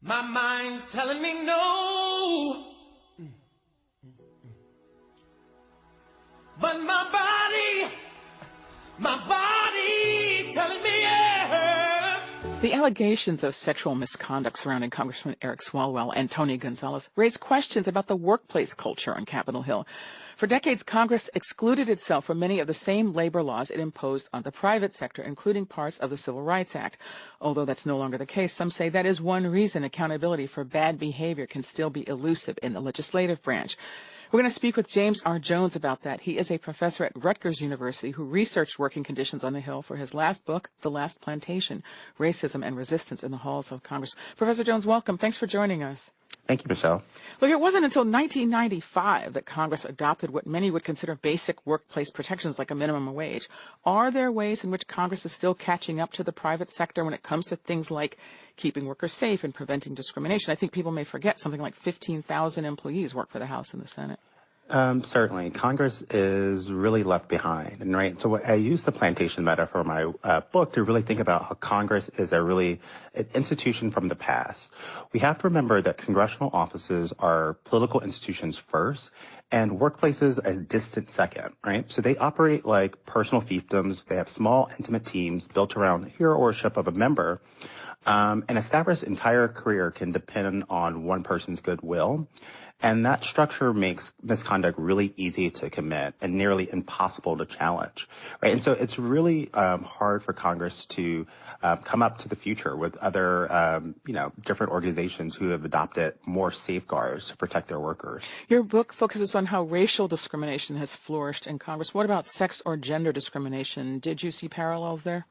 My mind's telling me no, but my body's telling me yes. The allegations of sexual misconduct surrounding Congressman Eric Swalwell and Tony Gonzalez raised questions about the workplace culture on Capitol Hill. For decades, Congress excluded itself from many of the same labor laws it imposed on the private sector, including parts of the Civil Rights Act. Although that's no longer the case, some say that is one reason accountability for bad behavior can still be elusive in the legislative branch. We're going to speak with James R. Jones about that. He is a professor at Rutgers University who researched working conditions on the Hill for his last book, The Last Plantation, Racism and Resistance in the Halls of Congress. Professor Jones, welcome. Thanks for joining us. Thank you, Michelle. Look, it wasn't until 1995 that Congress adopted what many would consider basic workplace protections like a minimum wage. Are there ways in which Congress is still catching up to the private sector when it comes to things like keeping workers safe and preventing discrimination? I think people may forget something like 15,000 employees work for the House and the Senate. Certainly. Congress is really left behind. And right, so I use the plantation metaphor in my book to really think about how Congress is an institution from the past. We have to remember that congressional offices are political institutions first and workplaces a distant second, right? So they operate like personal fiefdoms. They have small, intimate teams built around hero worship of a member. An established entire career can depend on one person's goodwill. And that structure makes misconduct really easy to commit and nearly impossible to challenge, right? And so it's really hard for Congress to come up to the future with other, different organizations who have adopted more safeguards to protect their workers. Your book focuses on how racial discrimination has flourished in Congress. What about sex or gender discrimination? Did you see parallels there?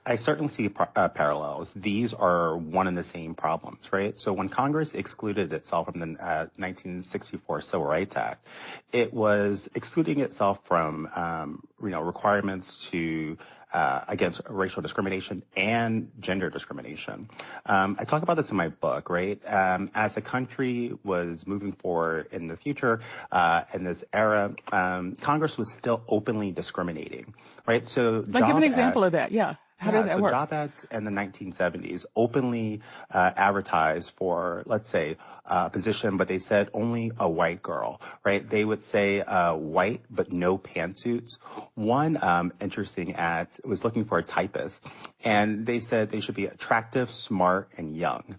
I certainly see parallels. These are one and the same problems, right? So when Congress excluded itself from the 1964 Civil Rights Act, it was excluding itself from, requirements to against racial discrimination and gender discrimination. I talk about this in my book, right? As the country was moving forward in the future, in this era, Congress was still openly discriminating, right? So give an example of that, yeah. How did that work? Job ads in the 1970s openly advertised for, let's say, a position, but they said only a white girl, right? They would say white, but no pantsuits. One interesting ad was looking for a typist, and they said they should be attractive, smart, and young.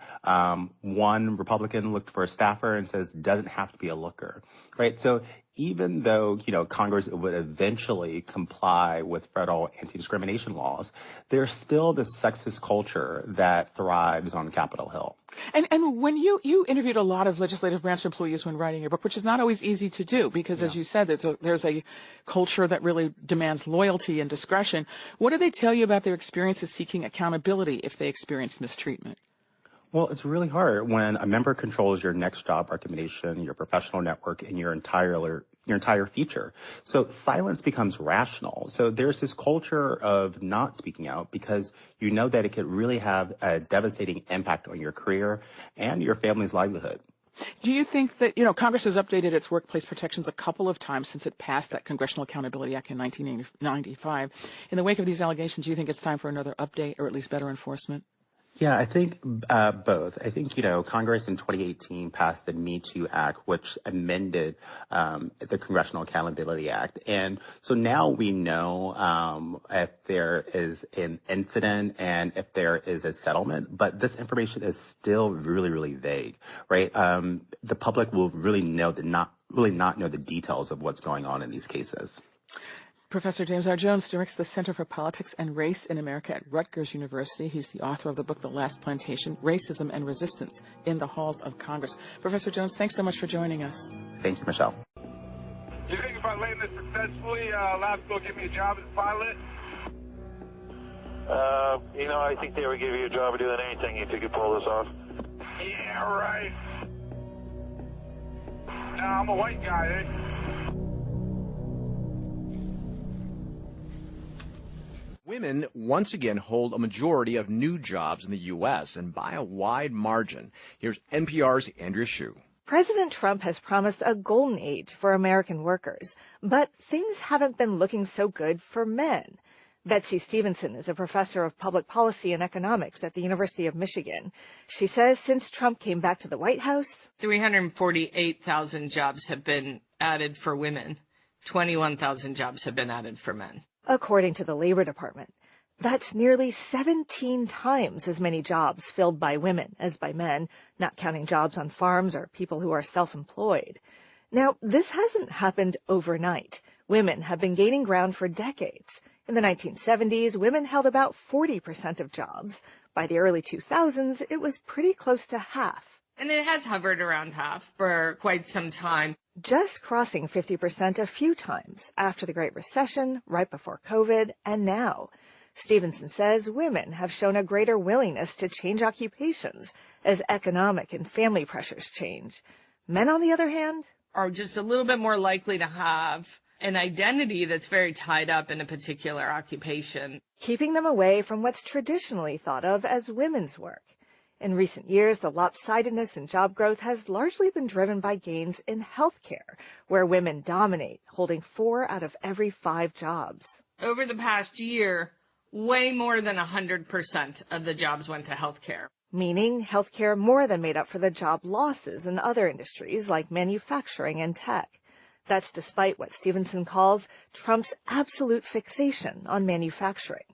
One Republican looked for a staffer and says doesn't have to be a looker, right? So even though, Congress would eventually comply with federal anti-discrimination laws, there's still this sexist culture that thrives on Capitol Hill. And when you interviewed a lot of legislative branch employees when writing your book, which is not always easy to do because, as you said, there's a culture that really demands loyalty and discretion. What do they tell you about their experiences seeking accountability if they experience mistreatment? Well, it's really hard when a member controls your next job recommendation, your professional network, and your entire future. So silence becomes rational. So there's this culture of not speaking out because you know that it could really have a devastating impact on your career and your family's livelihood. Do you think that, Congress has updated its workplace protections a couple of times since it passed that Congressional Accountability Act in 1995? In the wake of these allegations, do you think it's time for another update or at least better enforcement? Yeah, I think both. I think, Congress in 2018 passed the Me Too Act, which amended the Congressional Accountability Act. And so now we know if there is an incident and if there is a settlement, but this information is still really, really vague, right? The public will really not know the details of what's going on in these cases. Professor James R. Jones directs the Center for Politics and Race in America at Rutgers University. He's the author of the book, The Last Plantation, Racism and Resistance in the Halls of Congress. Professor Jones, thanks so much for joining us. Thank you, Michelle. Do you think if I land this successfully, Labs will give me a job as a pilot? I think they would give you a job of doing anything if you could pull this off. Yeah, right. No, I'm a white guy, eh? Women once again hold a majority of new jobs in the U.S. and by a wide margin. Here's NPR's Andrea Hsu. President Trump has promised a golden age for American workers, but things haven't been looking so good for men. Betsy Stevenson is a professor of public policy and economics at the University of Michigan. She says since Trump came back to the White House, 348,000 jobs have been added for women. 21,000 jobs have been added for men. According to the Labor Department. That's nearly 17 times as many jobs filled by women as by men, not counting jobs on farms or people who are self-employed. Now, this hasn't happened overnight. Women have been gaining ground for decades. In the 1970s, women held about 40% of jobs. By the early 2000s, it was pretty close to half. And it has hovered around half for quite some time. Just crossing 50% a few times after the Great Recession, right before COVID, and now. Stevenson says women have shown a greater willingness to change occupations as economic and family pressures change. Men, on the other hand, are just a little bit more likely to have an identity that's very tied up in a particular occupation, keeping them away from what's traditionally thought of as women's work. In recent years, the lopsidedness in job growth has largely been driven by gains in healthcare, where women dominate, holding 4 out of every 5 jobs. Over the past year, way more than 100% of the jobs went to healthcare. Meaning healthcare more than made up for the job losses in other industries like manufacturing and tech. That's despite what Stevenson calls Trump's absolute fixation on manufacturing.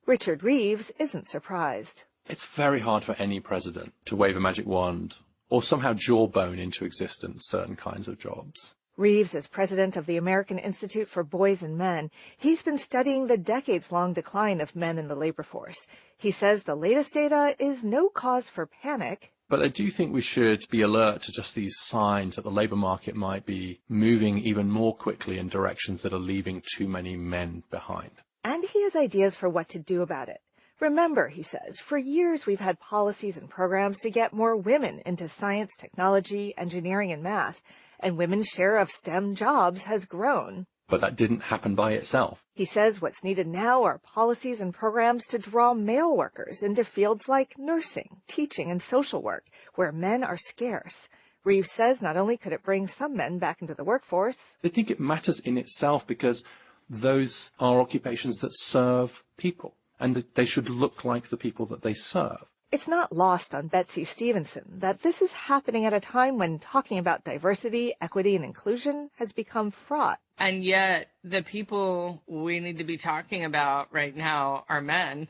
Richard Reeves isn't surprised. It's very hard for any president to wave a magic wand or somehow jawbone into existence certain kinds of jobs. Reeves is president of the American Institute for Boys and Men. He's been studying the decades-long decline of men in the labor force. He says the latest data is no cause for panic. But I do think we should be alert to just these signs that the labor market might be moving even more quickly in directions that are leaving too many men behind. And he has ideas for what to do about it. Remember, he says, for years we've had policies and programs to get more women into science, technology, engineering, and math. And women's share of STEM jobs has grown. But that didn't happen by itself. He says what's needed now are policies and programs to draw male workers into fields like nursing, teaching, and social work, where men are scarce. Reeves says not only could it bring some men back into the workforce, I think it matters in itself because those are occupations that serve people, and they should look like the people that they serve. It's not lost on Betsy Stevenson that this is happening at a time when talking about diversity, equity, and inclusion has become fraught. And yet, the people we need to be talking about right now are men.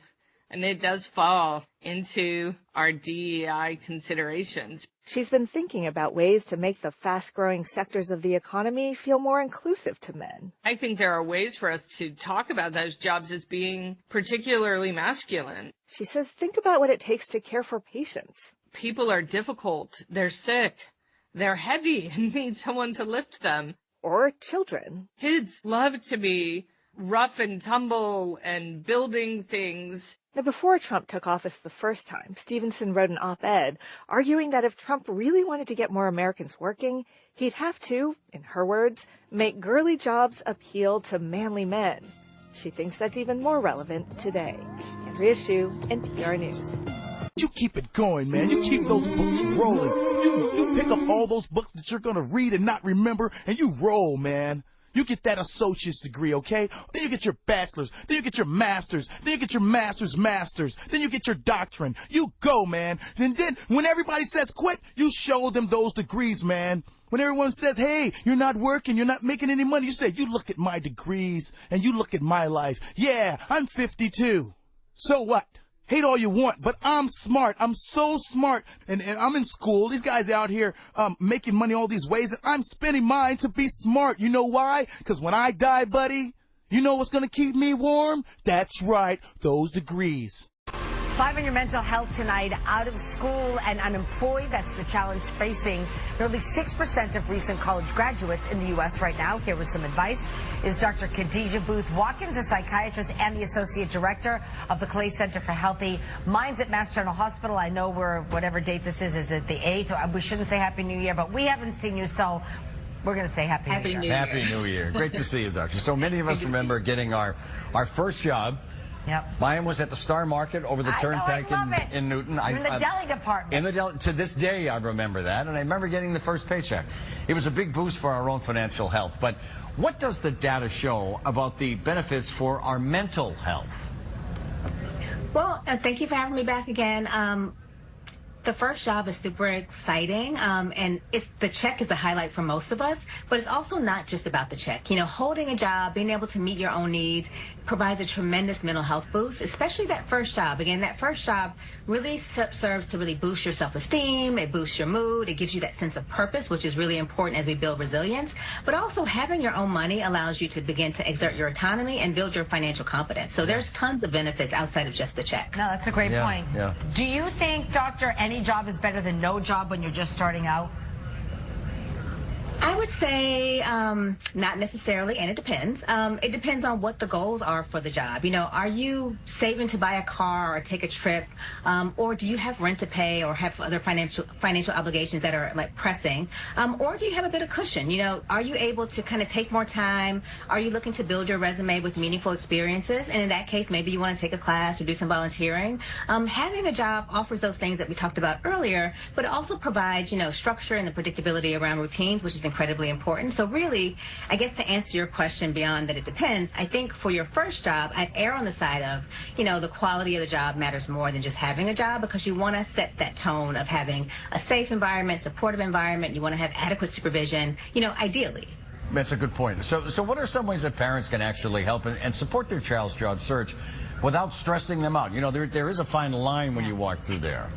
And it does fall into our DEI considerations. She's been thinking about ways to make the fast-growing sectors of the economy feel more inclusive to men. I think there are ways for us to talk about those jobs as being particularly masculine. She says, think about what it takes to care for patients. People are difficult. They're sick. They're heavy and need someone to lift them. Or children. Kids love to be rough and tumble and building things. Now, before Trump took office the first time, Stevenson wrote an op-ed arguing that if Trump really wanted to get more Americans working, he'd have to, in her words, make girly jobs appeal to manly men. She thinks that's even more relevant today. Andrea Hsu, NPR News. You keep it going, man. You keep those books rolling. You pick up all those books that you're going to read and not remember, and you roll, man. You get that associate's degree, okay? Then you get your bachelor's. Then you get your master's. Then you get your master's. Then you get your doctorate. You go, man. And then when everybody says quit, you show them those degrees, man. When everyone says, hey, you're not working, you're not making any money, you say, you look at my degrees and you look at my life. Yeah, I'm 52. So what? Hate all you want, but I'm smart. I'm so smart. And I'm in school. These guys out here making money all these ways, and I'm spending mine to be smart. You know why? Because when I die, buddy, you know what's going to keep me warm? That's right, those degrees. 5 on your mental health tonight. Out of school and unemployed, that's the challenge facing nearly 6% of recent college graduates in the U.S. right now. Here with some advice is Dr. Khadijah Booth Watkins, a psychiatrist and the associate director of the Clay Center for Healthy Minds at Mass General Hospital. I know we're, whatever date this is it the 8th? We shouldn't say Happy New Year, but we haven't seen you, so we're going to say Happy New Year. Happy New Year. Great to see you, Doctor. So many of us remember getting our first job Yep. Mine was at the Star Market over the turnpike in Newton. In the deli department. To this day, I remember that, and I remember getting the first paycheck. It was a big boost for our own financial health. But what does the data show about the benefits for our mental health? Well, thank you for having me back again. The first job is super exciting, and the check is the highlight for most of us, but it's also not just about the check. You know, holding a job, being able to meet your own needs provides a tremendous mental health boost, especially that first job. Again, that first job really serves to really boost your self-esteem, it boosts your mood, it gives you that sense of purpose, which is really important as we build resilience, but also having your own money allows you to begin to exert your autonomy and build your financial competence. So there's tons of benefits outside of just the check. No, that's a great point. Yeah. Do you think, Doctor, any job is better than no job when you're just starting out? I would say not necessarily, and it depends. It depends on what the goals are for the job. You know, are you saving to buy a car or take a trip, or do you have rent to pay or have other financial obligations that are like pressing, or do you have a bit of cushion? You know, are you able to kind of take more time? Are you looking to build your resume with meaningful experiences? And in that case, maybe you want to take a class or do some volunteering. Having a job offers those things that we talked about earlier, but it also provides, you know, structure and the predictability around routines, which is incredibly important. So really, I guess to answer your question beyond that it depends, I think for your first job, I'd err on the side of, you know, the quality of the job matters more than just having a job, because you want to set that tone of having a safe environment, supportive environment. You want to have adequate supervision, you know, ideally. That's a good point. So what are some ways that parents can actually help and support their child's job search without stressing them out? You know, there is a fine line when you walk through there.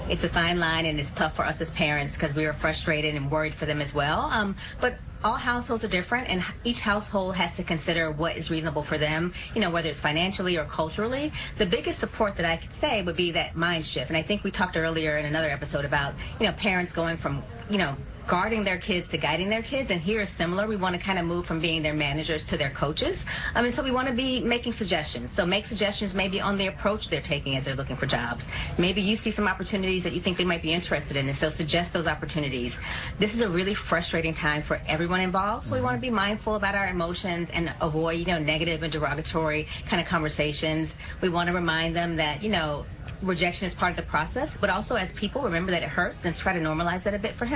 It's a fine line, and it's tough for us as parents because we are frustrated and worried for them as well. But all households are different, and each household has to consider what is reasonable for them, you know, whether it's financially or culturally. The biggest support that I could say would be that mind shift. And I think we talked earlier in another episode about, you know, parents going from, you know, guarding their kids to guiding their kids, and here is similar. We want to kind of move from being their managers to their coaches. And so we want to be making suggestions. So make suggestions maybe on the approach they're taking as they're looking for jobs. Maybe you see some opportunities that you think they might be interested in, and so suggest those opportunities. This is a really frustrating time for everyone involved, so we want to be mindful about our emotions and avoid, you know, negative and derogatory kind of conversations. We want to remind them that, you know, rejection is part of the process, but also as people, remember that it hurts and try to normalize that a bit for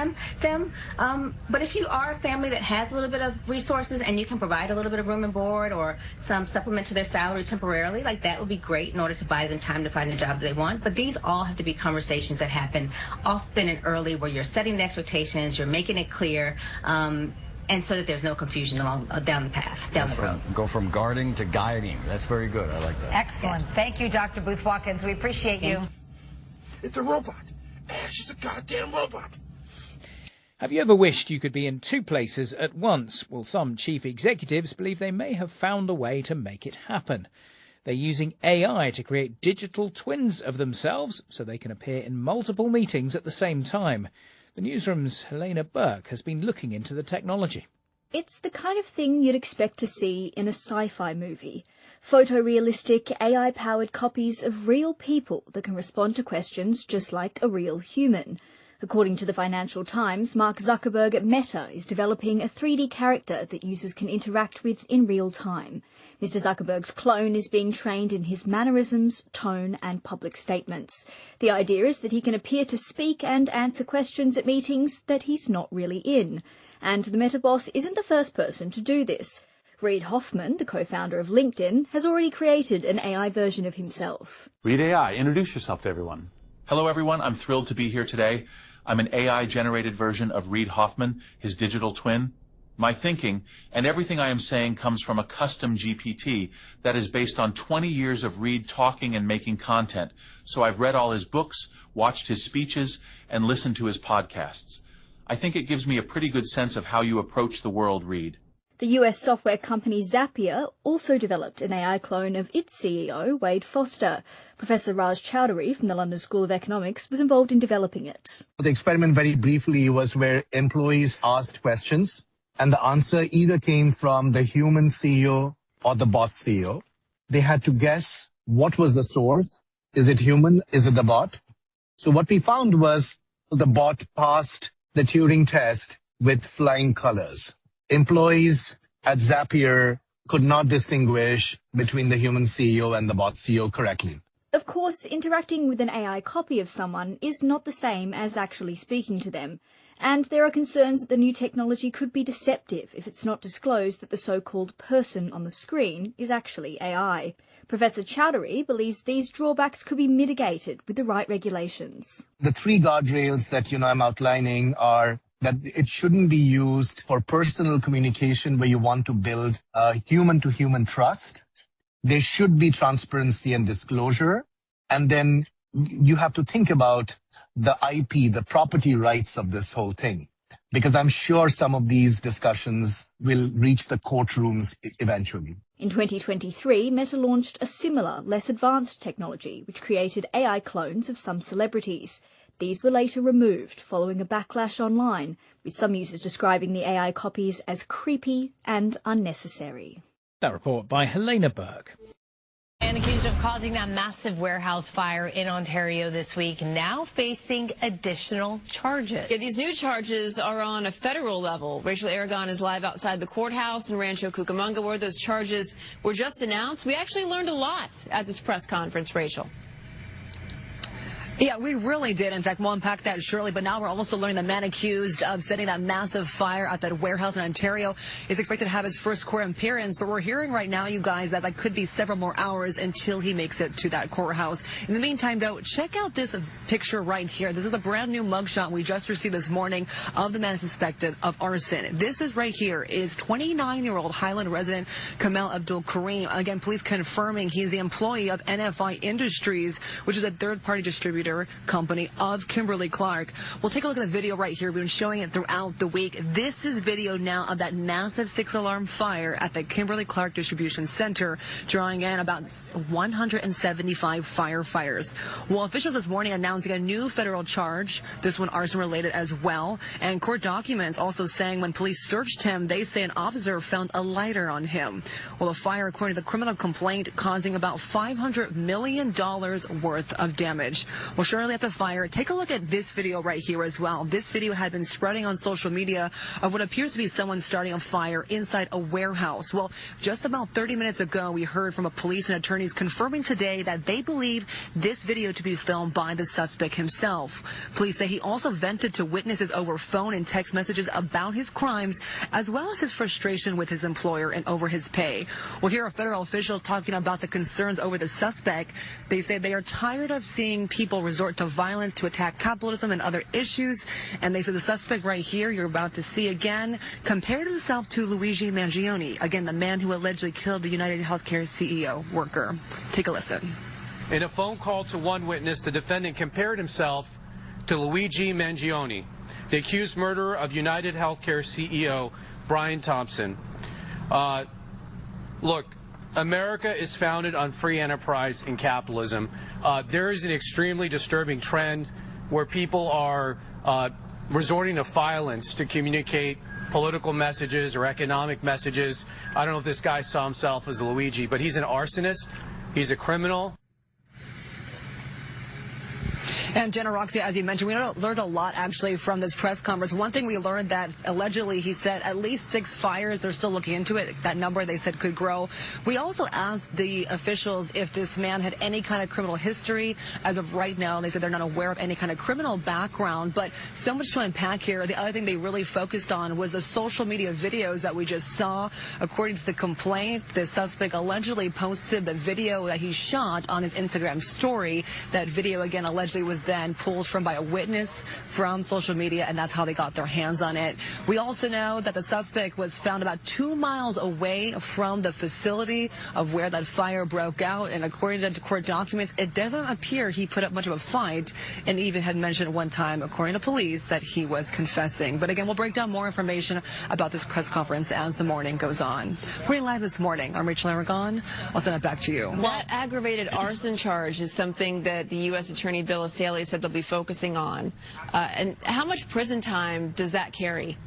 them. But if you are a family that has a little bit of resources and you can provide a little bit of room and board or some supplement to their salary temporarily, like that would be great in order to buy them time to find the job that they want. But these all have to be conversations that happen often and early, where you're setting the expectations, you're making it clear, and so that there's no confusion down the path, down the road. Go from guarding to guiding. That's very good. I like that. Excellent. Thank you, Dr. Booth Watkins. We appreciate you. It's a robot. She's a goddamn robot. Have you ever wished you could be in two places at once? Well, some chief executives believe they may have found a way to make it happen. They're using AI to create digital twins of themselves so they can appear in multiple meetings at the same time. The newsroom's Helena Burke has been looking into the technology. It's the kind of thing you'd expect to see in a sci-fi movie. Photorealistic, AI-powered copies of real people that can respond to questions just like a real human. According to the Financial Times, Mark Zuckerberg at Meta is developing a 3D character that users can interact with in real time. Mr. Zuckerberg's clone is being trained in his mannerisms, tone and public statements. The idea is that he can appear to speak and answer questions at meetings that he's not really in. And the Meta boss isn't the first person to do this. Reid Hoffman, the co-founder of LinkedIn, has already created an AI version of himself. Reid AI, introduce yourself to everyone. Hello, everyone. I'm thrilled to be here today. I'm an AI-generated version of Reid Hoffman, his digital twin. My thinking and everything I am saying comes from a custom GPT that is based on 20 years of Reid talking and making content. So I've read all his books, watched his speeches, and listened to his podcasts. I think it gives me a pretty good sense of how you approach the world, Reid. The US software company Zapier also developed an AI clone of its CEO, Wade Foster. Professor Raj Chowdhury from the London School of Economics was involved in developing it. The experiment, very briefly, was where employees asked questions, and the answer either came from the human CEO or the bot CEO. They had to guess what was the source. Is it human? Is it the bot? So what we found was the bot passed the Turing test with flying colors. Employees at Zapier could not distinguish between the human CEO and the bot CEO correctly. Of course, interacting with an AI copy of someone is not the same as actually speaking to them, and there are concerns that the new technology could be deceptive if it's not disclosed that the so-called person on the screen is actually AI. Professor Chowdhury believes these drawbacks could be mitigated with the right regulations. The three guardrails that I'm outlining are that it shouldn't be used for personal communication where you want to build human-to-human trust. There should be transparency and disclosure. And then you have to think about the IP, the property rights of this whole thing, because I'm sure some of these discussions will reach the courtrooms eventually. In 2023, Meta launched a similar, less advanced technology, which created AI clones of some celebrities. These were later removed following a backlash online, with some users describing the AI copies as creepy and unnecessary. That report by Helena Berg. And accused of causing that massive warehouse fire in Ontario this week, now facing additional charges. Yeah, these new charges are on a federal level. Rachel Aragon is live outside the courthouse in Rancho Cucamonga, where those charges were just announced. We actually learned a lot at this press conference, Rachel. Yeah, we really did. In fact, we'll unpack that shortly. But now we're also learning the man accused of setting that massive fire at that warehouse in Ontario is expected to have his first court appearance. But we're hearing right now, you guys, that could be several more hours until he makes it to that courthouse. In the meantime, though, check out this picture right here. This is a brand new mugshot we just received this morning of the man suspected of arson. This is right here is 29-year-old Highland resident Chamel Abdulkarim. Again, police confirming he's the employee of NFI Industries, which is a third-party distributor company of Kimberly-Clark. We'll take a look at the video right here. We've been showing it throughout the week. This is video now of that massive 6-alarm fire at the Kimberly-Clark Distribution Center, drawing in about 175 firefighters. Well, officials this morning announcing a new federal charge, this one arson-related as well, and court documents also saying when police searched him, they say an officer found a lighter on him. Well, the fire, according to the criminal complaint, causing about $500 million worth of damage. Well, shortly after the fire, take a look at this video right here as well. This video had been spreading on social media of what appears to be someone starting a fire inside a warehouse. Well, just about 30 minutes ago, we heard from a police and attorneys confirming today that they believe this video to be filmed by the suspect himself. Police say he also vented to witnesses over phone and text messages about his crimes, as well as his frustration with his employer and over his pay. We'll hear federal officials talking about the concerns over the suspect. They say they are tired of seeing people resort to violence to attack capitalism and other issues. And they said the suspect right here, you're about to see again, compared himself to Luigi Mangione, again, the man who allegedly killed the United Healthcare CEO worker. Take a listen. In a phone call to one witness, the defendant compared himself to Luigi Mangione, the accused murderer of United Healthcare CEO Brian Thompson. Look, America is founded on free enterprise and capitalism. There is an extremely disturbing trend where people are resorting to violence to communicate political messages or economic messages. I don't know if this guy saw himself as a Luigi, but he's an arsonist. He's a criminal. And Jenna Roxia, as you mentioned, we learned a lot actually from this press conference. One thing we learned that allegedly he said at least 6 fires. They're still looking into it. That number they said could grow. We also asked the officials if this man had any kind of criminal history. As of right now, they said they're not aware of any kind of criminal background. But so much to unpack here. The other thing they really focused on was the social media videos that we just saw. According to the complaint, the suspect allegedly posted the video that he shot on his Instagram story. That video, again, allegedly was then pulled from by a witness from social media, and that's how they got their hands on it. We also know that the suspect was found about 2 miles away from the facility of where that fire broke out, and according to court documents, it doesn't appear he put up much of a fight, and even had mentioned one time, according to police, that he was confessing. But again, we'll break down more information about this press conference as the morning goes on. Reporting live this morning, I'm Rachel Aragon. I'll send it back to you. That aggravated arson charge is something that the U.S. Attorney Bill O'Saley said they'll be focusing on. And how much prison time does that carry?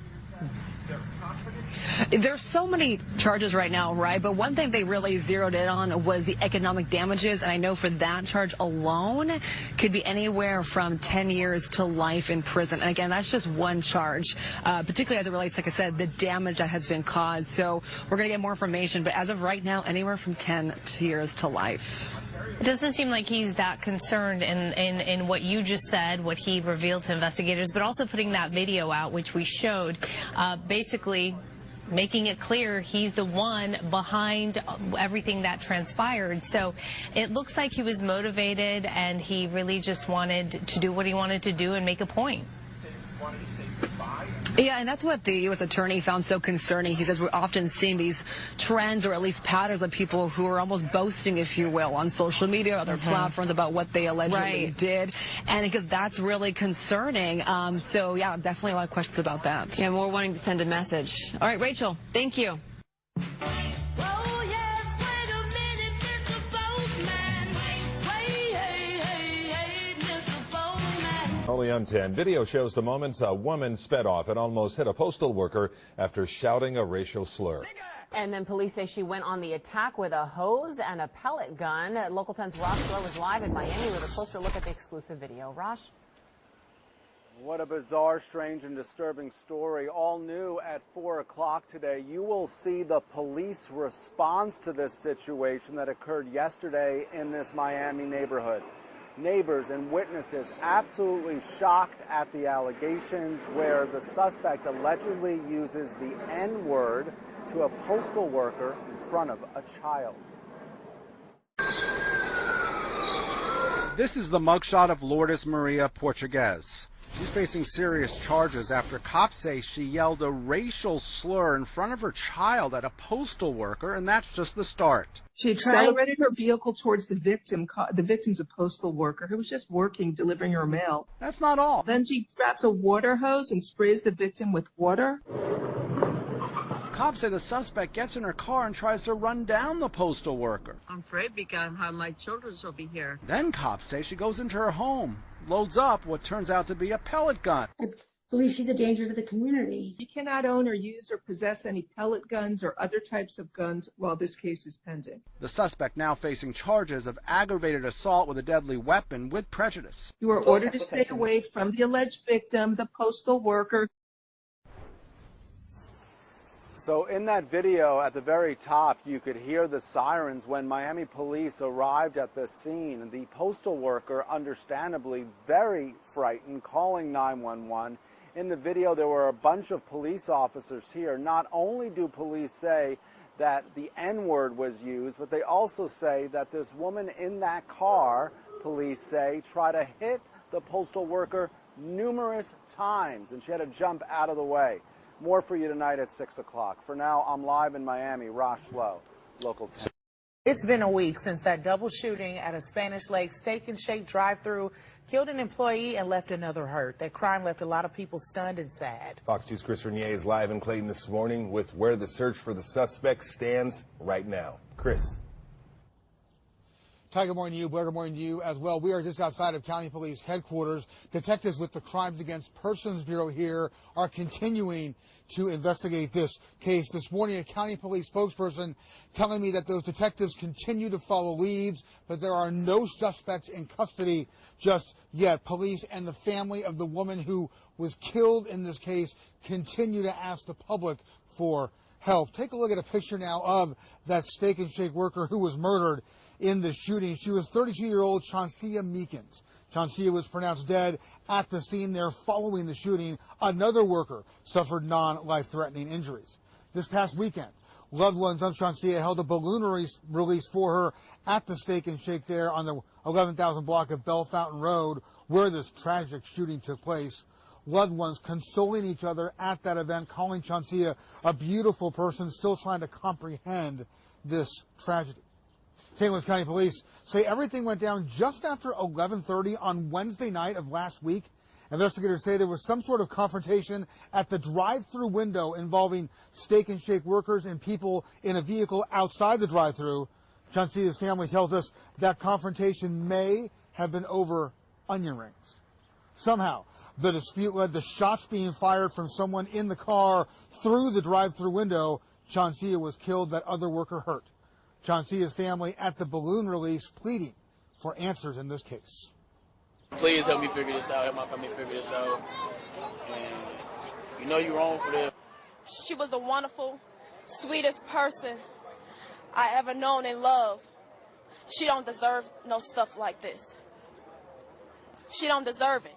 There's so many charges right now, right? But one thing they really zeroed in on was the economic damages. And I know for that charge alone could be anywhere from 10 years to life in prison. And again, that's just one charge, particularly as it relates, like I said, the damage that has been caused. So we're going to get more information. But as of right now, anywhere from 10 years to life. It doesn't seem like he's that concerned in what you just said, what he revealed to investigators, but also putting that video out, which we showed, basically making it clear he's the one behind everything that transpired. So it looks like he was motivated and he really just wanted to do what he wanted to do and make a point. Yeah, and that's what the U.S. attorney found so concerning. He says we're often seeing these trends or at least patterns of people who are almost boasting, if you will, on social media or other platforms about what they allegedly did. And because that's really concerning. So, yeah, definitely a lot of questions about that. Yeah, more wanting to send a message. All right, Rachel, thank you. Only on 10. Video shows the moments a woman sped off and almost hit a postal worker after shouting a racial slur. And then police say she went on the attack with a hose and a pellet gun. Local 10's Rosh was live in Miami with a closer look at the exclusive video. Rosh? What a bizarre, strange, and disturbing story. All new at 4 o'clock today. You will see the police response to this situation that occurred yesterday in this Miami neighborhood. Neighbors and witnesses absolutely shocked at the allegations where the suspect allegedly uses the N-word to a postal worker in front of a child. This is the mugshot of Lourdes Maria Portugues. She's facing serious charges after cops say she yelled a racial slur in front of her child at a postal worker, and that's just the start. She accelerated her vehicle towards the victim. The victim's a postal worker who was just working, delivering her mail. That's not all. Then she grabs a water hose and sprays the victim with water. Cops say the suspect gets in her car and tries to run down the postal worker. I'm afraid because my children will be here. Then cops say she goes into her home, loads up what turns out to be a pellet gun. I believe she's a danger to the community. You cannot own or use or possess any pellet guns or other types of guns while this case is pending. The suspect now facing charges of aggravated assault with a deadly weapon with prejudice. You are ordered to stay away from the alleged victim, the postal worker. So in that video at the very top, you could hear the sirens when Miami police arrived at the scene. The postal worker, understandably very frightened, calling 911. In the video, there were a bunch of police officers here. Not only do police say that the N-word was used, but they also say that this woman in that car, police say, tried to hit the postal worker numerous times, and she had to jump out of the way. More for you tonight at 6 o'clock. For now, I'm live in Miami. Rosh Lowe, Local 10. It's been a week since that double shooting at a Spanish Lake Steak and Shake drive-thru killed an employee and left another hurt. That crime left a lot of people stunned and sad. Fox 2's Chris Renier is live in Clayton this morning with where the search for the suspect stands right now. Chris. Ty, good morning to you. Blair, good morning to you as well. We are just outside of County Police headquarters. Detectives with the Crimes Against Persons Bureau here are continuing to investigate this case. This morning, a county police spokesperson telling me that those detectives continue to follow leads, but there are no suspects in custody just yet. Police and the family of the woman who was killed in this case continue to ask the public for help. Take a look at a picture now of that Steak and Shake worker who was murdered in the shooting. She was 32-year-old Chauncia Meekins. Chauncia was pronounced dead at the scene there following the shooting. Another worker suffered non-life-threatening injuries. This past weekend, loved ones of Chauncia held a balloon release for her at the Steak and Shake there on the 11,000 block of Bell Fountain Road where this tragic shooting took place. Loved ones consoling each other at that event, calling Chauncia a beautiful person, still trying to comprehend this tragedy. St. Louis County Police say everything went down just after 11:30 on Wednesday night of last week. Investigators say there was some sort of confrontation at the drive-thru window involving Steak and Shake workers and people in a vehicle outside the drive-thru. Chauncia's family tells us that confrontation may have been over onion rings. Somehow, The dispute led to shots being fired from someone in the car through the drive-thru window. Chauncia was killed, that other worker hurt. Chauncia's family at the balloon release pleading for answers in this case. Please help me figure this out. Help my family figure this out. And you know you're wrong for this. She was the wonderful, sweetest person I ever known and loved. She don't deserve no stuff like this. She don't deserve it.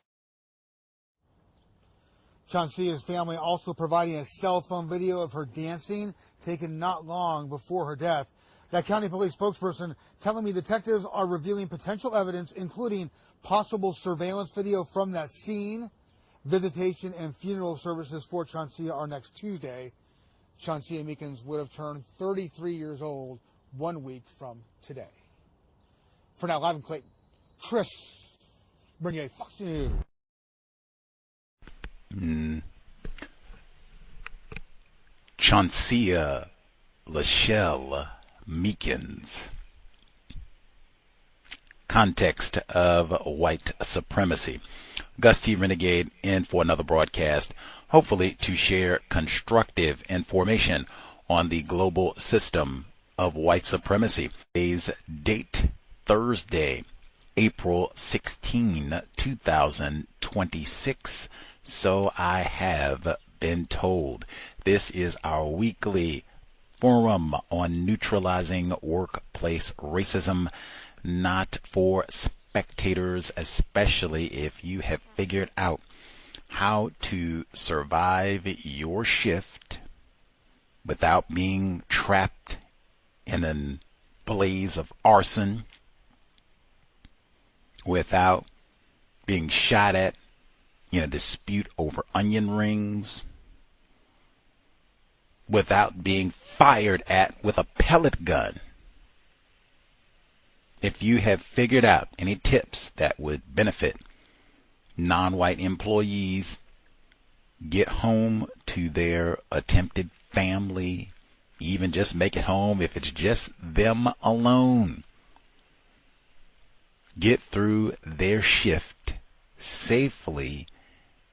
Chauncia's family also providing a cell phone video of her dancing taken not long before her death. That county police spokesperson telling me detectives are revealing potential evidence, including possible surveillance video from that scene. Visitation and funeral services for Chauncia are next Tuesday. Chauncia Meekins would have turned 33 years old 1 week from today. For now, live in Clayton, Chris Bernier, Fox News. Chauncia Lashell Meekins. Context of White Supremacy. Gus T. Renegade in for another broadcast, hopefully to share constructive information on the global system of white supremacy. Today's date, Thursday, April 16, 2026. So I have been told. This is our weekly forum on neutralizing workplace racism, not for spectators, especially if you have figured out how to survive your shift without being trapped in a blaze of arson, without being shot at in a dispute over onion rings, without being fired at with a pellet gun. If you have figured out any tips that would benefit non-white employees get home to their attempted family, even just make it home if it's just them alone, get through their shift safely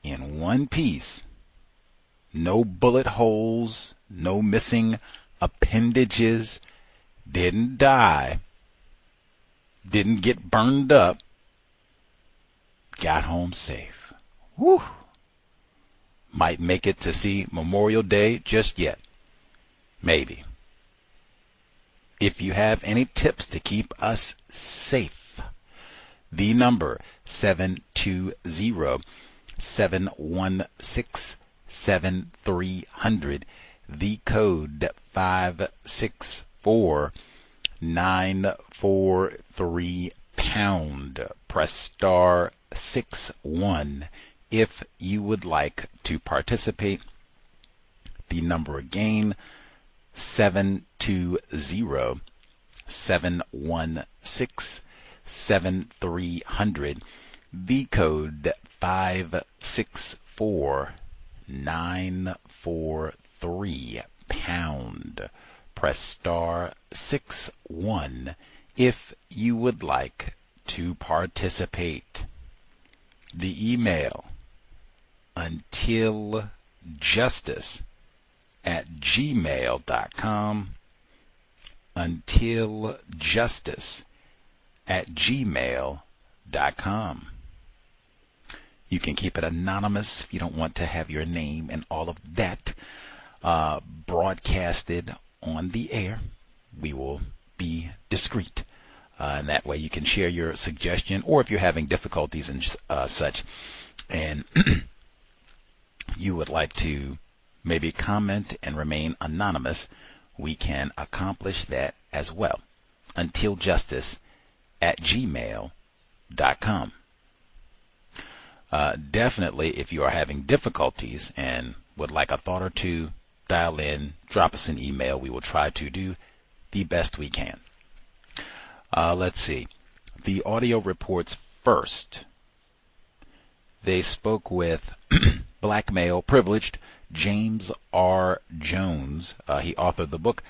in one piece, no bullet holes, no missing appendages, didn't die, didn't get burned up, got home safe. Whew. Might make it to see Memorial Day just yet. Maybe. If you have any tips to keep us safe, the number 720-716-7300, the code 564-943#. Press star 61 if you would like to participate. The number again, 720-716-7300. The code 564-943#. Press star 61 if you would like to participate. The email, untiljustice@gmail.com. untiljustice@gmail.com. You can keep it anonymous if you don't want to have your name and all of that broadcasted on the air. We will be discreet. And that way you can share your suggestion, or if you're having difficulties and such, and you would like to maybe comment and remain anonymous, we can accomplish that as well. untiljustice@gmail.com. Definitely, if you are having difficulties and would like a thought or two, dial in, drop us an email. We will try to do the best we can. Let's see. The audio reports first. They spoke with black male, privileged James R. Jones. He authored the book,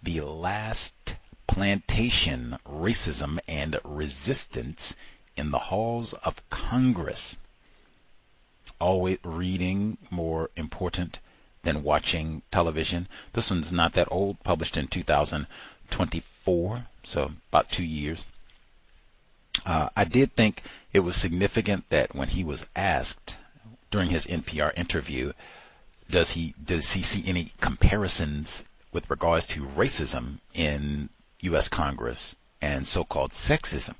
The Last Plantation, Racism and Resistance in the Halls of Congress. always reading more important than watching television. This one's not that old, published in 2024, so about 2 years. I did think it was significant that when he was asked during his NPR interview, does he see any comparisons with regards to racism in U.S. Congress and so-called sexism,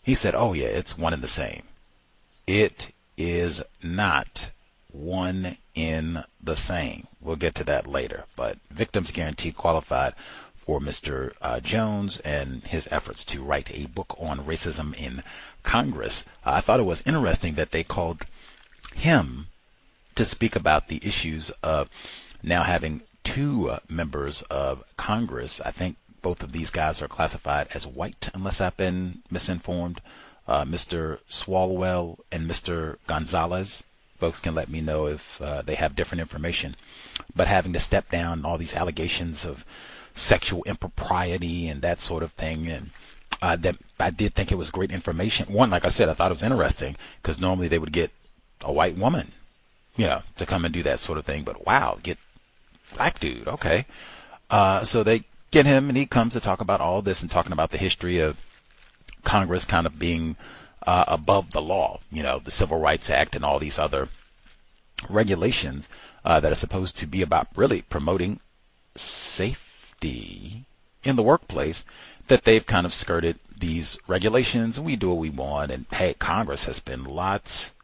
he said, oh yeah, it's one and the same. It is not one in the same. We'll get to that later. But Victims Guaranteed qualified for Mr. Jones and his efforts to write a book on racism in Congress. I thought it was interesting that they called him to speak about the issues of now having two members of Congress. I think both of these guys are classified as white, unless I've been misinformed. Mr. Swalwell and Mr. Gonzalez. Folks can let me know if they have different information. But having to step down all these allegations of sexual impropriety and that sort of thing, and that I did think it was great information. One, like I said, I thought it was interesting because normally they would get a white woman, to come and do that sort of thing. But wow, get black dude, okay. So they get him, and he comes to talk about all this and talking about the history of Congress kind of being above the law, the Civil Rights Act and all these other regulations that are supposed to be about really promoting safety in the workplace, that they've kind of skirted these regulations and we do what we want. And hey, Congress has been lots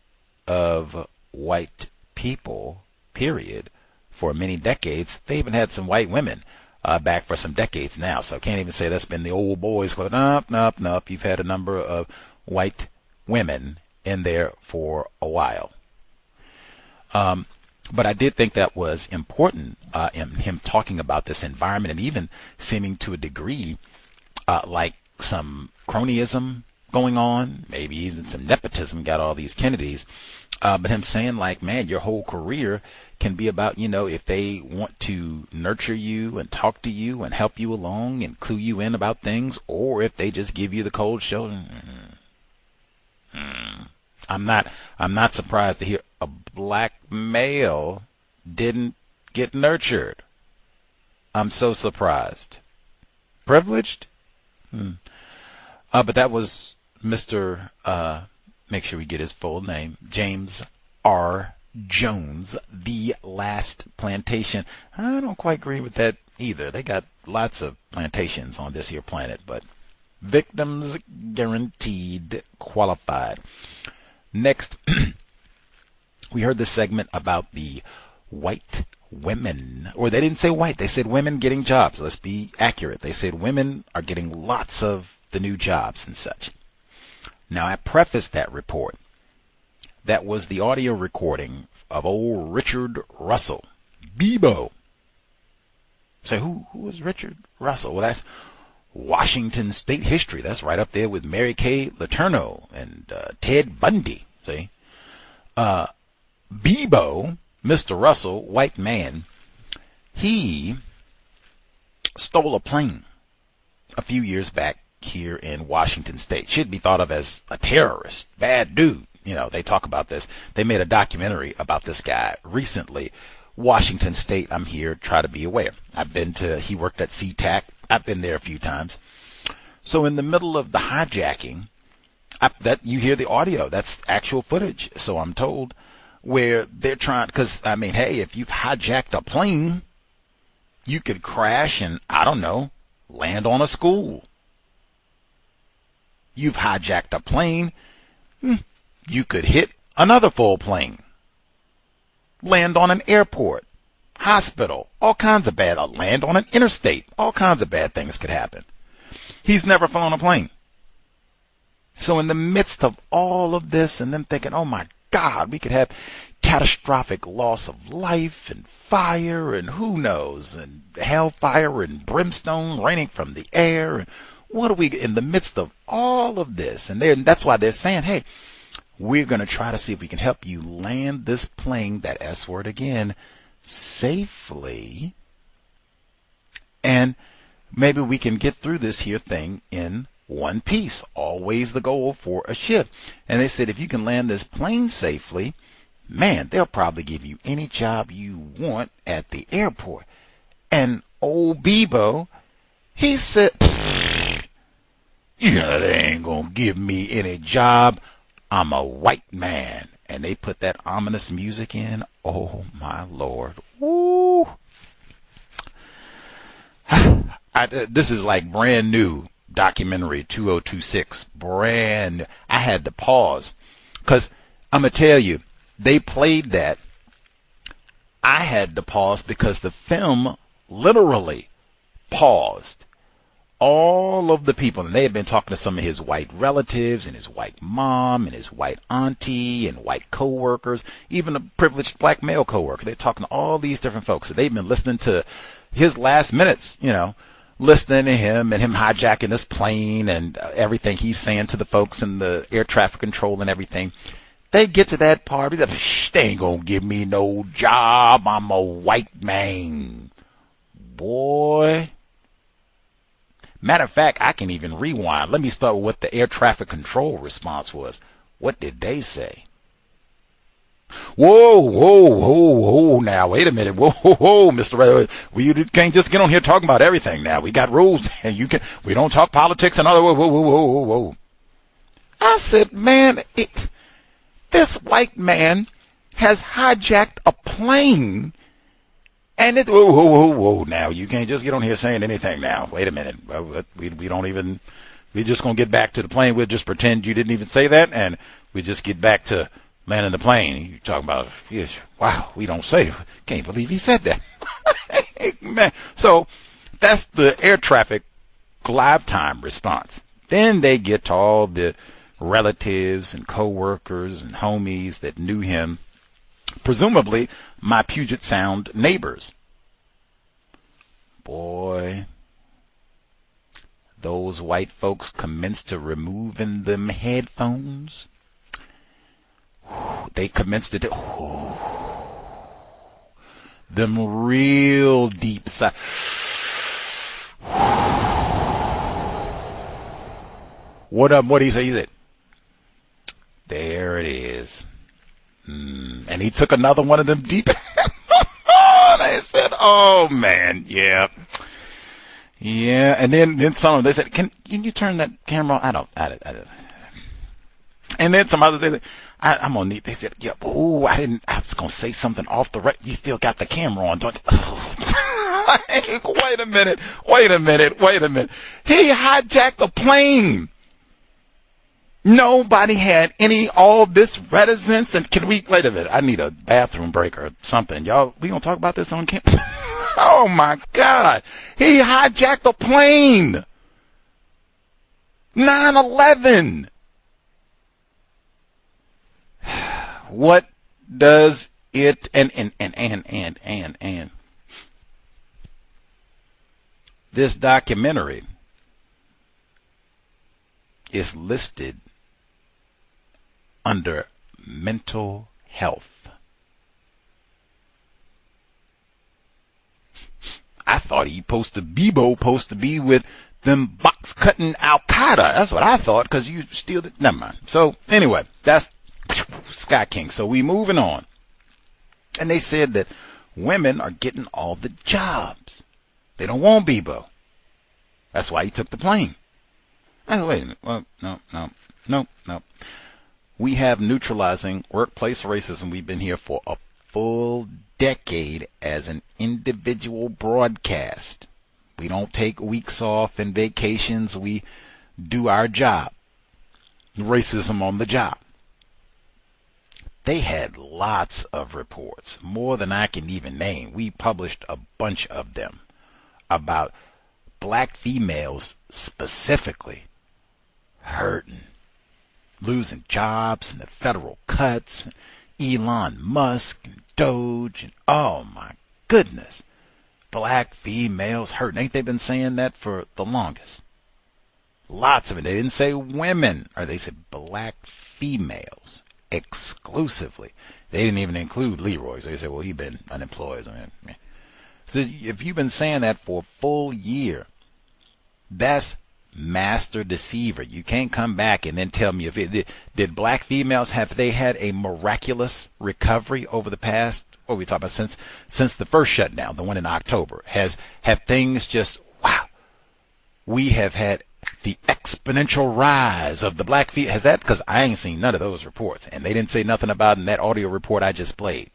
of white people, period, for many decades. They even had some white women back for some decades now. So I can't even say that's been the old boys. But nope. You've had a number of white women in there for a while. But I did think that was important in him talking about this environment and even seeming to a degree like some cronyism going on, maybe even some nepotism, got all these Kennedys. But him saying like, man, your whole career can be about, if they want to nurture you and talk to you and help you along and clue you in about things, or if they just give you the cold shoulder. I'm not surprised to hear a black male didn't get nurtured. I'm so surprised. Privileged? But that was Mr. Make sure we get his full name, James R. Jones, The Last Plantation. I don't quite agree with that either. They got lots of plantations on this here planet, but Victims Guaranteed qualified. Next, we heard this segment about the white women, or they didn't say white, they said women getting jobs. Let's be accurate. They said women are getting lots of the new jobs and such. Now, I prefaced that report. That was the audio recording of old Richard Russell, Bebo. Say, who is Richard Russell? Well, that's Washington state history. That's right up there with Mary Kay Letourneau and Ted Bundy. See? Bebo, Mr. Russell, white man, he stole a plane a few years back here in Washington state. Should be thought of as a terrorist, bad dude. They talk about this. They made a documentary about this guy recently. Washington state, I'm here, try to be aware. He worked at SeaTac. I've been there a few times. So in the middle of the hijacking, that you hear the audio, that's actual footage. So I'm told, where they're trying, because hey, if you've hijacked a plane, you could crash and, I don't know, land on a school. You've hijacked a plane, you could hit another full plane, land on an airport, hospital, all kinds of bad, land on an interstate, all kinds of bad things could happen. He's never flown a plane. So in the midst of all of this and them thinking, oh my God, we could have catastrophic loss of life and fire and who knows, and hellfire and brimstone raining from the air. And what are we in the midst of all of this? And that's why they're saying, hey, we're going to try to see if we can help you land this plane, that S word again, safely. And maybe we can get through this here thing in one piece. Always the goal for a ship. And they said if you can land this plane safely, man, they'll probably give you any job you want at the airport. And old Bebo, he said, yeah, they ain't gonna give me any job. I'm a white man. And they put that ominous music in. Oh, my Lord. Woo. This is like brand new documentary 2026. Brand new. I had to pause because I'm going to tell you, they played that. I had to pause because the film literally paused. All of the people, and they had been talking to some of his white relatives and his white mom and his white auntie and white coworkers, even a privileged black male coworker. They're talking to all these different folks. So they've been listening to his last minutes, listening to him and him hijacking this plane and everything he's saying to the folks in the air traffic control and everything. They get to that part. He's like, they ain't gonna give me no job. I'm a white man. Boy. Matter of fact, I can even rewind. Let me start with what the air traffic control response was. What did they say? Whoa, now, wait a minute. Whoa, Mr. Ray. You can't just get on here talking about everything now. We got rules, and we don't talk politics and other, whoa. I said, man, this white man has hijacked a plane. And it, whoa, now, you can't just get on here saying anything now. Wait a minute. We just going to get back to the plane. We'll just pretend you didn't even say that, and we just get back to landing the plane. You're talking about, yes, wow, we don't say. Can't believe he said that. Man. So that's the air traffic live time response. Then they get to all the relatives and coworkers and homies that knew him. Presumably my Puget Sound neighbors. Boy, those white folks commenced to removing them headphones. They commenced to do them real deep sigh. What up? What do you say? He said, there it is. And he took another one of them deep. They said, oh, man, yeah. And then some of them, they said, can you turn that camera on? I don't. And then some others, they said, I'm going to need, they said, yeah, I was going to say something off the record. You still got the camera on, don't you? Wait a minute. He hijacked the plane. Nobody had all this reticence. And can we, wait a minute, I need a bathroom break or something. Y'all, we gonna talk about this on campus? Oh my God. He hijacked the plane. 9/11. What does it, and this documentary is listed under mental health. I thought Bebo supposed to be with them box cutting Al Qaeda. That's what I thought, because you still never mind. So anyway, that's Sky King. So we moving on. And they said that women are getting all the jobs. They don't want Bebo. That's why he took the plane. I said, wait a minute. Well, no. We have Neutralizing Workplace Racism. We've been here for a full decade as an individual broadcast. We don't take weeks off and vacations. We do our job. Racism on the job. They had lots of reports, more than I can even name. We published a bunch of them about black females specifically hurting, losing jobs and the federal cuts, Elon Musk and Doge, and oh my goodness, black females hurting. Ain't they been saying that for the longest? Lots of it. They didn't say women, or they said black females exclusively. They didn't even include Leroy. So they said, well, he's been unemployed. So if you've been saying that for a full year, that's master deceiver. You can't come back and then tell me if it did black females, have they had a miraculous recovery over the past, what we talk about, since the first shutdown, the one in October? Have things just, wow, we have had the exponential rise of the black female? Has that? Because I ain't seen none of those reports, and they didn't say nothing about it in that audio report I just played.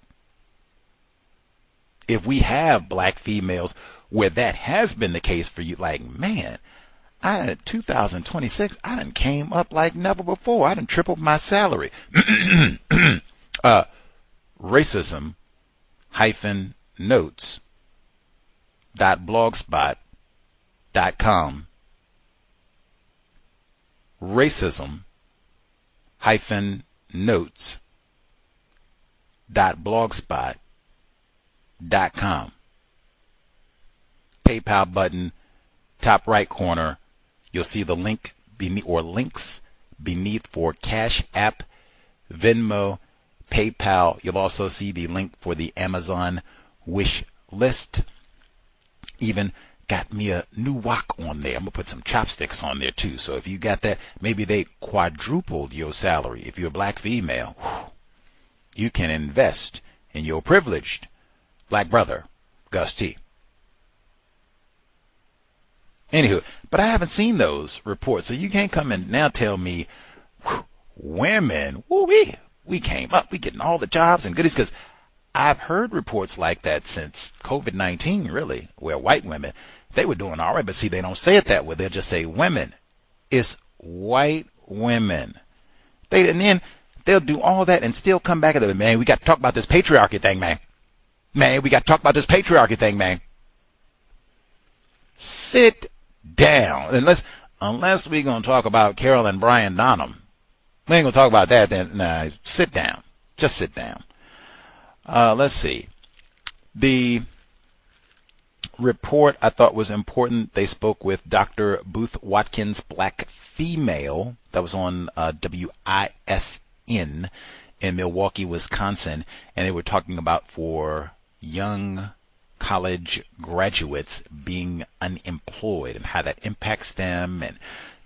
If we have black females where that has been the case for you, like, man, in 2026, I done came up like never before. I done tripled my salary. Racism-notes.blogspot.com. Racism-notes.blogspot.com. PayPal button, top right corner. You'll see the link beneath, or links beneath, for Cash App, Venmo, PayPal. You'll also see the link for the Amazon wish list. Even got me a new wok on there. I'm going to put some chopsticks on there too. So if you got that, maybe they quadrupled your salary. If you're a black female, you can invest in your privileged black brother, Gus T. Anywho, but I haven't seen those reports, so you can't come and now tell me, women, we came up, we getting all the jobs and goodies, because I've heard reports like that since COVID-19, really, where white women, they were doing all right, but see, they don't say it that way. They'll just say women. It's white women. And then they'll do all that and still come back and say, man, we got to talk about this patriarchy thing, man. Man, we got to talk about this patriarchy thing, man. Sit down. Unless we're going to talk about Carol and Brian Donham. We ain't going to talk about that, then nah, sit down. Just sit down. Let's see. The report I thought was important. They spoke with Dr. Booth Watkins, black female. That was on WISN in Milwaukee, Wisconsin. And they were talking about for young college graduates being unemployed and how that impacts them, and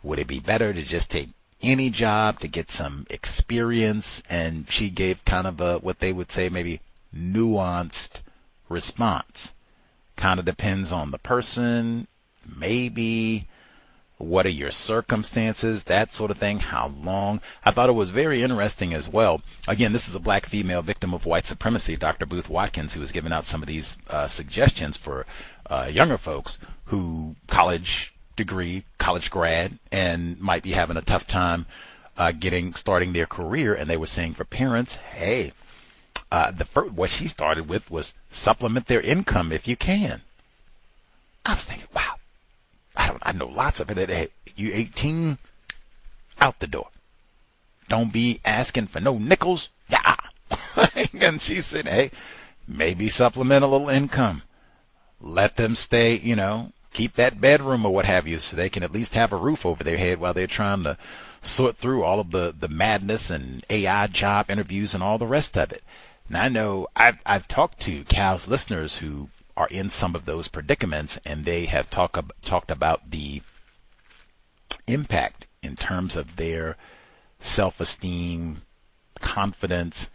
would it be better to just take any job to get some experience? And she gave kind of a, what they would say, maybe nuanced response. Kind of depends on the person, maybe what are your circumstances, that sort of thing, how long. I thought it was very interesting as well. Again, this is a black female victim of white supremacy, Dr. Booth Watkins, who was giving out some of these suggestions for younger folks who college degree, college grad, and might be having a tough time starting their career. And they were saying for parents, hey, what she started with was supplement their income if you can. I was thinking, wow. I know lots of it that, hey, you 18, out the door. Don't be asking for no nickels. Yeah. And she said, hey, maybe supplement a little income. Let them stay, keep that bedroom or what have you, so they can at least have a roof over their head while they're trying to sort through all of the madness and AI job interviews and all the rest of it. Now, I know I've talked to C.O.W.S listeners who are in some of those predicaments, and they have talked about the impact in terms of their self-esteem, confidence,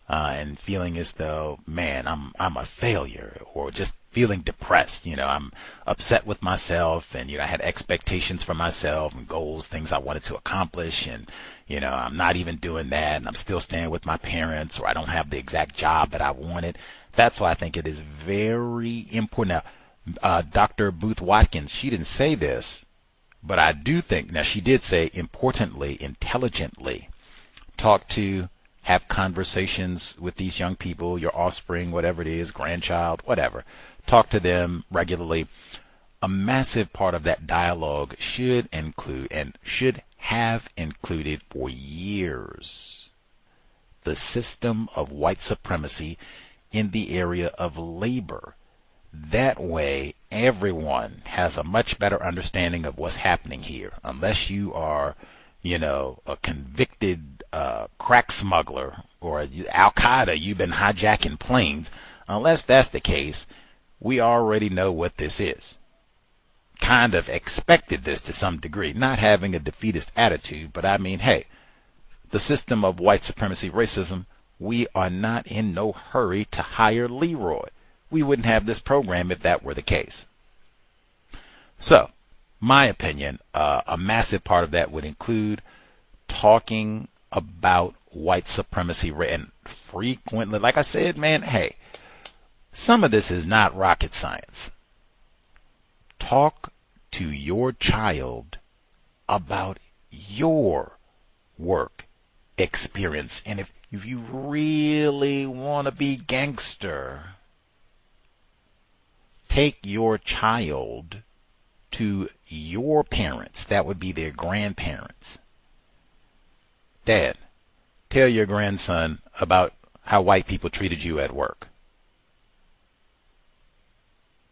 and feeling as though, man, I'm a failure, or just feeling depressed. I'm upset with myself, and I had expectations for myself and goals, things I wanted to accomplish, and I'm not even doing that, and I'm still staying with my parents, or I don't have the exact job that I wanted. That's why I think it is very important. Now, Dr. Booth Watkins, she didn't say this, but I do think, now she did say, importantly, intelligently, have conversations with these young people, your offspring, whatever it is, grandchild, whatever. Talk to them regularly. A massive part of that dialogue should include, and should have included for years, the system of white supremacy in the area of labor. That way, everyone has a much better understanding of what's happening here. Unless you are, a convicted crack smuggler or Al-Qaeda, you've been hijacking planes. Unless that's the case, we already know what this is. kind of expected this to some degree, not having a defeatist attitude, but I mean, hey, the system of white supremacy racism, we are not in no hurry to hire Leroy. We wouldn't have this program if that were the case. So, my opinion, a massive part of that would include talking about white supremacy and frequently, like I said, man, hey, some of this is not rocket science. Talk to your child about your work experience. And if you really want to be gangster, take your child to your parents. That would be their grandparents. Dad, tell your grandson about how white people treated you at work.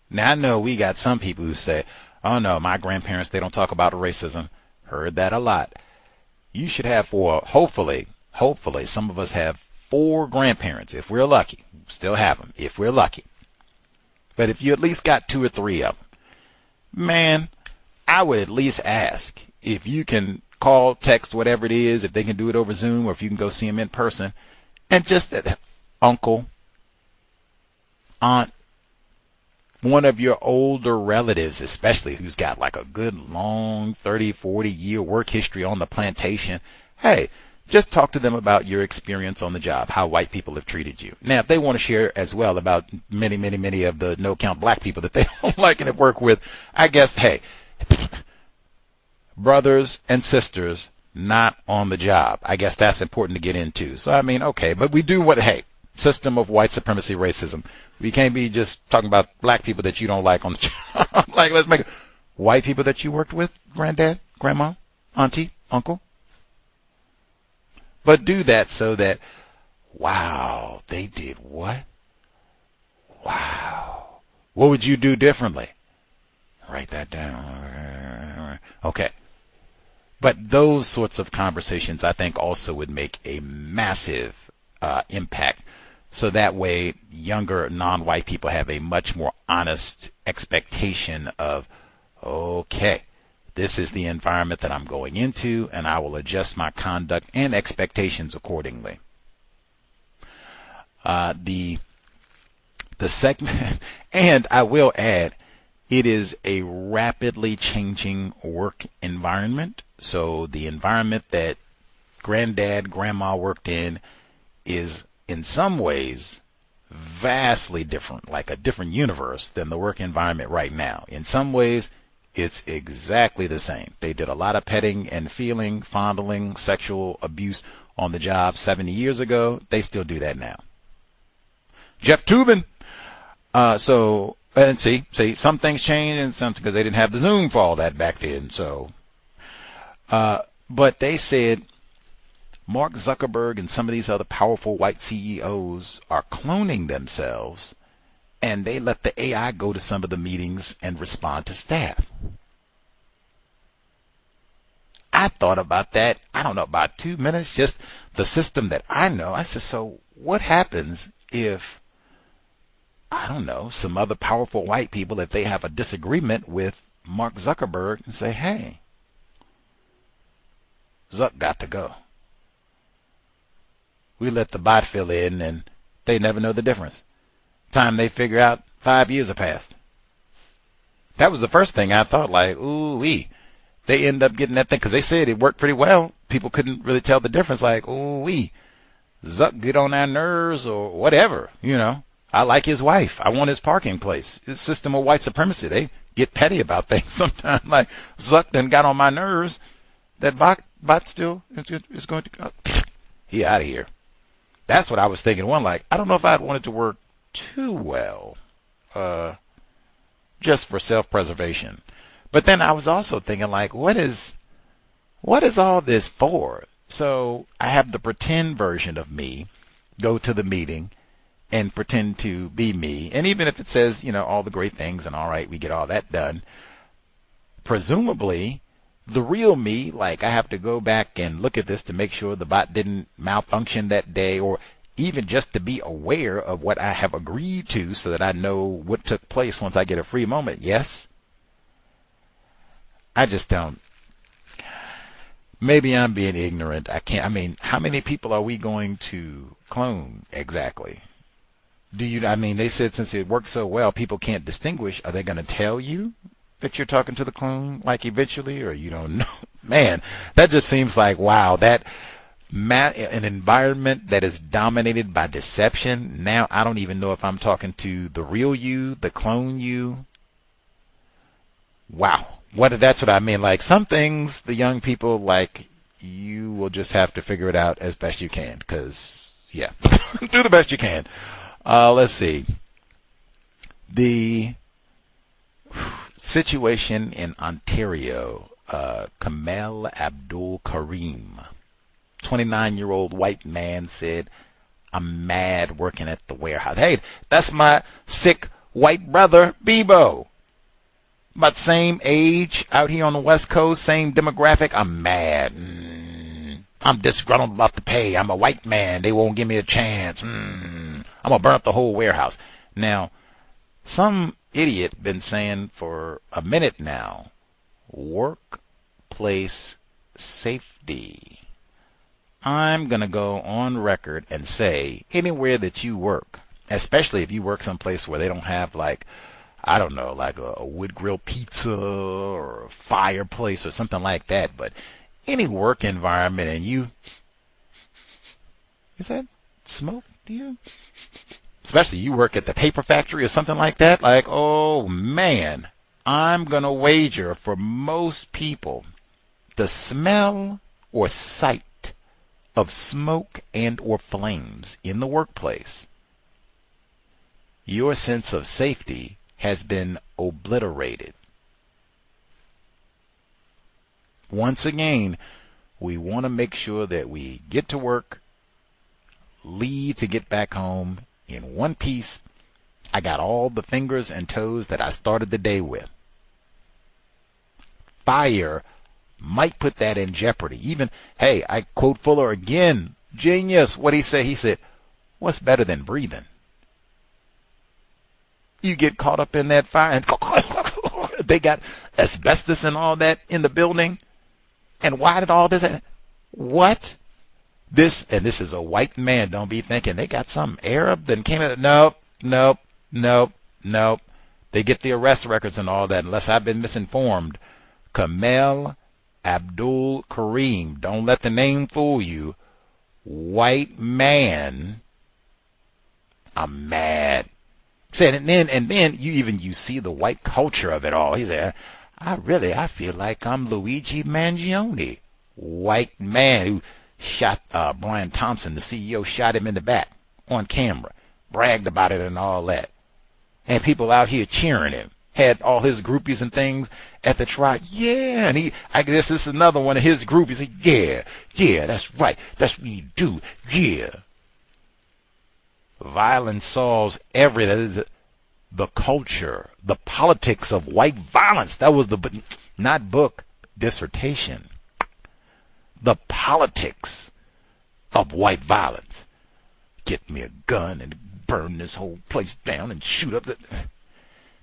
Now, I know we got some people who say, oh no, my grandparents, they don't talk about racism. Heard that a lot. You should have hopefully, some of us have 4 grandparents, if we're lucky. Still have them, if we're lucky. But if you at least got 2 or 3 of them, man, I would at least ask if you can call, text, whatever it is, if they can do it over Zoom or if you can go see them in person, and just that uncle, aunt, one of your older relatives, especially who's got like a good long 30, 40 year work history on the plantation, hey, just talk to them about your experience on the job, how white people have treated you. Now, if they want to share as well about many of the no-count black people that they don't like and have worked with, I guess, hey, brothers and sisters not on the job. I guess that's important to get into. So, I mean, okay, but we do what, hey, system of white supremacy racism. We can't be just talking about black people that you don't like on the job. Like, let's make it white people that you worked with, granddad, grandma, auntie, uncle. But do that so that, wow, they did what? Wow. What would you do differently? Write that down. Okay. But those sorts of conversations, I think, also would make a massive impact. So that way, younger non-white people have a much more honest expectation of, okay, this is the environment that I'm going into, and I will adjust my conduct and expectations accordingly. The segment, and I will add, it is a rapidly changing work environment. So the environment that granddad, grandma worked in is in some ways vastly different, like a different universe than the work environment right now. In some ways, it's exactly the same. They did a lot of petting and feeling, fondling, sexual abuse on the job 70 years ago. They still do that now. Jeff Toobin. And see, some things change and some because they didn't have the Zoom for all that back then. So, but they said Mark Zuckerberg and some of these other powerful white CEOs are cloning themselves, and they let the AI go to some of the meetings and respond to staff. I thought about that, I don't know, about 2 minutes, just the system that I know. I said, so what happens if, I don't know, some other powerful white people, if they have a disagreement with Mark Zuckerberg and say, hey, Zuck got to go. We let the bot fill in and they never know the difference. Time they figure out, 5 years have passed. That was the first thing I thought, like, ooh-wee. They end up getting that thing because they said it worked pretty well. People couldn't really tell the difference, like, ooh-wee. Zuck get on our nerves or whatever, you know. I like his wife. I want his parking place. His system of white supremacy. They get petty about things sometimes. Like, Zuck done got on my nerves. That bot still is going to, he out of here. That's what I was thinking. One, like, I don't know if I'd want it to work too well, just for self-preservation. But then I was also thinking, like, what is all this for? So I have the pretend version of me go to the meeting and pretend to be me. And even if it says, you know, all the great things and all right, we get all that done, presumably the real me, like I have to go back and look at this to make sure the bot didn't malfunction that day, or even just to be aware of what I have agreed to so that I know what took place once I get a free moment. Yes. I just don't. Maybe I'm being ignorant. I mean, how many people are we going to clone exactly? They said since it works so well, people can't distinguish. Are they going to tell you that you're talking to the clone, like eventually, or you don't know? Man, that just seems like, wow, an environment that is dominated by deception. Now I don't even know if I'm talking to the real you, the clone you. Wow. That's what I mean. Like, some things, the young people, like, you will just have to figure it out as best you can. Because, yeah, do the best you can. Let's see. The situation in Ontario, Chamel Abdulkarim, 29-year-old white man, said, "I'm mad working at the warehouse. Hey, that's my sick white brother, Bebo. About same age out here on the West Coast, same demographic. I'm mad. I'm disgruntled about the pay. I'm a white man. They won't give me a chance. I'm going to burn up the whole warehouse." Now, some idiot been saying for a minute now, workplace safety. I'm going to go on record and say anywhere that you work, especially if you work someplace where they don't have, like, I don't know, like a wood grill pizza or a fireplace or something like that, but any work environment and is that smoke to you? Especially you work at the paper factory or something like that, like, oh man, I'm going to wager for most people, the smell or sight of smoke and or flames in the workplace, your sense of safety has been obliterated. Once again, we want to make sure that we get to work, leave to get back home in one piece. I got all the fingers and toes that I started the day with. Fire might put that in jeopardy. Even, hey, I quote Fuller again, genius, what he say? He said, "What's better than breathing?" You get caught up in that fire and they got asbestos and all that in the building. And why did all this happen? What? This is a white man. Don't be thinking they got some Arab that came in. Nope. They get the arrest records and all that, unless I've been misinformed. Chamel Abdulkarim. Don't let the name fool you. White man. I'm mad. And then you see the white culture of it all. He said, I feel like I'm Luigi Mangione, white man who shot Brian Thompson, the CEO, shot him in the back on camera, bragged about it and all that. And people out here cheering him, had all his groupies and things at the trial. Yeah, and I guess this is another one of his groupies. He said, yeah, that's right. That's what you do. Yeah. Violence solves everything. The culture, the politics of white violence. That was not book, dissertation. The politics of white violence. Get me a gun and burn this whole place down and shoot up the...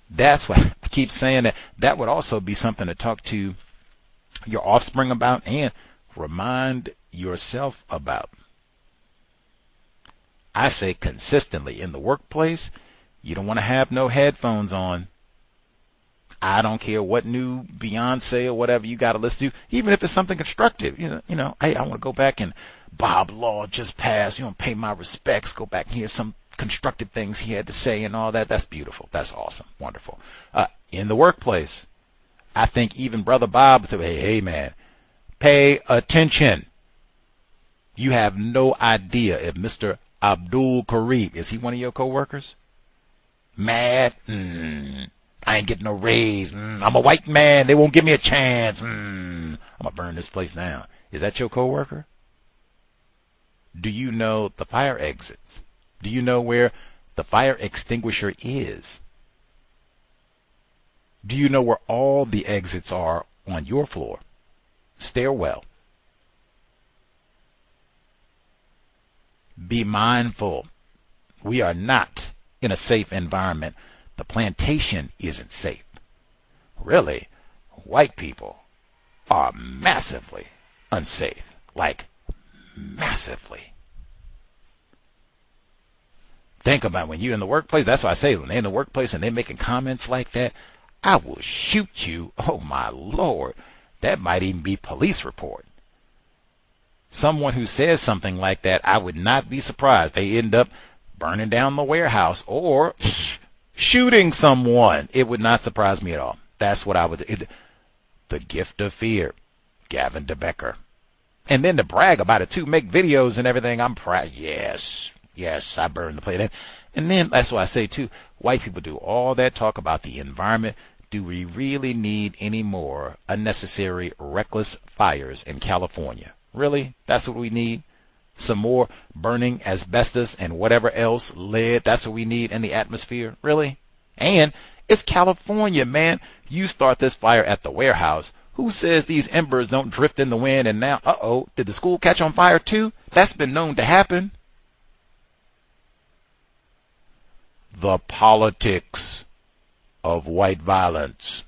That's why I keep saying that would also be something to talk to your offspring about and remind yourself about. I say consistently in the workplace, you don't want to have no headphones on. I don't care what new Beyonce or whatever you got to listen to, even if it's something constructive. You know, hey, I want to go back and Bob Law just passed. You know, pay my respects. Go back and hear some constructive things he had to say and all that. That's beautiful. That's awesome. Wonderful. In the workplace, I think even Brother Bob said, hey man, pay attention. You have no idea if Mr. Abdulkarim, is he one of your coworkers? Mad? I ain't getting no raise. I'm a white man. They won't give me a chance. I'm going to burn this place down. Is that your coworker? Do you know the fire exits? Do you know where the fire extinguisher is? Do you know where all the exits are on your floor? Stairwell. Be mindful. We are not in a safe environment. The plantation isn't safe. Really, white people are massively unsafe. Like, massively. Think about when you're in the workplace. That's why I say when they're in the workplace and they're making comments like that, I will shoot you. Oh, my Lord. That might even be police report. Someone who says something like that, I would not be surprised. They end up burning down the warehouse or shooting someone. It would not surprise me at all. That's what I would. The gift of fear. Gavin DeBecker. And then to brag about it, too. Make videos and everything. I'm proud. Yes, I burned the plate. And then that's why I say, too, white people do all that talk about the environment. Do we really need any more unnecessary, reckless fires in California? Really? That's what we need? Some more burning asbestos and whatever else, lead, that's what we need in the atmosphere? Really? And it's California, man. You start this fire at the warehouse. Who says these embers don't drift in the wind and now, did the school catch on fire too? That's been known to happen. The politics of white violence.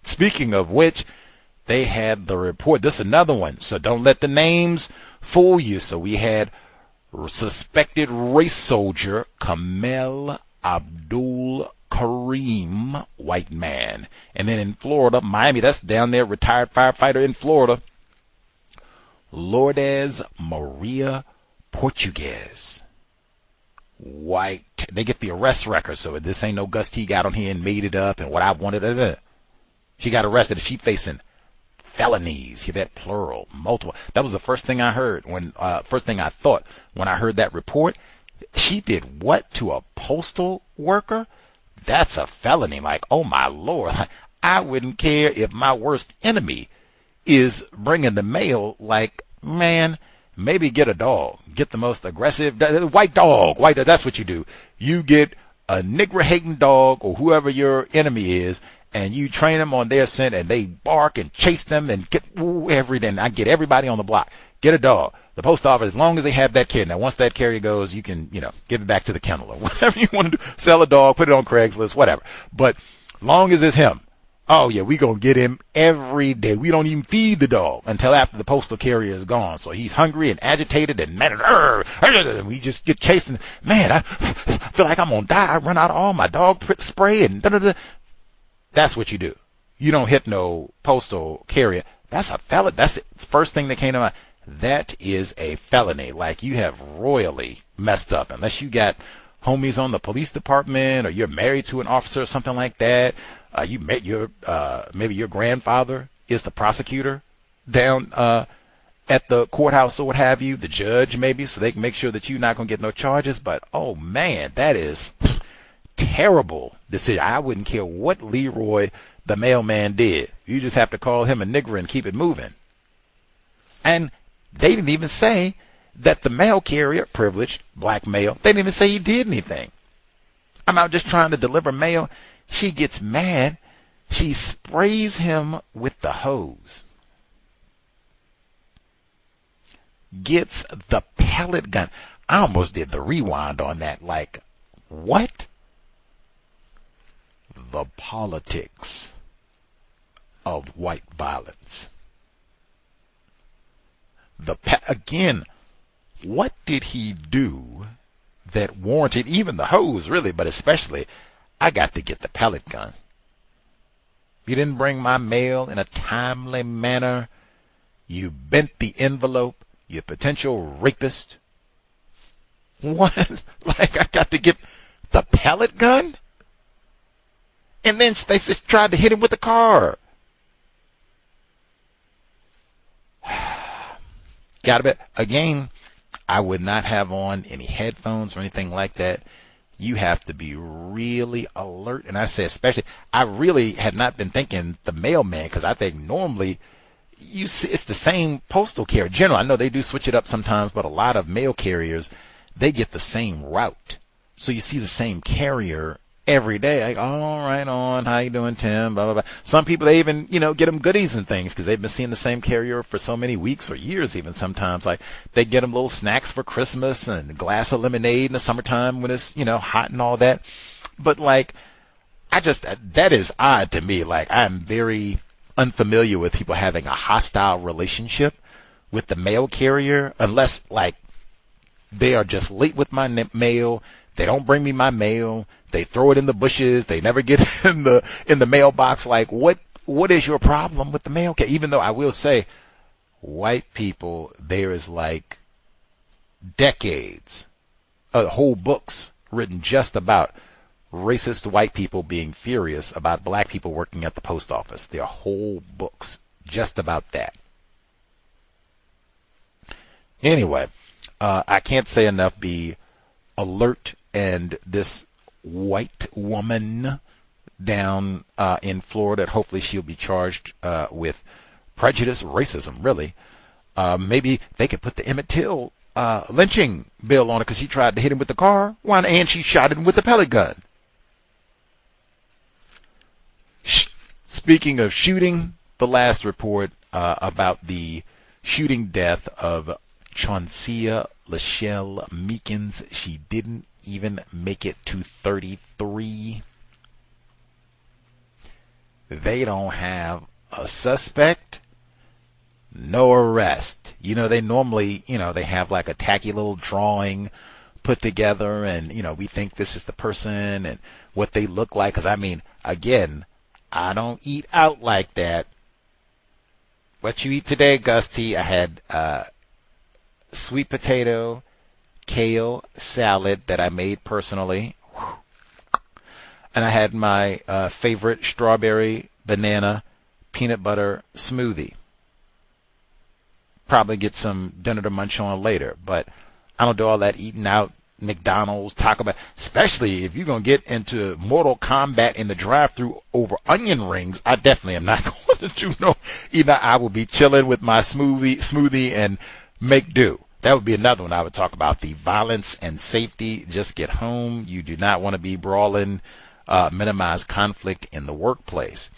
Speaking of which, they had the report. This is another one, so don't let the names fool you. So we had suspected race soldier Chamel Abdulkarim, white man. And then in Florida, Miami, that's down there, retired firefighter in Florida, Lourdes Maria Portugues, white. They get the arrest record, so this ain't no Gus T got on here and made it up and what I wanted. She got arrested. She facing felonies. Hear that? Plural, multiple. That was the first thing I heard first thing I thought when I heard that report. She did what to a postal worker? That's a felony. Like, oh my Lord. I wouldn't care if my worst enemy is bringing the mail. Like, man, maybe get a dog. Get the most aggressive white dog. That's what you do. You get a nigger-hating dog or whoever your enemy is, and you train them on their scent, and they bark and chase them and get everything. I get everybody on the block. Get a dog. The post office, as long as they have that carrier. Now, once that carrier goes, you can, give it back to the kennel or whatever you want to do. Sell a dog, put it on Craigslist, whatever. But long as it's him, oh yeah, we gonna get him every day. We don't even feed the dog until after the postal carrier is gone. So he's hungry and agitated and mad. We just get chasing. Man, I feel like I'm gonna die. I run out of all my dog spray and That's what you do. You don't hit no postal carrier. That's a felony. That's the first thing that came to mind. That is a felony. Like, you have royally messed up. Unless you got homies on the police department or you're married to an officer or something like that. You met maybe your grandfather is the prosecutor down at the courthouse or what have you, the judge maybe, so they can make sure that you're not going to get no charges. But, oh, man, that is terrible decision. I wouldn't care what Leroy the mailman did. You just have to call him a nigger and keep it moving. And they didn't even say that the mail carrier, privileged black male, they didn't even say he did anything. I'm out just trying to deliver mail. She gets mad. She sprays him with the hose. Gets the pellet gun. I almost did the rewind on that. Like, what? The politics of white violence. Again, what did he do that warranted even the hose, really, but especially, I got to get the pellet gun. You didn't bring my mail in a timely manner. You bent the envelope. You potential rapist. What? Like, I got to get the pellet gun? And then they just tried to hit him with the car. Gotta be, again, I would not have on any headphones or anything like that. You have to be really alert. And I say especially, I really had not been thinking the mailman, because I think normally you see it's the same postal carrier. Generally, I know they do switch it up sometimes, but a lot of mail carriers, they get the same route. So you see the same carrier every day. Like, all right, on, how you doing, Tim? Blah, blah, blah. Some people, they even, get them goodies and things because they've been seeing the same carrier for so many weeks or years even sometimes. Like, they get them little snacks for Christmas and a glass of lemonade in the summertime when it's, hot and all that. But, like, that is odd to me. Like, I'm very unfamiliar with people having a hostile relationship with the mail carrier, unless like they are just late with my mail. They don't bring me my mail. They throw it in the bushes. They never get in the mailbox. Like, what is your problem with the mail carrier? Even though I will say, white people, there is like decades, whole books written just about racist white people being furious about black people working at the post office. There are whole books just about that. Anyway, I can't say enough. Be alert. And this white woman down in Florida, hopefully she'll be charged with prejudice, racism, really. Maybe they could put the Emmett Till lynching bill on her because she tried to hit him with the car, and she shot him with a pellet gun. Speaking of shooting, the last report about the shooting death of Chauncia Lashell Meekins. She didn't even make it to 33. They don't have a suspect, no arrest. You know, they normally, they have like a tacky little drawing put together, and, we think this is the person and what they look like. Because, I mean, again, I don't eat out like that. What you eat today, Gus T? I had sweet potato, kale salad that I made personally. And I had my favorite strawberry, banana, peanut butter smoothie. Probably get some dinner to munch on later, but I don't do all that eating out, McDonald's, Taco Bell, especially if you're going to get into Mortal Kombat in the drive-thru over onion rings. I definitely am not going to do no. I will be chilling with my smoothie and make do. That would be another one I would talk about. The violence and safety. Just get home. You do not want to be brawling. Minimize conflict in the workplace.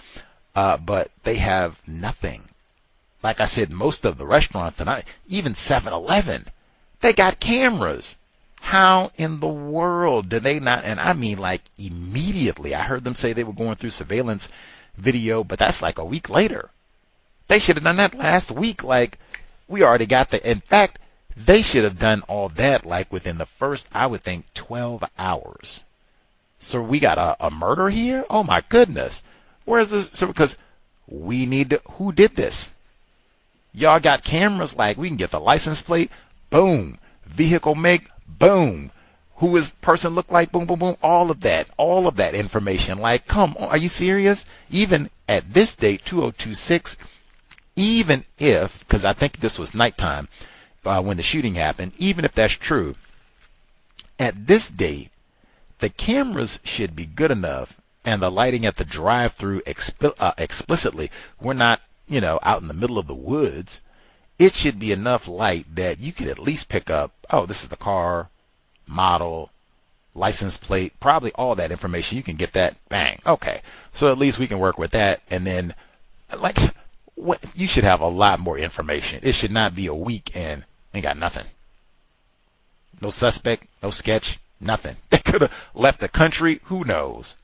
But they have nothing. Like I said, most of the restaurants tonight, even 7-Eleven, they got cameras. How in the world do they not? And I mean, like, immediately. I heard them say they were going through surveillance video, but that's like a week later. They should have done that last week. Like, we already got the. In fact, they should have done all that like within the first, I would think, 12 hours. So we got a murder here? Oh my goodness. Where's this? So because we need to, who did this? Y'all got cameras, like we can get the license plate, boom. Vehicle make, boom. Who is person look like, boom, boom, boom. All of that information. Like, come on, are you serious? Even at this date, 2026, even if, because I think this was nighttime, when the shooting happened, even if that's true, at this date, the cameras should be good enough, and the lighting at the drive-thru explicitly, we're not, out in the middle of the woods. It should be enough light that you could at least pick up, oh, this is the car, model, license plate, probably all that information. You can get that, bang. Okay, so at least we can work with that, and then, like, what you should have a lot more information. It should not be a week and ain't got nothing. No suspect, no sketch, nothing. They could have left the country. Who knows?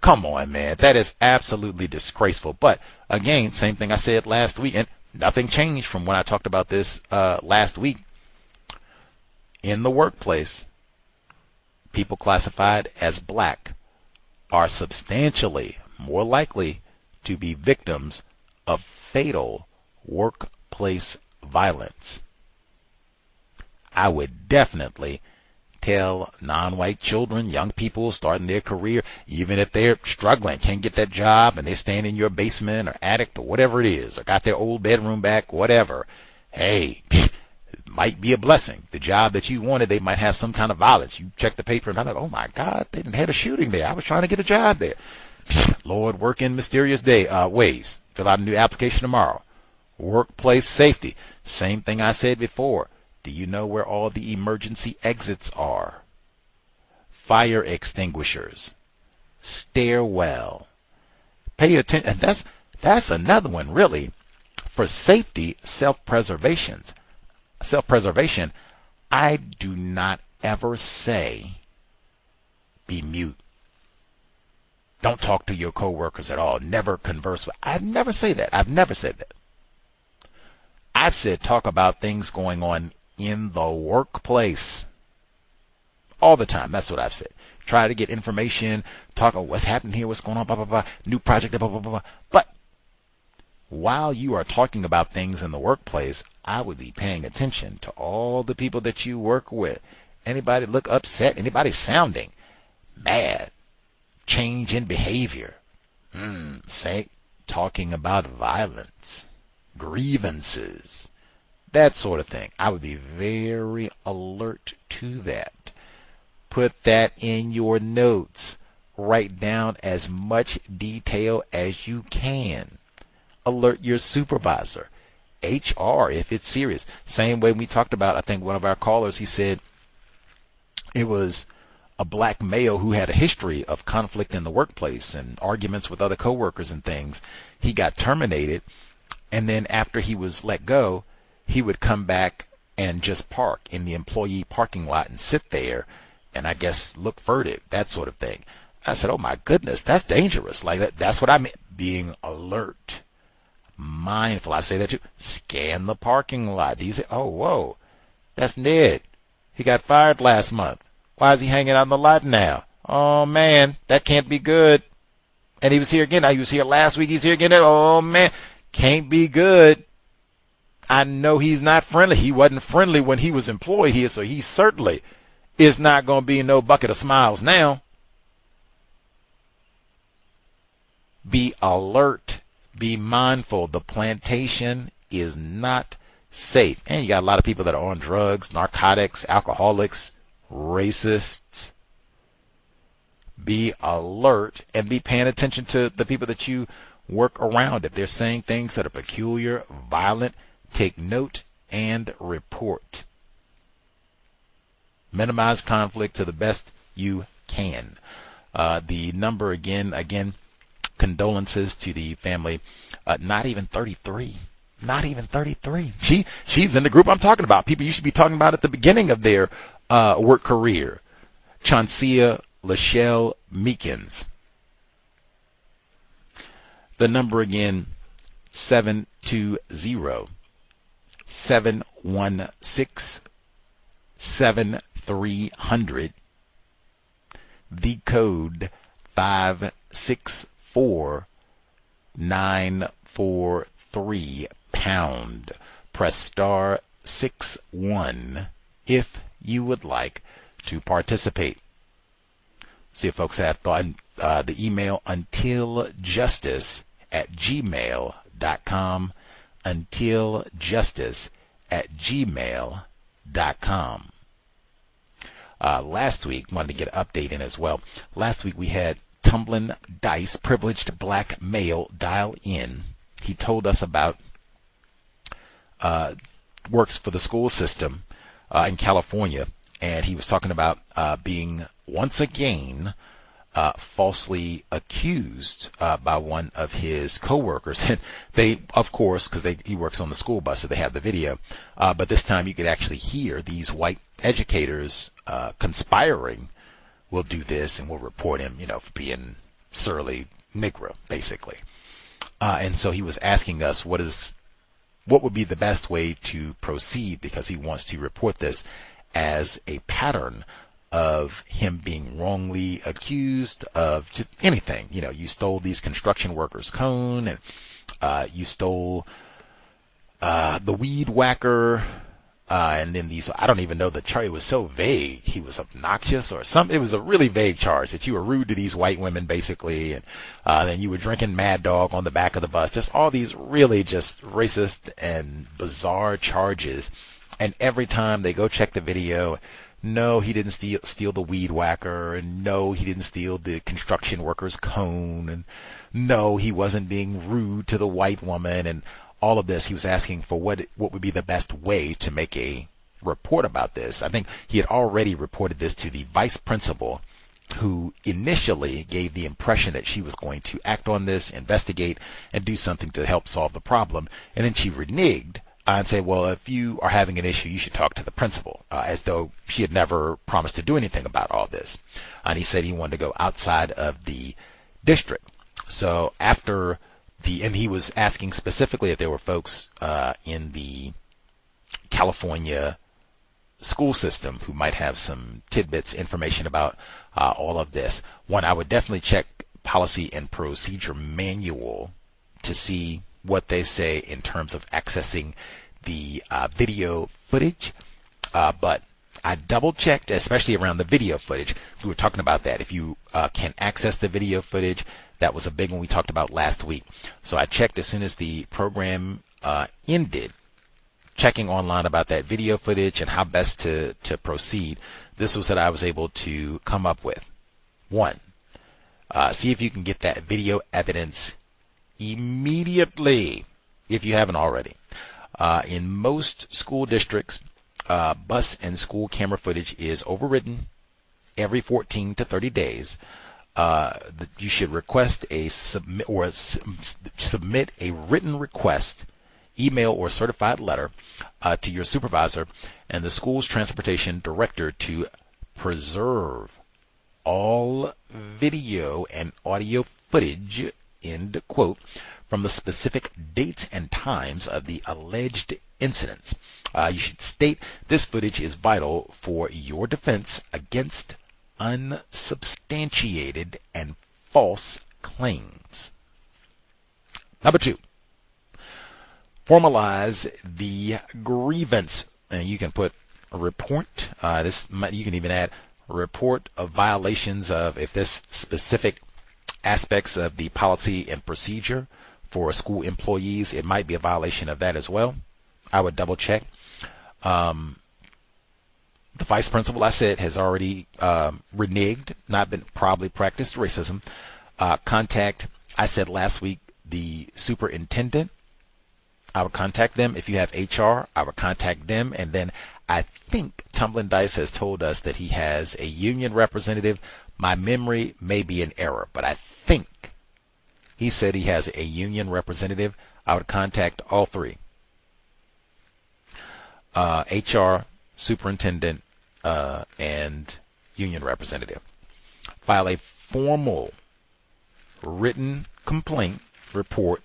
Come on, man. That is absolutely disgraceful. But again, same thing I said last week, and nothing changed from when I talked about this last week. In the workplace, people classified as black are substantially more likely to be victims of fatal workplace violence. I would definitely tell non-white children, young people starting their career, even if they're struggling, can't get that job, and they're staying in your basement or attic or whatever it is, or got their old bedroom back, whatever. Hey, it might be a blessing. The job that you wanted, they might have some kind of violence. You check the paper and I'm like, oh my God, they didn't have a shooting there. I was trying to get a job there. Lord, work in mysterious ways. Fill out a new application tomorrow. Workplace safety. Same thing I said before. Do you know where all the emergency exits are? Fire extinguishers. Stairwell. Pay attention. And that's another one, really. For safety, self-preservation, I do not ever say be mute. Don't talk to your coworkers at all. Never converse with. I'd never say that. I've never said that. I've said talk about things going on in the workplace all the time. That's what I've said. Try to get information, talk about what's happening here, what's going on, blah, blah, blah, new project, blah, blah, blah, blah. But while you are talking about things in the workplace, I would be paying attention to all the people that you work with. Anybody look upset? Anybody sounding mad? Change in behavior. Say, talking about violence, grievances, that sort of thing. I would be very alert to that. Put that in your notes. Write down as much detail as you can. Alert your supervisor. HR, if it's serious. Same way we talked about, I think one of our callers, he said it was a black male who had a history of conflict in the workplace and arguments with other coworkers and things. He got terminated, and then after he was let go, he would come back and just park in the employee parking lot and sit there and I guess look furtive, that sort of thing. I said, oh my goodness, that's dangerous. Like that's what I mean, being alert, mindful. I say that too. Scan the parking lot. Do you say, oh, whoa, that's Ned. He got fired last month. Why is he hanging out on the lot now? Oh man, that can't be good. And he was here again. Now he was here last week. He's here again. Oh man, can't be good. I know he's not friendly. He wasn't friendly when he was employed here, so he certainly is not going to be no bucket of smiles now. Be alert. Be mindful. The plantation is not safe. And you got a lot of people that are on drugs, narcotics, alcoholics, racists. Be alert and be paying attention to the people that you work around. If they're saying things that are peculiar, violent, take note and report. Minimize conflict to the best you can. The number again, condolences to the family. Not even 33. Not even 33. She's in the group I'm talking about. People you should be talking about at the beginning of their work career. Chauncia, Lashell, Meekins. The number again, 720-716-7300. The code 564943 pound. Press star 61 if you would like to participate. See if folks have thought. The email untiljustice@gmail.com. untiljustice@gmail.com. Last week, wanted to get an update in as well. Last week we had Tumbling Dice, privileged black male, dial in. He told us about works for the school system in California, and he was talking about being once again falsely accused by one of his coworkers. And they, of course, because he works on the school bus, so they have the video. But this time you could actually hear these white educators conspiring. We'll do this and we'll report him, for being surly Negro, basically. And so he was asking us what would be the best way to proceed, because he wants to report this as a pattern of him being wrongly accused of just anything. You stole these construction workers' cone, and you stole the weed whacker, and then these, I don't even know the charge. It was so vague. He was obnoxious or something. It was a really vague charge that you were rude to these white women, basically, and then you were drinking Mad Dog on the back of the bus. Just all these really just racist and bizarre charges. And every time they go check the video, no, he didn't steal the weed whacker, and no, he didn't steal the construction worker's cone, and no, he wasn't being rude to the white woman, and all of this. He was asking for what would be the best way to make a report about this. I think he had already reported this to the vice principal, who initially gave the impression that she was going to act on this, investigate, and do something to help solve the problem, and then she reneged and say, well, if you are having an issue, you should talk to the principal, as though she had never promised to do anything about all this. And he said he wanted to go outside of the district. So after and he was asking specifically if there were folks in the California school system who might have some tidbits, information about all of this. One, I would definitely check policy and procedure manual to see what they say in terms of accessing the video footage. But I double checked, especially around the video footage. We were talking about that. If you can access the video footage, that was a big one we talked about last week. So I checked as soon as the program ended, checking online about that video footage and how best to proceed. This was what I was able to come up with. One, see if you can get that video evidence immediately if you haven't already. In most school districts, bus and school camera footage is overridden every 14 to 30 days. You should request a submit a written request, email or certified letter to your supervisor and the school's transportation director to preserve all video and audio footage, end quote, from the specific dates and times of the alleged incidents. You should state this footage is vital for your defense against unsubstantiated and false claims. Number 2, formalize the grievance. And you can put a report. You can even add a report of violations of, if this specific aspects of the policy and procedure for school employees, it might be a violation of that as well. I would double check. The vice principal, I said, has already reneged, not been probably practiced racism. Contact, I said last week, the superintendent. I would contact them. If you have HR, I would contact them. And then I think Tumbling Dice has told us that he has a union representative. My memory may be in error, but I think he said he has a union representative. I would contact all three. HR, superintendent, and union representative. File a formal written complaint report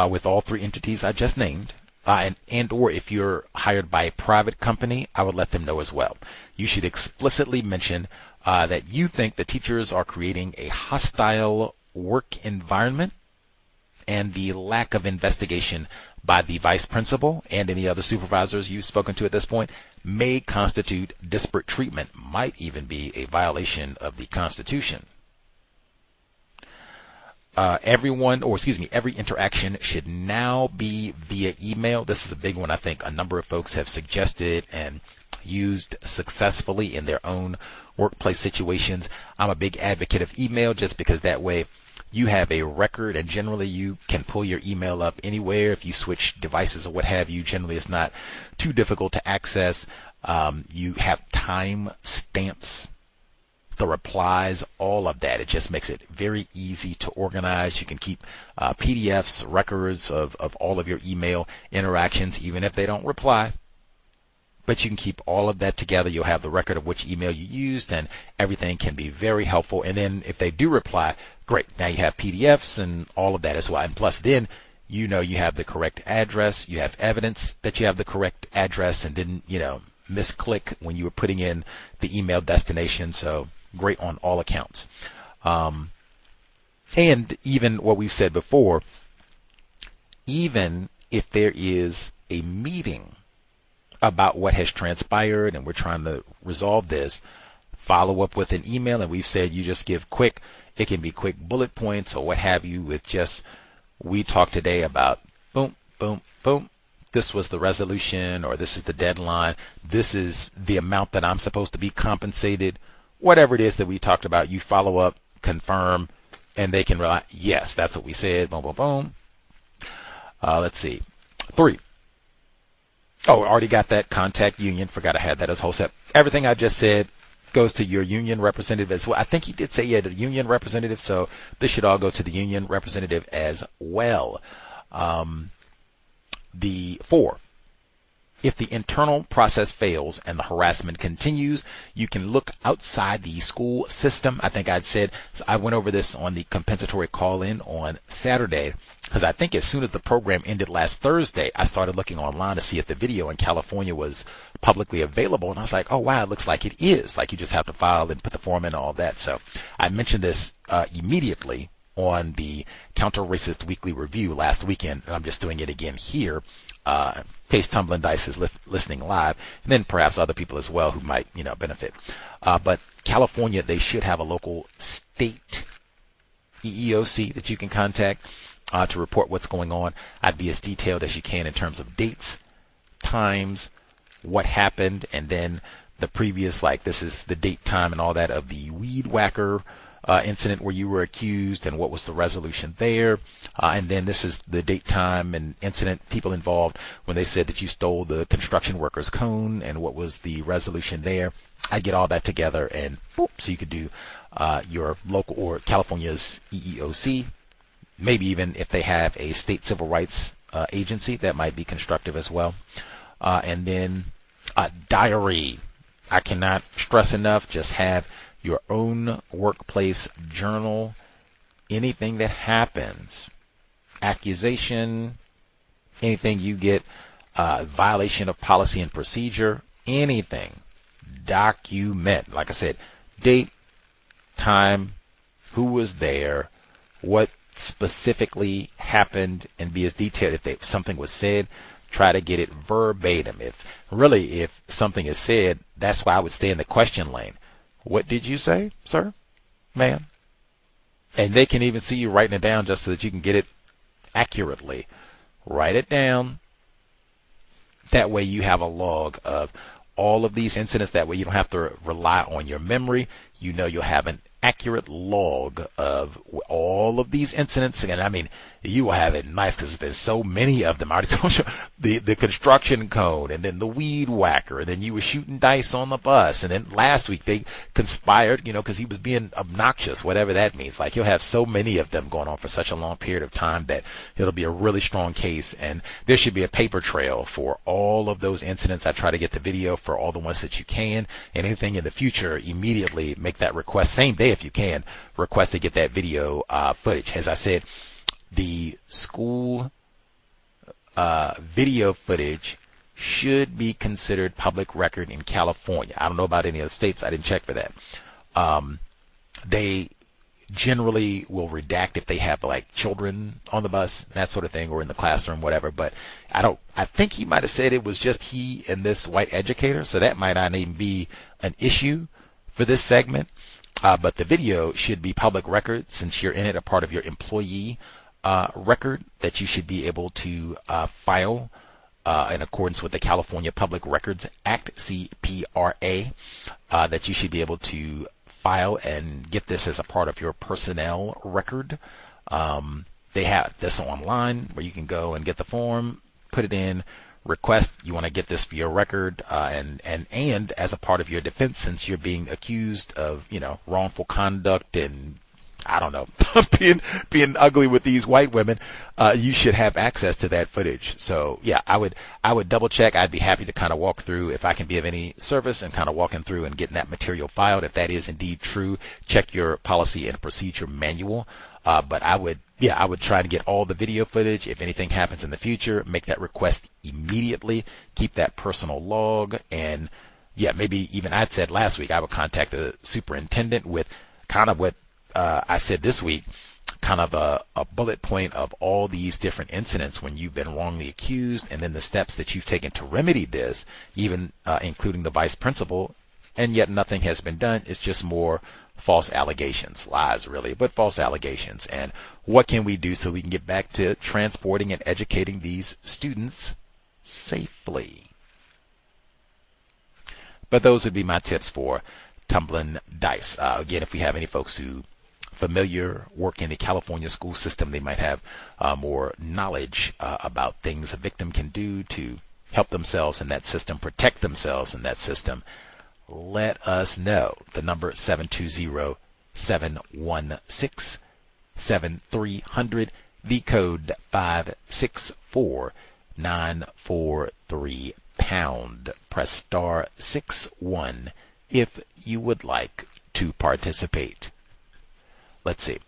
with all three entities I just named, and or if you're hired by a private company, I would let them know as well. You should explicitly mention that you think the teachers are creating a hostile work environment, and the lack of investigation by the vice principal and any other supervisors you've spoken to at this point may constitute disparate treatment, might even be a violation of the Constitution. Every interaction should now be via email. This is a big one I think a number of folks have suggested and used successfully in their own workplace situations. I'm a big advocate of email just because that way you have a record, and generally you can pull your email up anywhere. If you switch devices or what have you, generally it's not too difficult to access. You have time stamps, the replies, all of that. It just makes it very easy to organize. You can keep PDFs, records of all of your email interactions, even if they don't reply. But you can keep all of that together. You'll have the record of which email you used, and everything can be very helpful. And then if they do reply, great. Now you have PDFs and all of that as well. And plus then, you know you have the correct address. You have evidence that you have the correct address and didn't, misclick when you were putting in the email destination. So great on all accounts. And even what we've said before, even if there is a meeting about what has transpired and we're trying to resolve this, follow up with an email. And we've said you just give quick, it can be quick bullet points or what have you, with just, we talked today about boom, boom, boom. This was the resolution, or this is the deadline. This is the amount that I'm supposed to be compensated. Whatever it is that we talked about, you follow up, confirm, and they can rely. Yes, that's what we said. Boom, boom, boom. Let's see. 3. Oh, already got that. Contact union. Forgot I had that as whole set. Everything I just said goes to your union representative as well. I think he did say he had a union representative, so this should all go to the union representative as well. The 4. If the internal process fails and the harassment continues, you can look outside the school system. I think I went over this on the compensatory call-in on Saturday, because I think as soon as the program ended last Thursday, I started looking online to see if the video in California was publicly available. And I was like, oh, wow, it looks like it is. Like, you just have to file and put the form in and all that. So I mentioned this immediately on the Counter-Racist Weekly Review last weekend, and I'm just doing it again here. In case Tumbling Dice is listening live, and then perhaps other people as well who might, benefit. But California, they should have a local state EEOC that you can contact to report what's going on. I'd be as detailed as you can in terms of dates, times, what happened, and then the previous, like this is the date, time, and all that of the weed whacker incident where you were accused and what was the resolution there. And then this is the date, time, and incident, people involved when they said that you stole the construction workers' cone and what was the resolution there. I'd get all that together and boop, so you could do your local or California's EEOC. Maybe even if they have a state civil rights agency, that might be constructive as well. And then diary. I cannot stress enough, just have your own workplace journal. Anything that happens, accusation, anything you get, violation of policy and procedure, anything, document. Like I said, date, time, who was there, what specifically happened, and be as detailed. If something was said, try to get it verbatim. If something is said, that's why I would stay in the question lane. What did you say, sir, ma'am? And they can even see you writing it down just so that you can get it accurately. Write it down. That way you have a log of all of these incidents. That way you don't have to rely on your memory. You'll have an accurate log of all of these incidents. And I mean, you will have it nice because there's been so many of them. I already told you the construction cone, and then the weed whacker, and then you were shooting dice on the bus, and then last week they conspired, because he was being obnoxious, whatever that means. Like, you'll have so many of them going on for such a long period of time that it'll be a really strong case, and there should be a paper trail for all of those incidents. I try to get the video for all the ones that you can, and anything in the future, immediately make that request, same day if you can, request to get that video footage. As I said, the school video footage should be considered public record in California. I don't know about any other states. I didn't check for that. They generally will redact if they have like children on the bus, that sort of thing, or in the classroom, whatever. But I think he might have said it was just he and this white educator, so that might not even be an issue for this segment. But the video should be public record, since you're in it, a part of your employee record that you should be able to file in accordance with the California Public Records Act, CPRA, that you should be able to file and get this as a part of your personnel record. They have this online where you can go and get the form, put it in, request you want to get this for your record, and as a part of your defense, since you're being accused of wrongful conduct and I don't know, being ugly with these white women, you should have access to that footage. So yeah, I would double check. I'd be happy to kind of walk through if I can be of any service and kind of walking through and getting that material filed. If that is indeed true, check your policy and procedure manual. But I would try to get all the video footage. If anything happens in the future, make that request immediately. Keep that personal log. And yeah, maybe even I'd said last week I would contact the superintendent with kind of what I said this week, kind of a bullet point of all these different incidents when you've been wrongly accused, and then the steps that you've taken to remedy this, even including the vice principal, and yet nothing has been done. It's just more false allegations, lies really, but false allegations. And what can we do so we can get back to transporting and educating these students safely? But those would be my tips for tumbling dice. Again, if we have any folks who familiar work in the California school system, they might have more knowledge about things a victim can do to help themselves in that system, protect themselves in that system. Let us know. The number is 720-716-7300. The code 564-9438. pound. Press star 61 if you would like to participate. Let's see.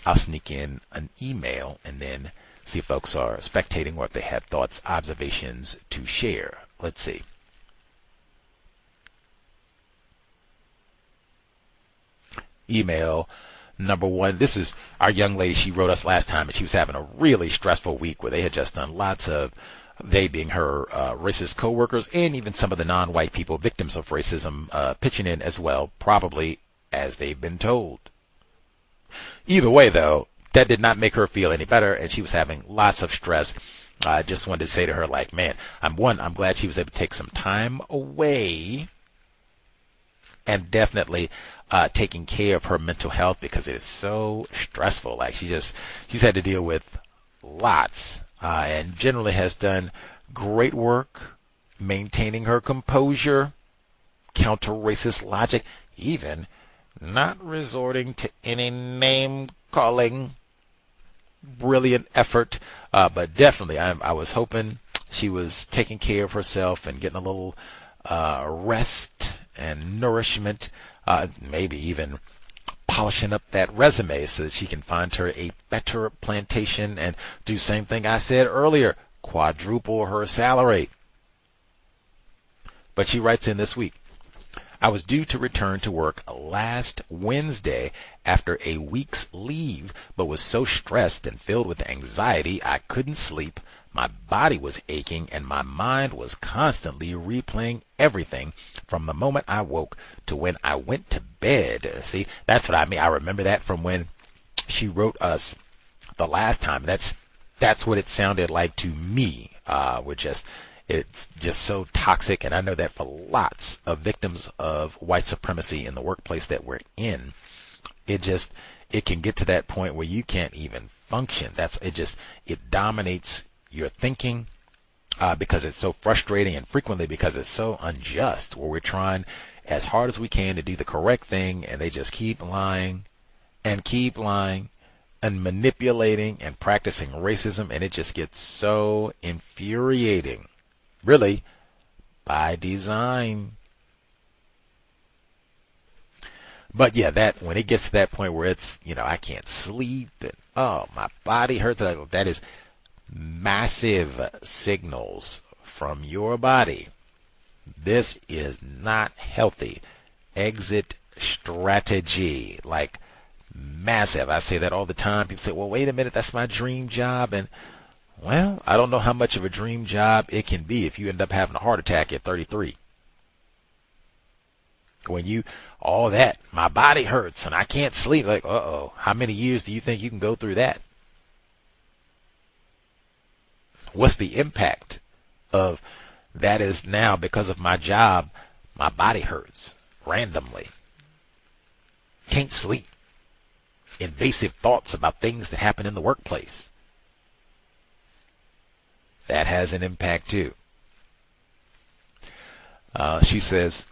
I'll sneak in an email and then see if folks are spectating or if they have thoughts, observations to share. Let's see. Email number one. This is our young lady. She wrote us last time and she was having a really stressful week where they had just done lots of, they being her racist coworkers and even some of the non-white people, victims of racism, pitching in as well, probably as they've been told. Either way, though, that did not make her feel any better, and she was having lots of stress. I just wanted to say to her, like, man, I'm glad she was able to take some time away and definitely taking care of her mental health because it is so stressful. Like, she's had to deal with lots and generally has done great work maintaining her composure, counter racist logic, even not resorting to any name calling. Brilliant effort, but definitely I was hoping she was taking care of herself and getting a little rest and nourishment, maybe even polishing up that resume so that she can find her a better plantation and do the same thing I said earlier, quadruple her salary. But she writes in this week, I was due to return to work last Wednesday after a week's leave, but was so stressed and filled with anxiety I couldn't sleep. My body was aching and my mind was constantly replaying everything from the moment I woke to when I went to bed. See, that's what I mean. I remember that from when she wrote us the last time. That's what it sounded like to me. It's just so toxic, and I know that for lots of victims of white supremacy in the workplace that we're in, it can get to that point where you can't even function. It dominates your thinking because it's so frustrating, and frequently because it's so unjust, where we're trying as hard as we can to do the correct thing, and they just keep lying and manipulating and practicing racism, and it just gets so infuriating. Really, by design. But yeah, that when it gets to that point where it's, I can't sleep and my body hurts, that is massive signals from your body. This is not healthy. Exit strategy, like massive. I say that all the time. People say, well, wait a minute, that's my dream job. And well, I don't know how much of a dream job it can be if you end up having a heart attack at 33. When all that, my body hurts and I can't sleep, like, how many years do you think you can go through that? What's the impact of that is now because of my job, my body hurts randomly. Can't sleep. Invasive thoughts about things that happen in the workplace. That has an impact too. She says,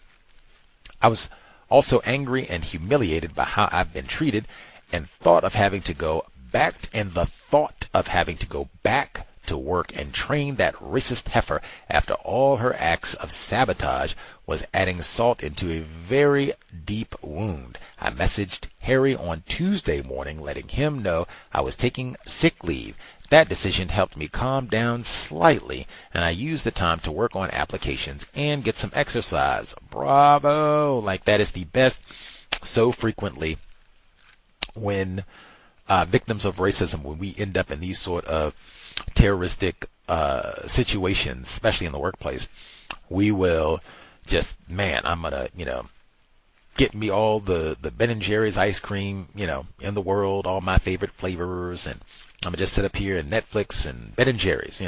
I was also angry and humiliated by how I've been treated and the thought of having to go back to work and train that racist heifer after all her acts of sabotage was adding salt into a very deep wound. I messaged Harry on Tuesday morning letting him know I was taking sick leave. That decision helped me calm down slightly, and I used the time to work on applications and get some exercise. Bravo! Like, that is the best. So frequently when victims of racism, when we end up in these sort of terroristic situations, especially in the workplace, we will just, I'm going to, get me all the Ben & Jerry's ice cream, in the world, all my favorite flavors, and I'm going to just sit up here and Netflix and Ben & Jerry's,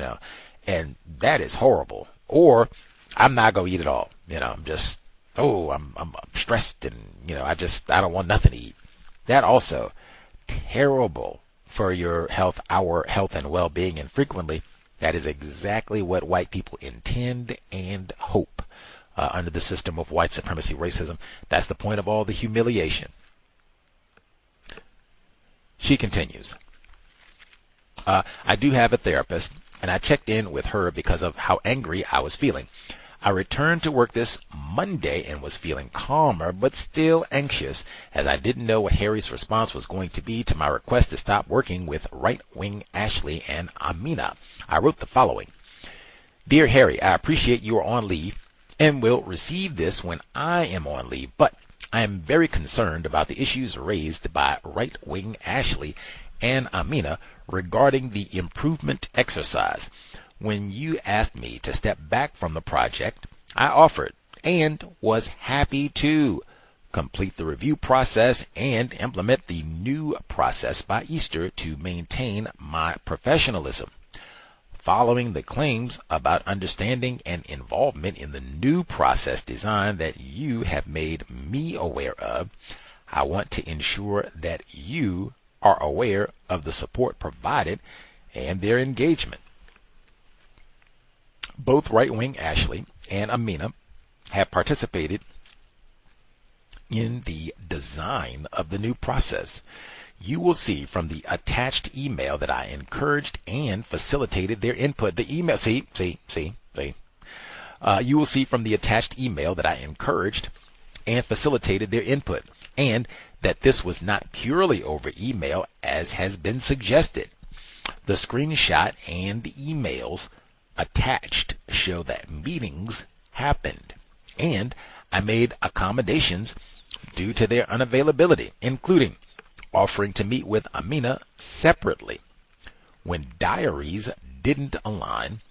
and that is horrible. Or I'm not going to eat it all. I'm just, I'm stressed and, I don't want nothing to eat. That also terrible for your health, our health and well-being. And frequently that is exactly what white people intend and hope under the system of white supremacy racism. That's the point of all the humiliation. She continues. I do have a therapist and I checked in with her because of how angry I was feeling. I returned to work this Monday and was feeling calmer, but still anxious, as I didn't know what Harry's response was going to be to my request to stop working with right-wing Ashley and Amina. I wrote the following. Dear Harry, I appreciate you are on leave and will receive this when I am on leave, but I am very concerned about the issues raised by right-wing Ashley and Amina regarding the improvement exercise. When you asked me to step back from the project, I offered and was happy to complete the review process and implement the new process by Easter to maintain my professionalism. Following the claims about understanding and involvement in the new process design that you have made me aware of, I want to ensure that you are aware of the support provided and their engagement. Both right-wing Ashley and Amina have participated in the design of the new process. You will see from the attached email that I encouraged and facilitated their input. The email, you will see from the attached email that I encouraged and facilitated their input, and that this was not purely over email as has been suggested. The screenshot and the emails attached show that meetings happened, and I made accommodations due to their unavailability, including offering to meet with Amina separately. When diaries didn't align,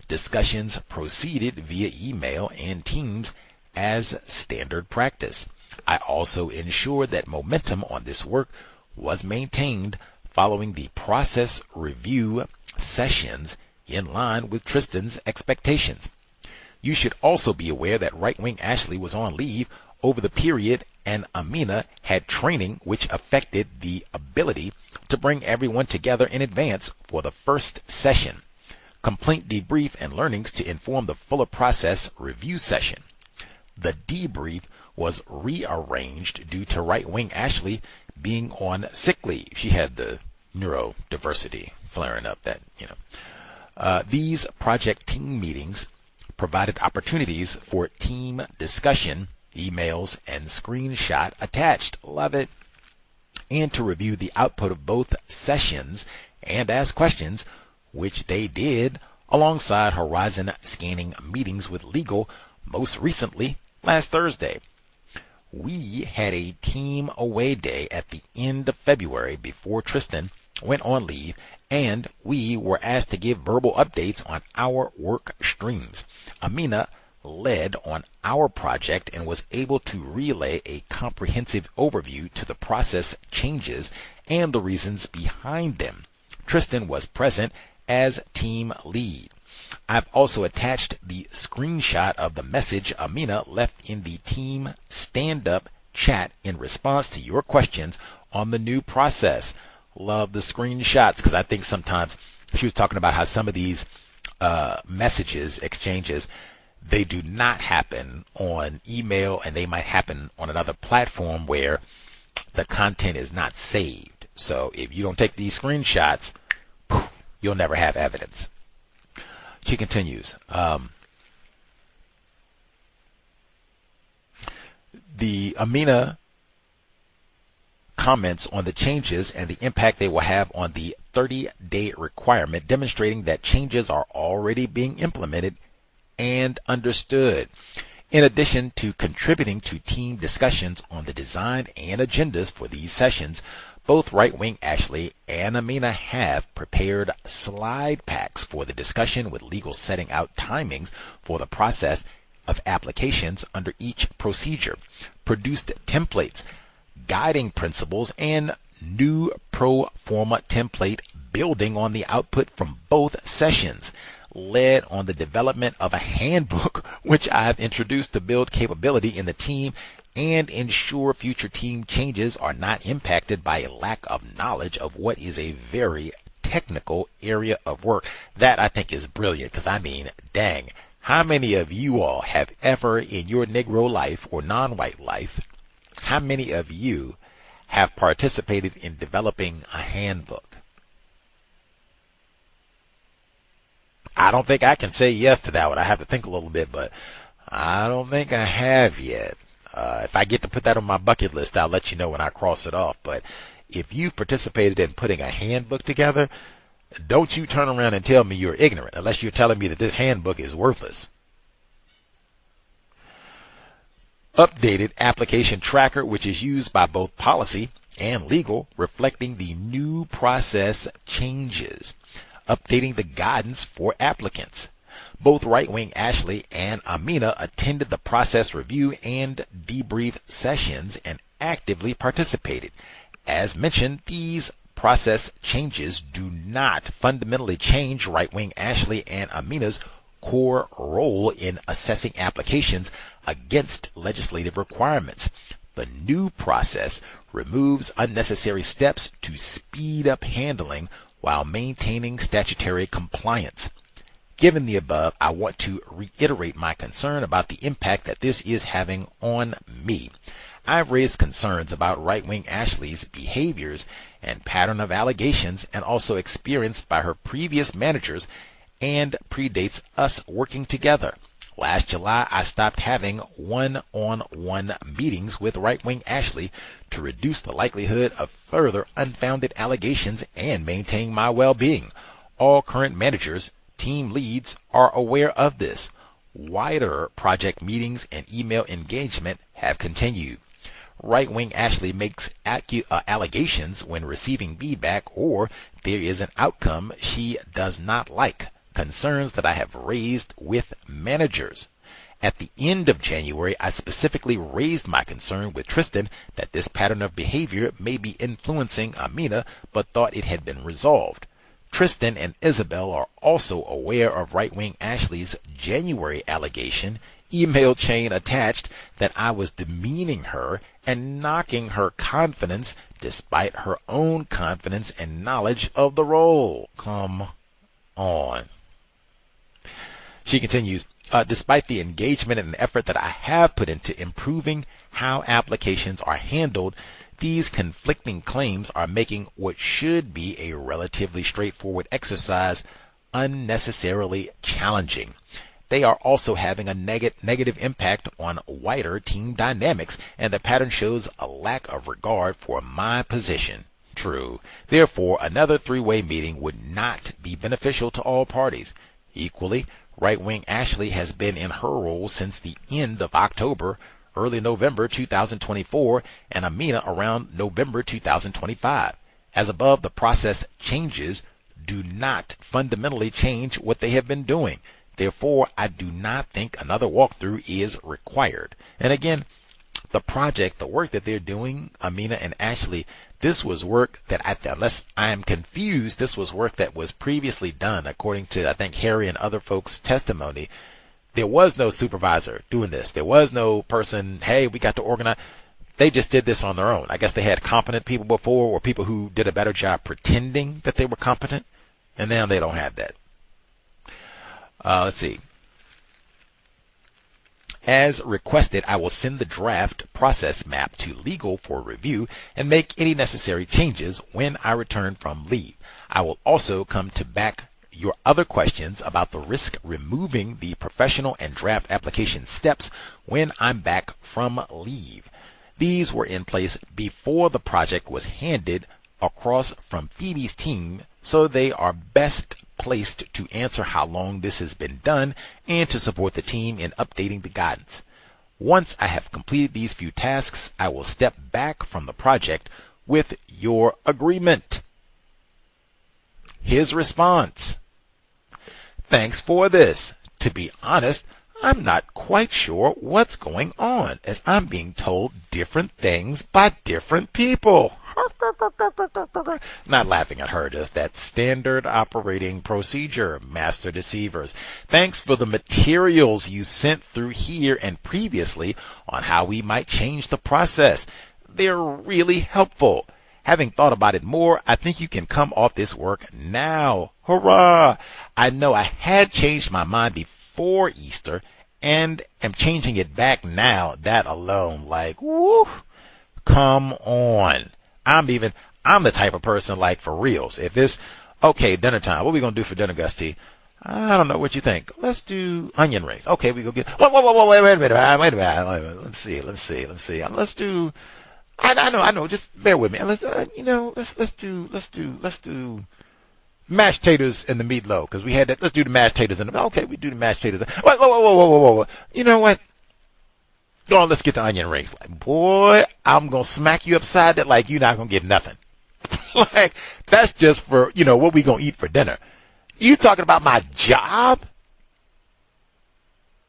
discussions proceeded via email and Teams as standard practice. I also ensured that momentum on this work was maintained following the process review sessions in line with Tristan's expectations. You should also be aware that right-wing Ashley was on leave over the period and Amina had training which affected the ability to bring everyone together in advance for the first session. Complaint debrief and learnings to inform the fuller process review session. The debrief was rearranged due to right-wing Ashley being on sick leave. She had the neurodiversity flaring up that, These project team meetings provided opportunities for team discussion, emails, and screenshot attached. Love it. And to review the output of both sessions and ask questions, which they did alongside horizon scanning meetings with legal, most recently last Thursday. We had a team away day at the end of February before Tristan went on leave, and we were asked to give verbal updates on our work streams. Amina led on our project and was able to relay a comprehensive overview to the process changes and the reasons behind them. Tristan was present as team lead. I've also attached the screenshot of the message Amina left in the team stand-up chat in response to your questions on the new process. Love the screenshots, because I think sometimes she was talking about how some of these messages, exchanges, they do not happen on email, and they might happen on another platform where the content is not saved. So if you don't take these screenshots, you'll never have evidence. She continues. The Amina comments on the changes and the impact they will have on the 30-day requirement, demonstrating that changes are already being implemented and understood. In addition to contributing to team discussions on the design and agendas for these sessions, both right-wing Ashley and Amina have prepared slide packs for the discussion with legal, setting out timings for the process of applications under each procedure, produced templates, guiding principles, and new pro forma template building on the output from both sessions, led on the development of a handbook which I've introduced to build capability in the team and ensure future team changes are not impacted by a lack of knowledge of what is a very technical area of work. That I think is brilliant, because I mean, dang, how many of you all have ever in your Negro life or non-white life, how many of you have participated in developing a handbook? I don't think I can say yes to that one. I have to think a little bit, but I don't think I have yet. If I get to put that on my bucket list, I'll let you know when I cross it off. But if you participated in putting a handbook together, don't you turn around and tell me you're ignorant, unless you're telling me that this handbook is worthless. Updated application tracker, which is used by both policy and legal, reflecting the new process changes. Updating the guidance for applicants. Both right-wing Ashley and Amina attended the process review and debrief sessions and actively participated. As mentioned, these process changes do not fundamentally change right-wing Ashley and Amina's core role in assessing applications against legislative requirements. The new process removes unnecessary steps to speed up handling while maintaining statutory compliance. Given the above, I want to reiterate my concern about the impact that this is having on me. I've raised concerns about right-wing Ashley's behaviors and pattern of allegations, and also experienced by her previous managers, and predates us working together. Last July, I stopped having one-on-one meetings with right-wing Ashley to reduce the likelihood of further unfounded allegations and maintain my well-being. All current managers, team leads are aware of this. Wider project meetings and email engagement have continued. Right-wing Ashley makes allegations when receiving feedback or there is an outcome she does not like, concerns that I have raised with managers. At the end of January, I specifically raised my concern with Tristan that this pattern of behavior may be influencing Amina, but thought it had been resolved. Tristan and Isabel are also aware of right-wing Ashley's January allegation, email chain attached, that I was demeaning her and knocking her confidence despite her own confidence and knowledge of the role. Come on. She continues, despite the engagement and effort that I have put into improving how applications are handled, these conflicting claims are making what should be a relatively straightforward exercise unnecessarily challenging. They are also having a negative impact on wider team dynamics, and the pattern shows a lack of regard for my position. True. Therefore, another three-way meeting would not be beneficial to all parties. Equally, right-wing Ashley has been in her role since the end of October, early November 2024, and Amina around November 2025. As above, the process changes do not fundamentally change what they have been doing. Therefore, I do not think another walkthrough is required. And again, the project, the work that they're doing, Amina and Ashley, this was work that, unless I am confused, this was work that was previously done, according to, I think, Harry and other folks' testimony. There was no supervisor doing this. There was no person, hey, we got to organize. They just did this on their own. I guess they had competent people before, or people who did a better job pretending that they were competent, and now they don't have that. Let's see. As requested, I will send the draft process map to legal for review and make any necessary changes when I return from leave. I will also come to back your other questions about the risk removing the professional and draft application steps when I'm back from leave. These were in place before the project was handed across from Phoebe's team, so they are best placed to answer how long this has been done and to support the team in updating the guidance. Once I have completed these few tasks, I will step back from the project with your agreement. His response: thanks for this. To be honest, I'm not quite sure what's going on, as I'm being told different things by different people. Not laughing at her, just that standard operating procedure, master deceivers. Thanks for the materials you sent through here and previously on how we might change the process. They're really helpful. Having thought about it more, I think you can come off this work now. Hurrah! I know I had changed my mind before Easter and am changing it back now. That alone, like, woo, come on. I'm the type of person, like, for reals. If it's, okay, dinner time, what are we going to do for dinner, Gus T? I don't know what you think. Let's do onion rings. Okay, we go get. Whoa, wait a minute. Wait a minute. Let's see. Let's do. I know. Just bear with me. Let's do mashed taters and the meatloaf, because we had that. Let's do the mashed taters and okay, we do the mashed taters. Whoa. You know what? Go on, let's get the onion rings. Like, boy, I'm gonna smack you upside that like you're not gonna get nothing. Like, that's just for, what we gonna eat for dinner. You talking about my job?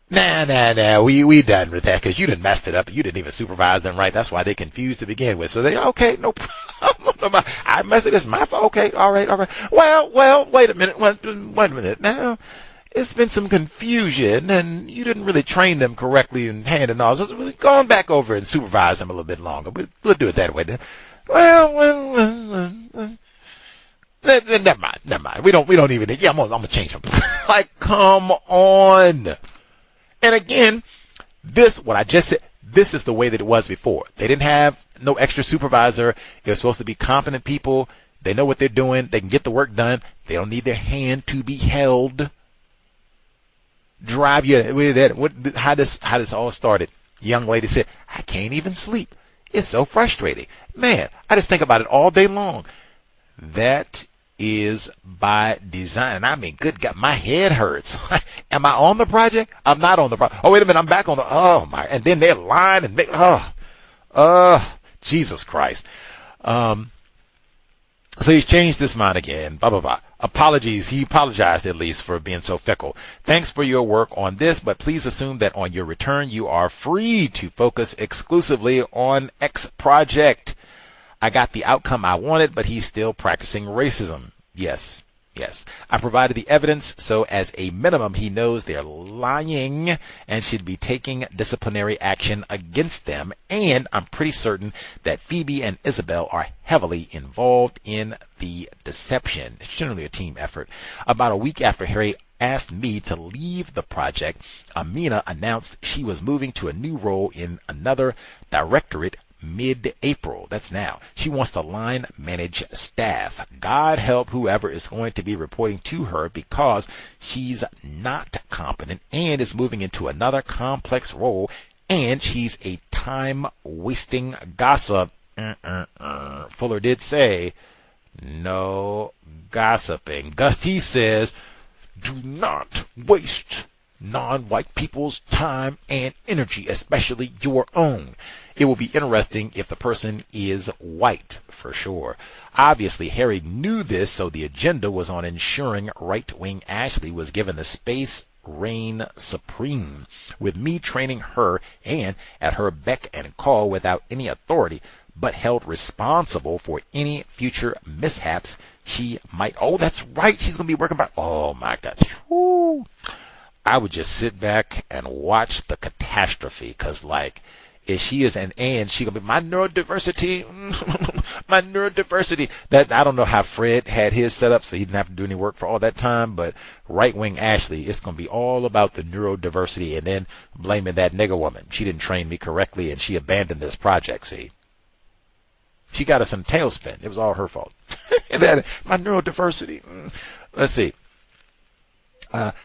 Nah. We done with that, because you done messed it up. You didn't even supervise them right. That's why they confused to begin with. So they, okay, no problem. I messed it. It's my fault. Okay, all right. Well, wait a minute. Now, it's been some confusion, and you didn't really train them correctly in hand and all. So we're going back over and supervise them a little bit longer. We'll do it that way then. Well, never mind. We don't even. Yeah, I'm gonna change them. Like, come on. And again, what I just said, this is the way that it was before. They didn't have no extra supervisor. It was supposed to be competent people. They know what they're doing. They can get the work done. They don't need their hand to be held. Drive you with that. How this all started. Young lady said, I can't even sleep. It's so frustrating. Man, I just think about it all day long. That is by design. I mean, good God, my head hurts. Am I on the project? I'm not on the project. Oh, wait a minute, I'm back on the, oh my, and then they're lying and make, Jesus Christ. So he's changed his mind again, blah, blah, blah. Apologies. He apologized at least for being so fickle. Thanks for your work on this, but please assume that on your return, you are free to focus exclusively on X project. I got the outcome I wanted, but he's still practicing racism. Yes. I provided the evidence, so as a minimum, he knows they're lying and should be taking disciplinary action against them. And I'm pretty certain that Phoebe and Isabel are heavily involved in the deception. It's generally a team effort. About a week after Harry asked me to leave the project, Amina announced she was moving to a new role in another directorate mid-April. That's now. She wants to line manage staff. God help whoever is going to be reporting to her, because she's not competent and is moving into another complex role, and she's a time-wasting gossip. Fuller did say, no gossiping. Gus T says, do not waste non-white people's time and energy, especially your own. It will be interesting if the person is white, for sure. Obviously, Harry knew this, so the agenda was on ensuring right-wing Ashley was given the space reign supreme, with me training her and at her beck and call without any authority, but held responsible for any future mishaps she might. Oh, that's right. She's going to be working by. Oh, my God. Woo. I would just sit back and watch the catastrophe, because, like, if she is and she gonna be my neurodiversity, That I don't know how Fred had his set up, so he didn't have to do any work for all that time. But right wing Ashley, it's gonna be all about the neurodiversity, and then blaming that nigger woman. She didn't train me correctly, and she abandoned this project. See, she got us in a tailspin. It was all her fault. My neurodiversity. Let's see.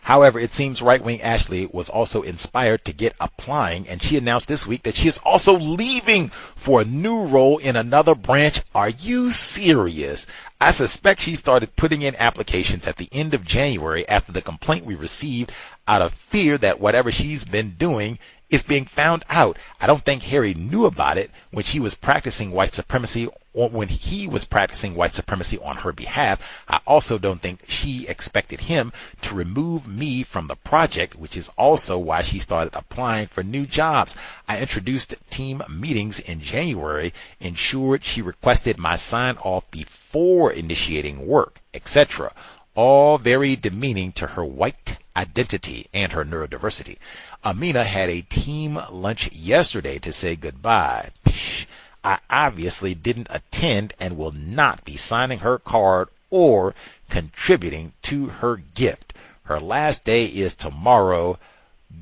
However, it seems right-wing Ashley was also inspired to get applying, and she announced this week that she is also leaving for a new role in another branch. Are you serious? I suspect she started putting in applications at the end of January after the complaint we received, out of fear that whatever she's been doing is being found out. I don't think Harry knew about it when he was practicing white supremacy on her behalf. I also don't think she expected him to remove me from the project, which is also why she started applying for new jobs. I introduced team meetings in January, ensured she requested my sign off before initiating work, etc. All very demeaning to her white identity and her neurodiversity. Amina had a team lunch yesterday to say goodbye. I obviously didn't attend and will not be signing her card or contributing to her gift. Her last day is tomorrow.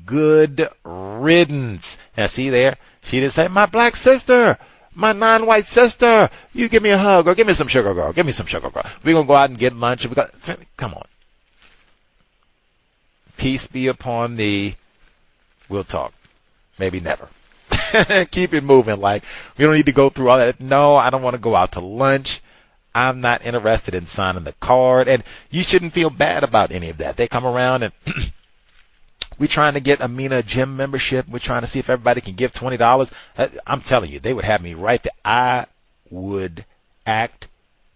Good riddance. Now see there? She didn't say, my black sister, my non-white sister, you give me a hug or give me some sugar, girl. Give me some sugar, girl. We're going to go out and get lunch. Come on. Peace be upon thee. We'll talk. Maybe never. Keep it moving. Like, we don't need to go through all that. No, I don't want to go out to lunch. I'm not interested in signing the card. And you shouldn't feel bad about any of that. They come around and we're trying to get Amina a gym membership. We're trying to see if everybody can give $20. I'm telling you, they would have me right there. I would act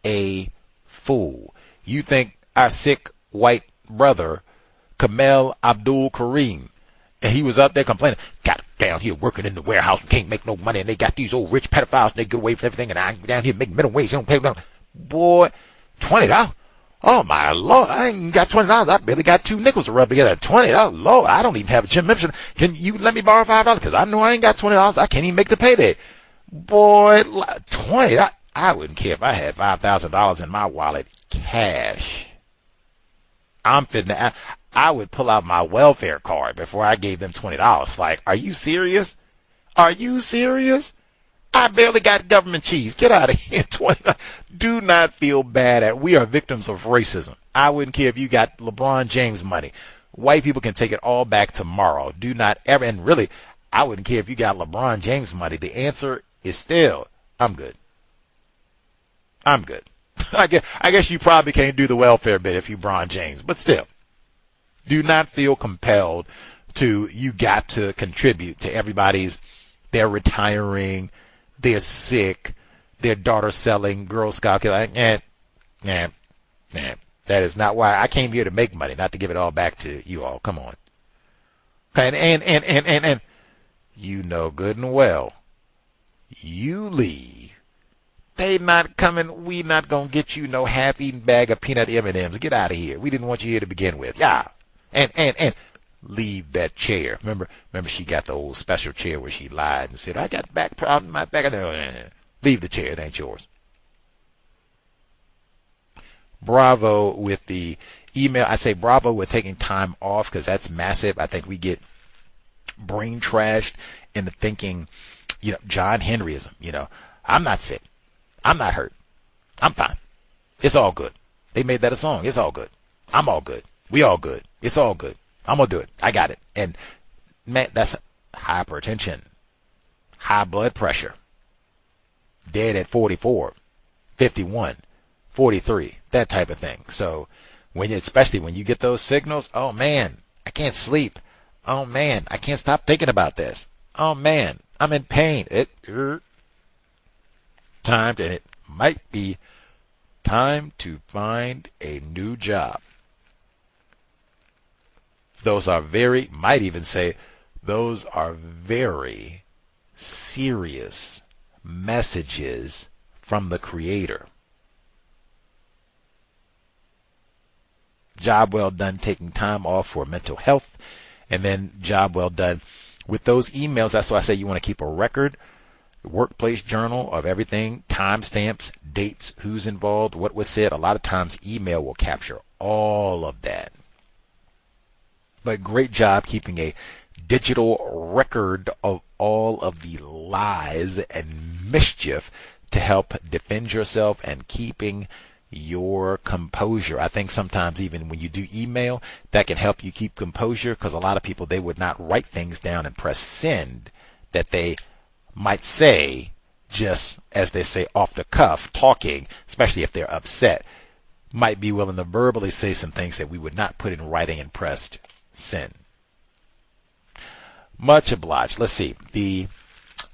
a fool. You think our sick white brother, Chamel Abdulkarim, and he was up there complaining, got down here working in the warehouse and can't make no money, and they got these old rich pedophiles and they get away with everything, and I'm down here making minimum wage, they don't pay them. Boy, $20? Oh my Lord, I ain't got $20. I barely got 2 nickels to rub together. $20? Lord, I don't even have a gym membership. Can you let me borrow $5? Because I know I ain't got $20. I can't even make the payday. Boy, $20. I wouldn't care if I had $5,000 in my wallet cash. I'm fitting. I would pull out my welfare card before I gave them $20. Like, are you serious? Are you serious? I barely got government cheese. Get out of here. $20. Do not feel bad. We are victims of racism. I wouldn't care if you got LeBron James money. White people can take it all back tomorrow. Do not ever. And really, I wouldn't care if you got LeBron James money. The answer is still, I'm good. I'm good. I guess you probably can't do the welfare bit if you LeBron James, but still, do not feel compelled to, you got to contribute to everybody's, they're retiring, they're sick, their daughter selling Girl Scout. Like, that is not why I came here to make money, not to give it all back to you all. Come on. And you know good and well, you leave. They not coming. We not gonna get you no half-eaten bag of peanut M&Ms. Get out of here. We didn't want you here to begin with. Yeah, and leave that chair. Remember she got the old special chair where she lied and said, I got back problem in my back. Leave the chair. It ain't yours. Bravo with the email. I say bravo with taking time off because that's massive. I think we get brain trashed into thinking, John Henryism. I'm not sick. I'm not hurt. I'm fine. It's all good. They made that a song. It's all good. I'm all good. We all good. It's all good. I'm going to do it. I got it. And, man, that's hypertension, high blood pressure, dead at 44, 51, 43, that type of thing. So, especially when you get those signals, oh, man, I can't sleep. Oh, man, I can't stop thinking about this. Oh, man, I'm in pain. And it might be time to find a new job. Those are might even say, those are very serious messages from the Creator. Job well done taking time off for mental health, and then job well done with those emails. That's why I say you want to keep a record, workplace journal of everything, timestamps, dates, who's involved, what was said. A lot of times email will capture all of that. But great job keeping a digital record of all of the lies and mischief to help defend yourself and keeping your composure. I think sometimes even when you do email, that can help you keep composure, because a lot of people, they would not write things down and press send that they might say just, as they say, off the cuff, talking, especially if they're upset, might be willing to verbally say some things that we would not put in writing and pressed send. Much obliged. Let's see. The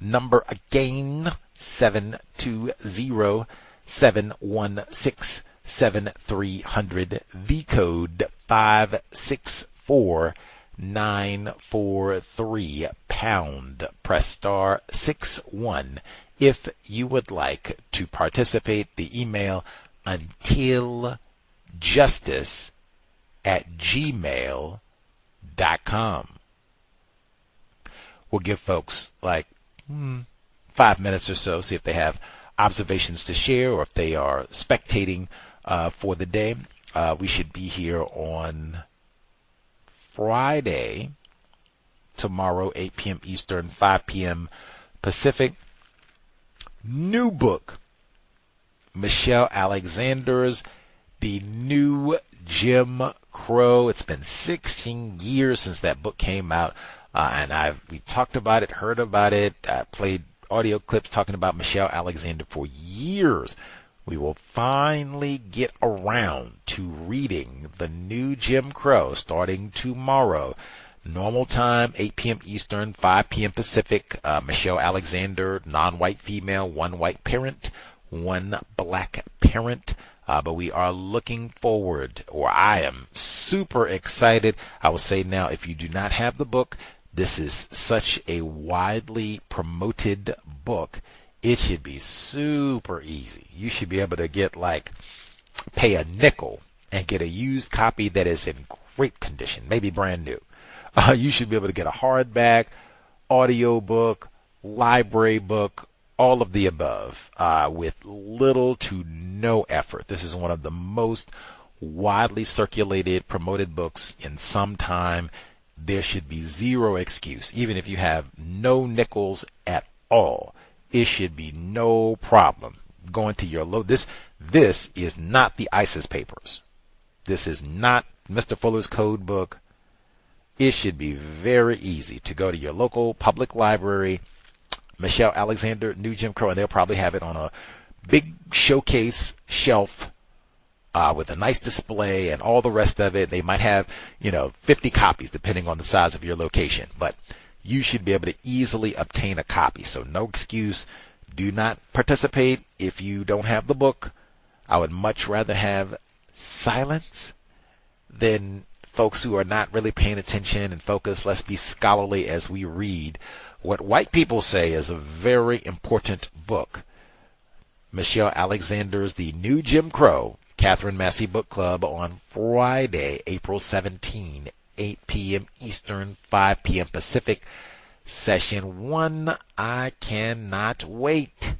number again, 720-716-7300. The code 564943 pound. Press star 61 if you would like to participate. The email untiljustice@gmail.com. We'll give folks like 5 minutes or so, see if they have observations to share or if they are spectating for the day. We should be here on Friday, tomorrow, 8 p.m. Eastern, 5 p.m. Pacific. New book, Michelle Alexander's The New Jim Crow. It's been 16 years since that book came out, and we talked about it, heard about it, played audio clips talking about Lashell Alexander for years. We will finally get around to reading the new Jim Crow starting tomorrow. Normal time, 8 p.m. Eastern, 5 p.m. Pacific. Lashell Alexander, non-white female, 1 white parent, 1 black parent. But we are looking forward, or I am super excited. I will say now, if you do not have the book, this is such a widely promoted book. It should be super easy. You should be able to get pay a nickel and get a used copy that is in great condition, maybe brand new. You should be able to get a hardback, audio book, library book, all of the above, with little to no effort. This is one of the most widely circulated, promoted books in some time. There should be zero excuse. Even if you have no nickels at all, it should be no problem going to your This is not the ISIS papers. This is not Mr. Fuller's code book. It should be very easy to go to your local public library, Lashell Alexander, New Jim Crow, and they'll probably have it on a big showcase shelf with a nice display and all the rest of it. They might have, 50 copies depending on the size of your location, but you should be able to easily obtain a copy. So no excuse. Do not participate if you don't have the book. I would much rather have silence than folks who are not really paying attention and focus. Let's be scholarly as we read what white people say is a very important book. Lashell Alexander's The New Jim Crow, Catherine Massey Book Club on Friday, April 17, 8 p.m. Eastern, 5 p.m. Pacific. Session 1. I cannot wait.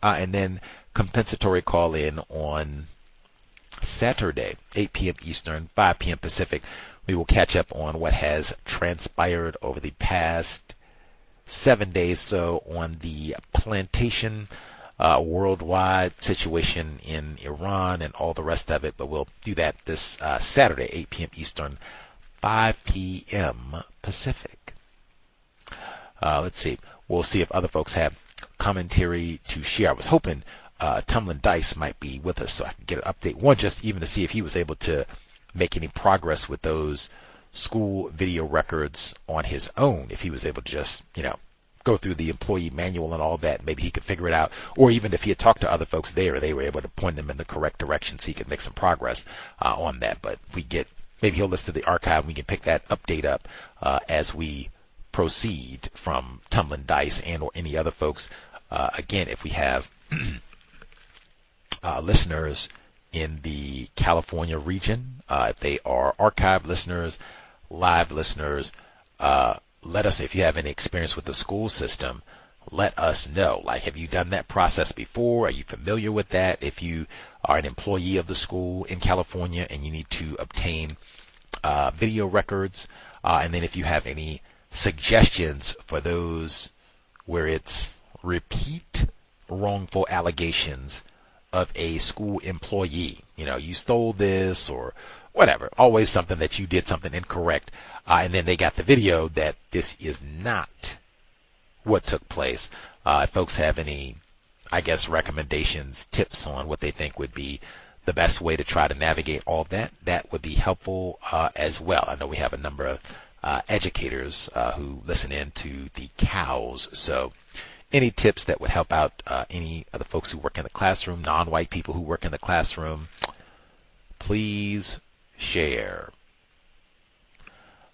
And then compensatory call-in on Saturday, 8 p.m. Eastern, 5 p.m. Pacific. We will catch up on what has transpired over the past 7 days so on the plantation worldwide situation in Iran and all the rest of it. But we'll do that this Saturday, 8 p.m. Eastern, 5 p.m. Pacific. Let's see. We'll see if other folks have commentary to share. I was hoping Tumlin Dice might be with us so I could get an update. One, just even to see if he was able to make any progress with those school video records on his own. If he was able to just, go through the employee manual and all that, maybe he could figure it out. Or even if he had talked to other folks there, they were able to point them in the correct direction so he could make some progress on that. But maybe he'll listen to the archive and we can pick that update up as we proceed from Tumlin Dice and or any other folks. Again, if we have listeners in the California region, if they are archive listeners, live listeners, let us know. If you have any experience with the school system, let us know. Have you done that process before? Are you familiar with that? If you are an employee of the school in California and you need to obtain video records, and then if you have any suggestions for those where it's repeat wrongful allegations of a school employee, you stole this or whatever, always something that you did something incorrect, and then they got the video that this is not what took place. If folks have any, recommendations, tips on what they think would be the best way to try to navigate all that, that would be helpful as well. I know we have a number of educators who listen in to the cows, so any tips that would help out any of the folks who work in the classroom, non-white people who work in the classroom, please share.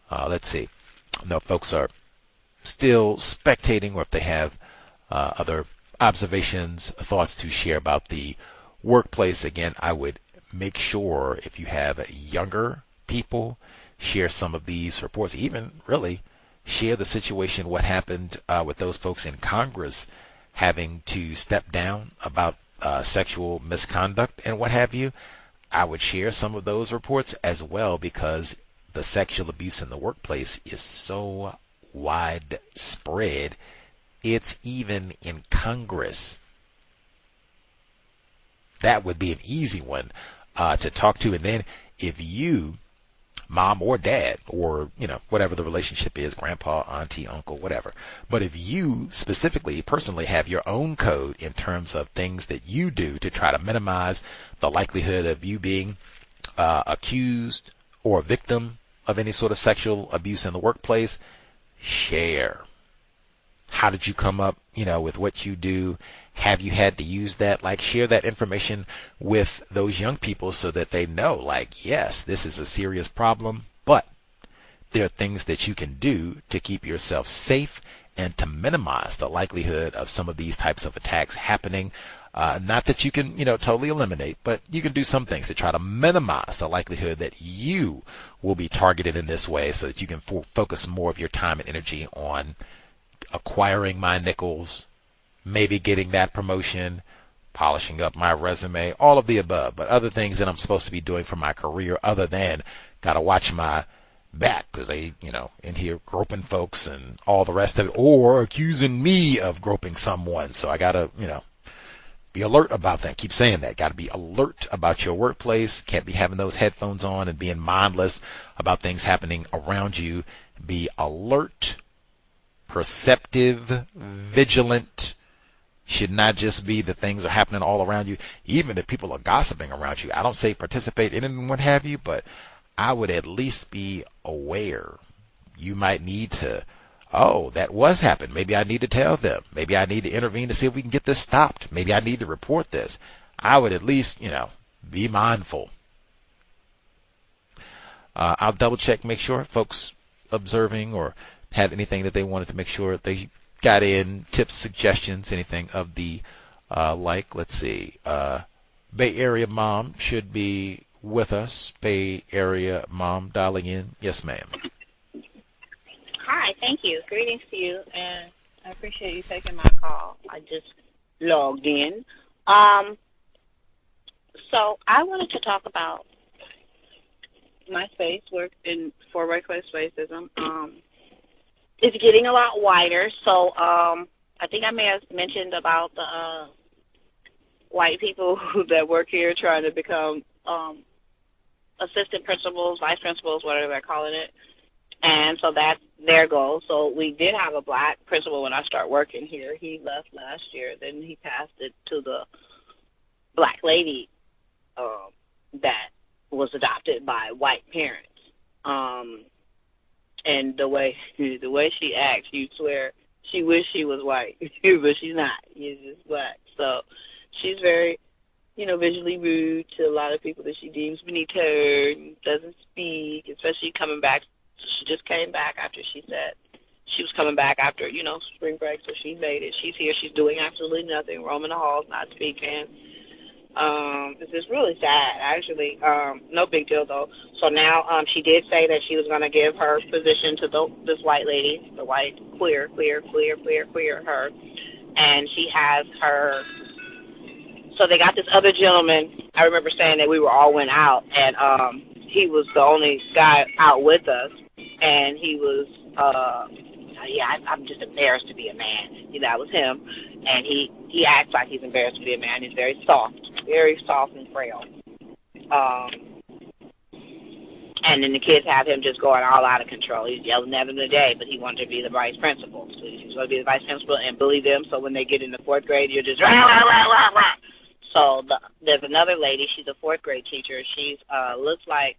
Let's see. I know if folks are still spectating or if they have other observations, thoughts to share about the workplace. Again, I would make sure if you have younger people, share some of these reports, even really share the situation, what happened with those folks in Congress having to step down about sexual misconduct and what have you. I would share some of those reports as well, because the sexual abuse in the workplace is so widespread. It's even in Congress. That would be an easy one to talk to. And then if you, mom or dad, or, whatever the relationship is, grandpa, auntie, uncle, whatever. But if you specifically, personally have your own code in terms of things that you do to try to minimize the likelihood of you being accused or a victim of any sort of sexual abuse in the workplace, share. How did you come up, with what you do? Have you had to use that? Like, share that information with those young people so that they know, like, yes, this is a serious problem, but there are things that you can do to keep yourself safe and to minimize the likelihood of some of these types of attacks happening. Not that you can, totally eliminate, but you can do some things to try to minimize the likelihood that you will be targeted in this way so that you can focus more of your time and energy on acquiring my nickels, maybe getting that promotion, polishing up my resume, all of the above, but other things that I'm supposed to be doing for my career other than got to watch my back because they, in here groping folks and all the rest of it, or accusing me of groping someone. So I got to, be alert about that. Keep saying that. Got to be alert about your workplace. Can't be having those headphones on and being mindless about things happening around you. Be alert, perceptive, vigilant. Should not just be that things are happening all around you, even if people are gossiping around you. I don't say participate in it and what have you, but I would at least be aware. You might need to, that was happening. Maybe I need to tell them. Maybe I need to intervene to see if we can get this stopped. Maybe I need to report this. I would at least, be mindful. I'll double check, make sure folks observing or had anything that they wanted to make sure they got in, tips, suggestions, anything of the like. Let's see. Bay Area Mom should be with us. Bay Area Mom dialing in. Yes, ma'am. Hi, thank you. Greetings to you, and I appreciate you taking my call. I just logged in. So I wanted to talk about my space work for workplace racism. It's getting a lot wider, so I think I may have mentioned about the white people that work here trying to become assistant principals, vice principals, whatever they're calling it. And so that's their goal. So we did have a black principal when I started working here. He left last year. Then he passed it to the black lady that was adopted by white parents. And the way she acts, you swear she wished she was white, but she's not. She's just black. So she's very, visually rude to a lot of people that she deems beneath her and doesn't speak, especially coming back. She just came back after she said she was coming back after, spring break, so she made it. She's here. She's doing absolutely nothing, roaming the halls, not speaking. This is really sad, actually. No big deal, though. So now she did say that she was going to give her position to this white lady, the white queer, her. And she has her. So they got this other gentleman. I remember saying that we all went out, and he was the only guy out with us. And he was, I'm just embarrassed to be a man. That was him. And he acts like he's embarrassed to be a man. He's very soft and frail. And then the kids have him just going all out of control. He's yelling at them today, but he wanted to be the vice principal. So he's going to be the vice principal and bully them. So when they get into fourth grade, you're just rah, rah, rah, rah, rah. So there's another lady. She's a fourth grade teacher. She's looks like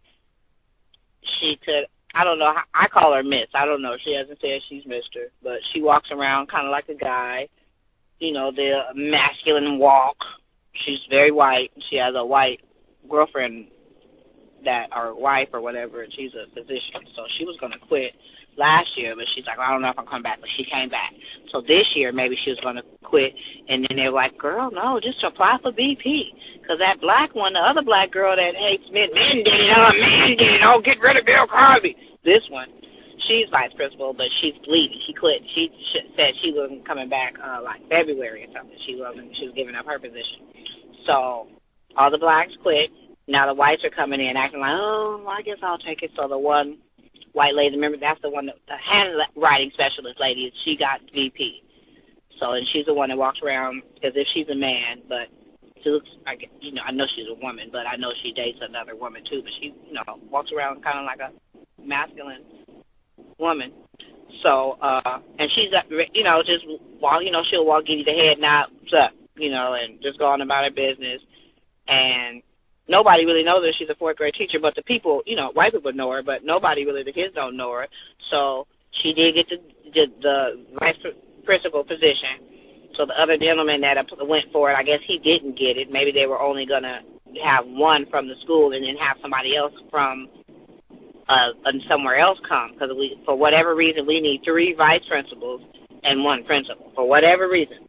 she could. I don't know. I call her Miss. I don't know. She hasn't said she's Mr. But she walks around kind of like a guy. The masculine walk. She's very white. She has a white girlfriend or wife or whatever, and she's a physician. So she was going to quit last year, but she's like, I don't know if I'm coming back, but she came back. So this year, maybe she was going to quit, and then they were like, girl, no, just apply for BP. Because that black one, the other black girl that hates men did it, get rid of Bill Cosby. This one, she's vice principal, but she's leaving. She quit. She said she wasn't coming back like February or something. She was giving up her position. So all the blacks quit. Now the whites are coming in acting like, I guess I'll take it. So the one white lady, remember, that's the one, the handwriting specialist lady, she got VP. So, and she's the one that walks around as if she's a man, but looks, I know she's a woman, but I know she dates another woman too. But she, walks around kind of like a masculine woman. So, and she's, just walk, she'll walk, give you the head nod, what's up, and just go on about her business. And nobody really knows her. She's a fourth grade teacher, but the people, white people know her, but nobody really, the kids don't know her. So she did get the vice principal position. So the other gentleman that went for it, I guess he didn't get it. Maybe they were only going to have one from the school and then have somebody else from somewhere else come. Because for whatever reason, we need 3 vice principals and 1 principal, for whatever reason.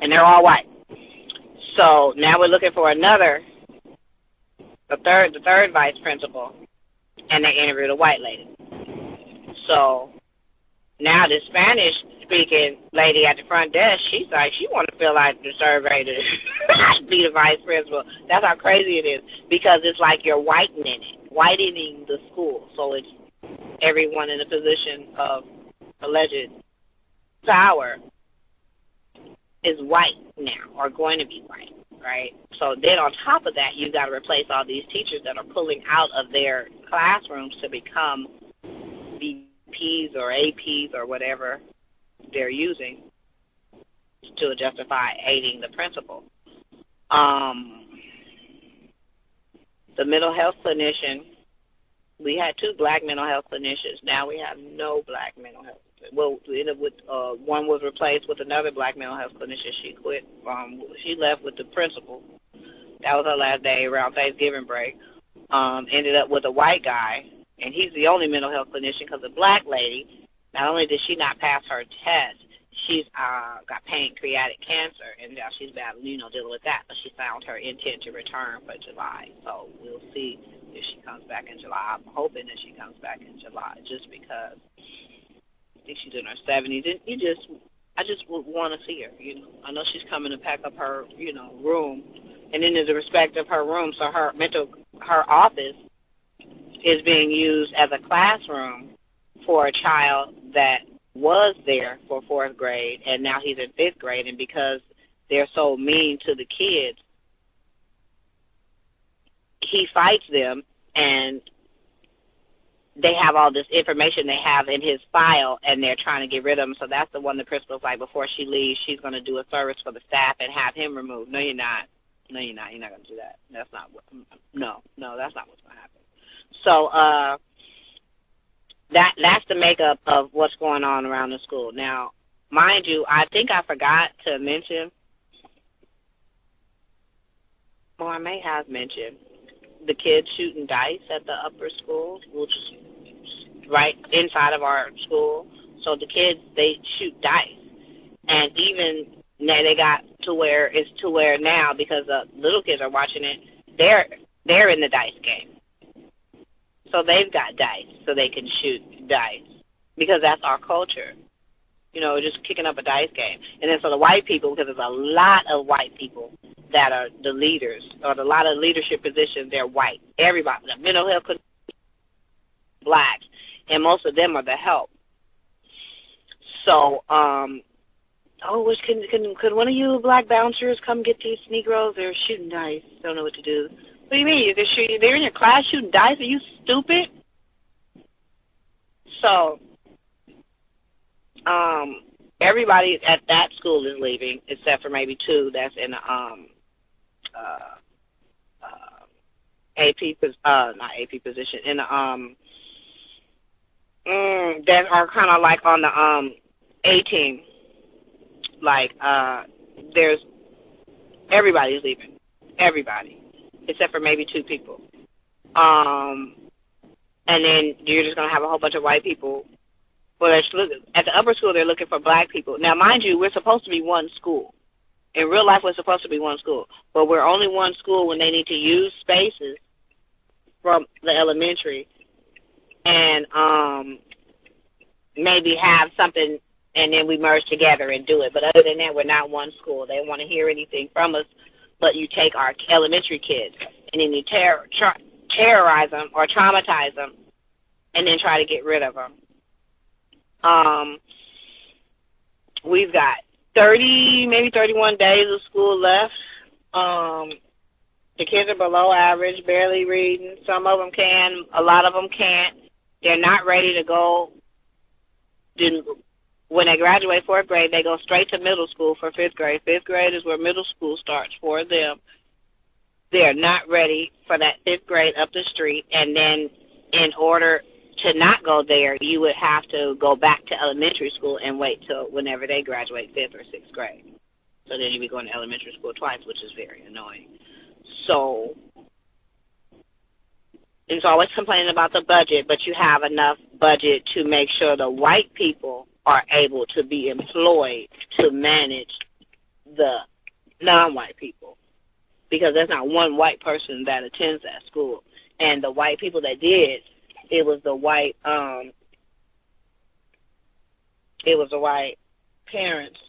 And they're all white. So now we're looking for the third vice principal, and they interviewed a white lady. So now the Spanish-speaking lady at the front desk, she's like, she want to fill out the survey to be the vice principal. That's how crazy it is, because it's like you're whitening the school. So it's everyone in a position of alleged power is white now, or going to be white, right? So then on top of that, you've got to replace all these teachers that are pulling out of their classrooms to become VPs or APs or whatever they're using to justify aiding the principal. The mental health clinician, we had 2 black mental health clinicians. Now we have no black mental health. Well, one was replaced with another black mental health clinician. She quit. She left with the principal. That was her last day around Thanksgiving break. Ended up with a white guy, and he's the only mental health clinician because the black lady, not only did she not pass her test, she's got pancreatic cancer, and now she's battling, dealing with that. But she found her intent to return for July. So we'll see if she comes back in July. I'm hoping that she comes back in July, just because I think she's in her 70s, and I just would want to see her. I know she's coming to pack up her, room, and then there's the respect of her room. So her office is being used as a classroom for a child that was there for 4th grade, and now he's in 5th grade, and because they're so mean to the kids, he fights them, and they have all this information they have in his file, and they're trying to get rid of him. So that's the one the principal's like, before she leaves, she's going to do a service for the staff and have him removed. No, you're not. No, you're not. You're not going to do that. That's not what. No, that's not what's going to happen. So that's the makeup of what's going on around the school. Now, mind you, I think I forgot to mention, or I may have mentioned, the kids shooting dice at the upper school, which is right inside of our school. So the kids, they shoot dice. And even now they got to where now, because the little kids are watching it, they're in the dice game. So they've got dice so they can shoot dice, because that's our culture. Just kicking up a dice game. And then so the white people, because there's a lot of white people that are the leaders, or a lot of leadership positions, they're white. Everybody, the mental health, blacks, and most of them are the help. So, could one of you black bouncers come get these Negroes? They're shooting dice. Don't know what to do. What do you mean? They're in your class shooting dice? Are you stupid? So, everybody at that school is leaving, except for maybe 2 that's in the not AP position, in the that are kind of like on the A team. Like there's everybody's leaving, everybody, except for maybe 2 people. And then you're just gonna have a whole bunch of white people. Well, at the upper school, they're looking for black people. Now, mind you, we're supposed to be one school. In real life, we're supposed to be one school. But we're only one school when they need to use spaces from the elementary and maybe have something, and then we merge together and do it. But other than that, we're not one school. They don't want to hear anything from us, but you take our elementary kids, and then you terrorize them or traumatize them, and then try to get rid of them. We've got 30, maybe 31 days of school left, The kids are below average, barely reading. Some of them can, a lot of them can't. They're not ready to go. When they graduate 4th grade, they go straight to middle school for 5th grade. 5th grade is where middle school starts for them. They're not ready for that 5th grade up the street, and then in order to not go there, you would have to go back to elementary school and wait till whenever they graduate 5th or 6th grade. So then you'd be going to elementary school twice, which is very annoying. So it's always complaining about the budget, but you have enough budget to make sure the white people are able to be employed to manage the non-white people, because there's not one white person that attends that school. And the white people that did, it was the white parents.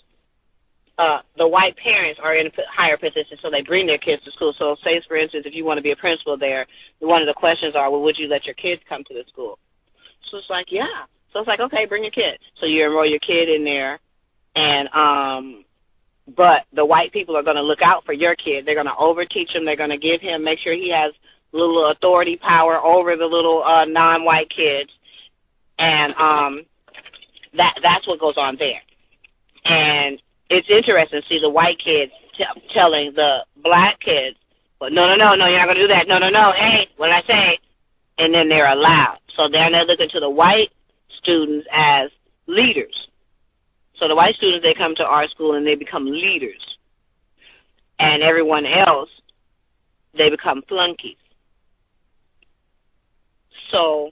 The white parents are in higher positions, so they bring their kids to school. So say, for instance, if you want to be a principal there, one of the questions are, well, would you let your kids come to the school? So it's like, yeah. So it's like, okay, bring your kid. So you enroll your kid in there, and but the white people are going to look out for your kid. They're going to overteach him. They're going to give him, make sure he has little authority power over the little non-white kids, and that's what goes on there. And it's interesting to see the white kids telling the black kids, well, no, you're not going to do that. No, hey, what did I say? And then they're allowed. So then they're looking to the white students as leaders. So the white students, they come to our school and they become leaders. And everyone else, they become flunkies. So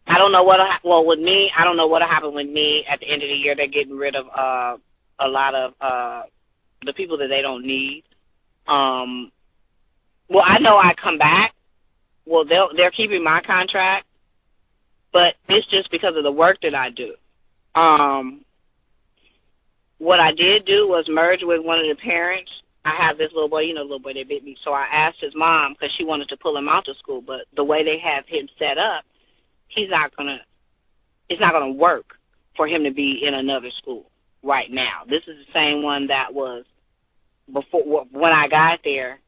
I don't know with me, I don't know what'll happen with me at the end of the year. They're getting rid of a lot of the people that they don't need. Well, I know I come back. Well, they're keeping my contract, but it's just because of the work that I do. What I did do was merge with one of the parents. I have this little boy, the little boy that bit me. So I asked his mom, because she wanted to pull him out to school, but the way they have him set up, it's not gonna work for him to be in another school right now. This is the same one that was before. When I got there,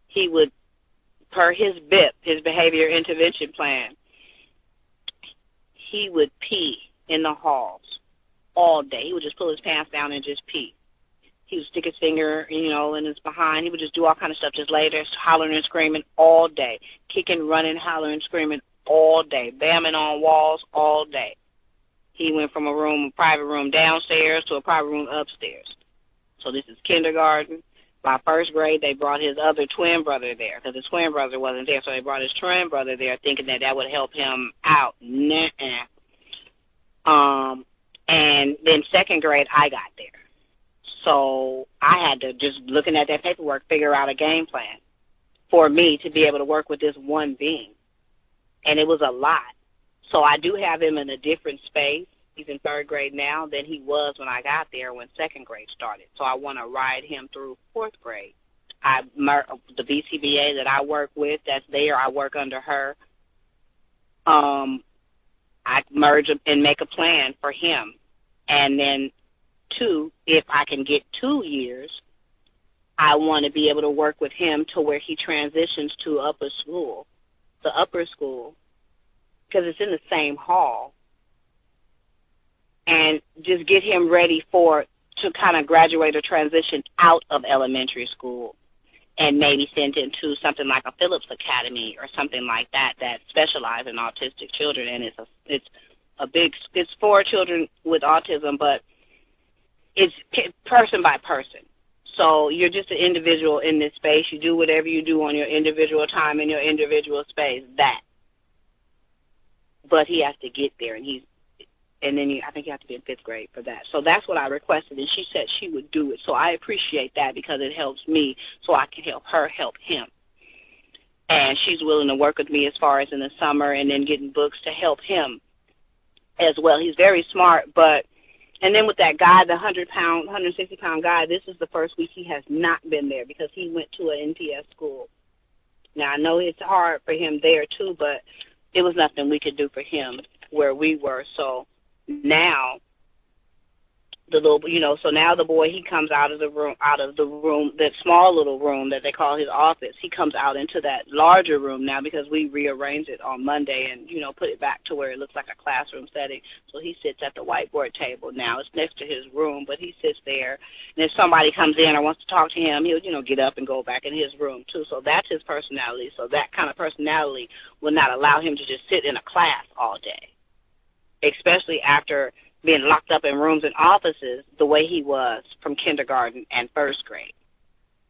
he would, per his BIP, his behavior intervention plan, he would pee in the halls all day. He would just pull his pants down and just pee. He would stick his finger, in his behind. He would just do all kind of stuff, just lay there hollering and screaming all day, kicking, running, hollering, screaming all day, bamming on walls all day. He went from a private room downstairs to a private room upstairs. So this is kindergarten. By 1st grade, they brought his other twin brother there, because his twin brother wasn't there, so they brought his twin brother there thinking that would help him out. Nuh-uh. And then 2nd grade, I got there. So I had to, just looking at that paperwork, figure out a game plan for me to be able to work with this one being. And it was a lot. So I do have him in a different space. He's in 3rd grade now than he was when I got there when 2nd grade started. So I want to ride him through 4th grade. The BCBA that I work with, that's there, I work under her. I merge and make a plan for him. And then 2, if I can get 2 years, I want to be able to work with him to where he transitions to upper school. The upper school, because it's in the same hall, and just get him ready to kind of graduate or transition out of elementary school, and maybe send him to something like a Phillips Academy or something like that specializes in autistic children. And it's for children with autism, but it's person by person. So you're just an individual in this space. You do whatever you do on your individual time in your individual space. But he has to get there, I think you have to be in 5th grade for that. So that's what I requested, and she said she would do it. So I appreciate that, because it helps me so I can help her help him. And she's willing to work with me as far as in the summer, and then getting books to help him as well. He's very smart, and then with that guy, the 160-pound guy, this is the first week he has not been there because he went to an NPS school. Now, I know it's hard for him there, too, but it was nothing we could do for him where we were. So now the little, so now the boy, he comes out of the room, that small little room that they call his office. He comes out into that larger room now because we rearranged it on Monday and, put it back to where it looks like a classroom setting. So he sits at the whiteboard table now. It's next to his room, but he sits there. And if somebody comes in or wants to talk to him, he'll, get up and go back in his room too. So that's his personality. So that kind of personality will not allow him to just sit in a class all day, especially after being locked up in rooms and offices the way he was from kindergarten and first grade.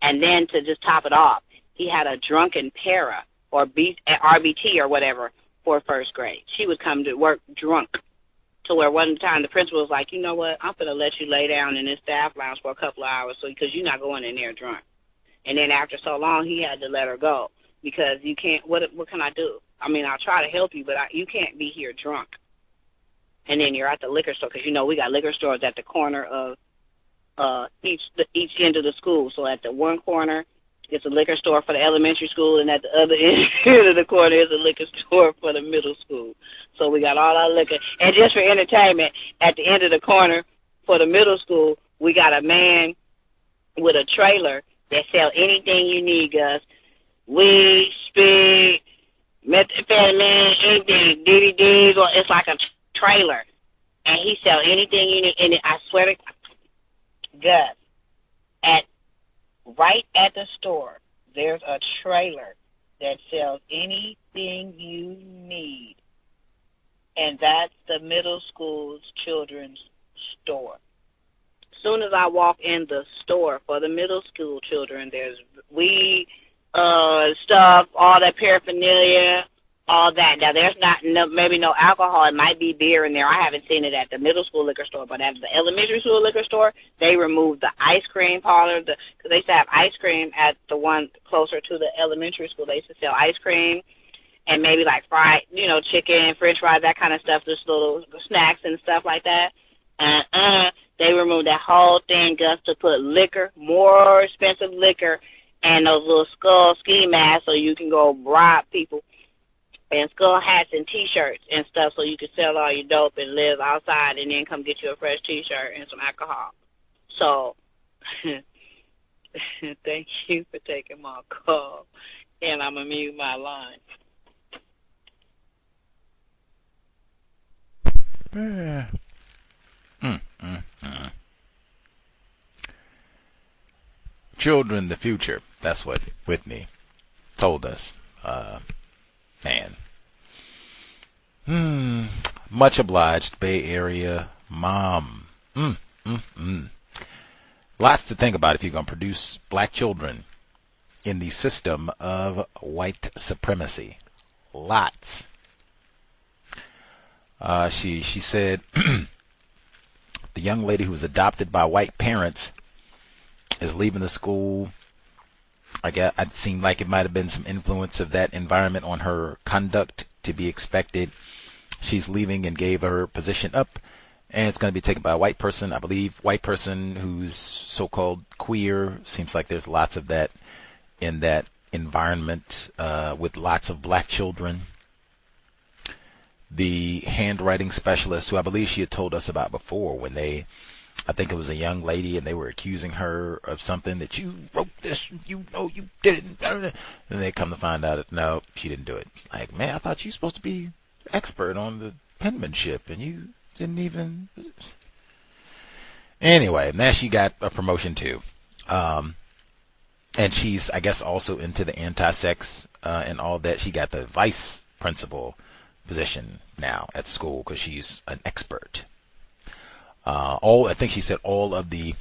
And then to just top it off, he had a drunken para or RBT or whatever for first grade. She would come to work drunk to where one time the principal was like, you know what, I'm going to let you lay down in this staff lounge for a couple of hours because you're not going in there drunk. And then after so long, he had to let her go because you can't, what can I do? I mean, I'll try to help you, but you can't be here drunk. And then you're at the liquor store because, we got liquor stores at the corner of each end of the school. So at the one corner, it's a liquor store for the elementary school, and at the other end of the corner is a liquor store for the middle school. So we got all our liquor. And just for entertainment, at the end of the corner for the middle school, we got a man with a trailer that sells anything you need, Gus. Weed, speed, methamphetamine, anything, DVDs, or it's like a trailer, and he sells anything you need. And I swear to Gus, right at the store, there's a trailer that sells anything you need, and that's the middle school's children's store. As soon as I walk in the store for the middle school children, there's weed, stuff, all that paraphernalia, all that. Now, there's maybe no alcohol. It might be beer in there. I haven't seen it at the middle school liquor store, but at the elementary school liquor store, they removed the ice cream parlor because they used to have ice cream at the one closer to the elementary school. They used to sell ice cream and maybe like fried, chicken, french fries, that kind of stuff, just little snacks and stuff like that. They removed that whole thing, Gus, to put liquor, more expensive liquor, and those little skull ski masks so you can go rob people, and skull hats and T-shirts and stuff so you can sell all your dope and live outside and then come get you a fresh T-shirt and some alcohol. So thank you for taking my call, and I'm going to mute my line. Children, the future. That's what Whitney told us. Man. Much obliged, Bay Area mom. Lots to think about if you're going to produce black children in the system of white supremacy. Lots. She said the young lady who was adopted by white parents is leaving the school. It seemed like it might have been some influence of that environment on her conduct to be expected. She's leaving and gave her position up, and it's going to be taken by a white person, I believe, white person who's so-called queer. Seems like there's lots of that in that environment with lots of black children. The handwriting specialist, who I believe she had told us about before, when I think it was a young lady, and they were accusing her of something, that you wrote this, you didn't. And they come to find out that no, she didn't do it. It's like, man, I thought you were supposed to be expert on the penmanship, and you didn't even. Anyway, now she got a promotion too, and she's, I guess, also into the anti-sex and all that. She got the vice principal position now at the school because she's an expert. I think she said all of the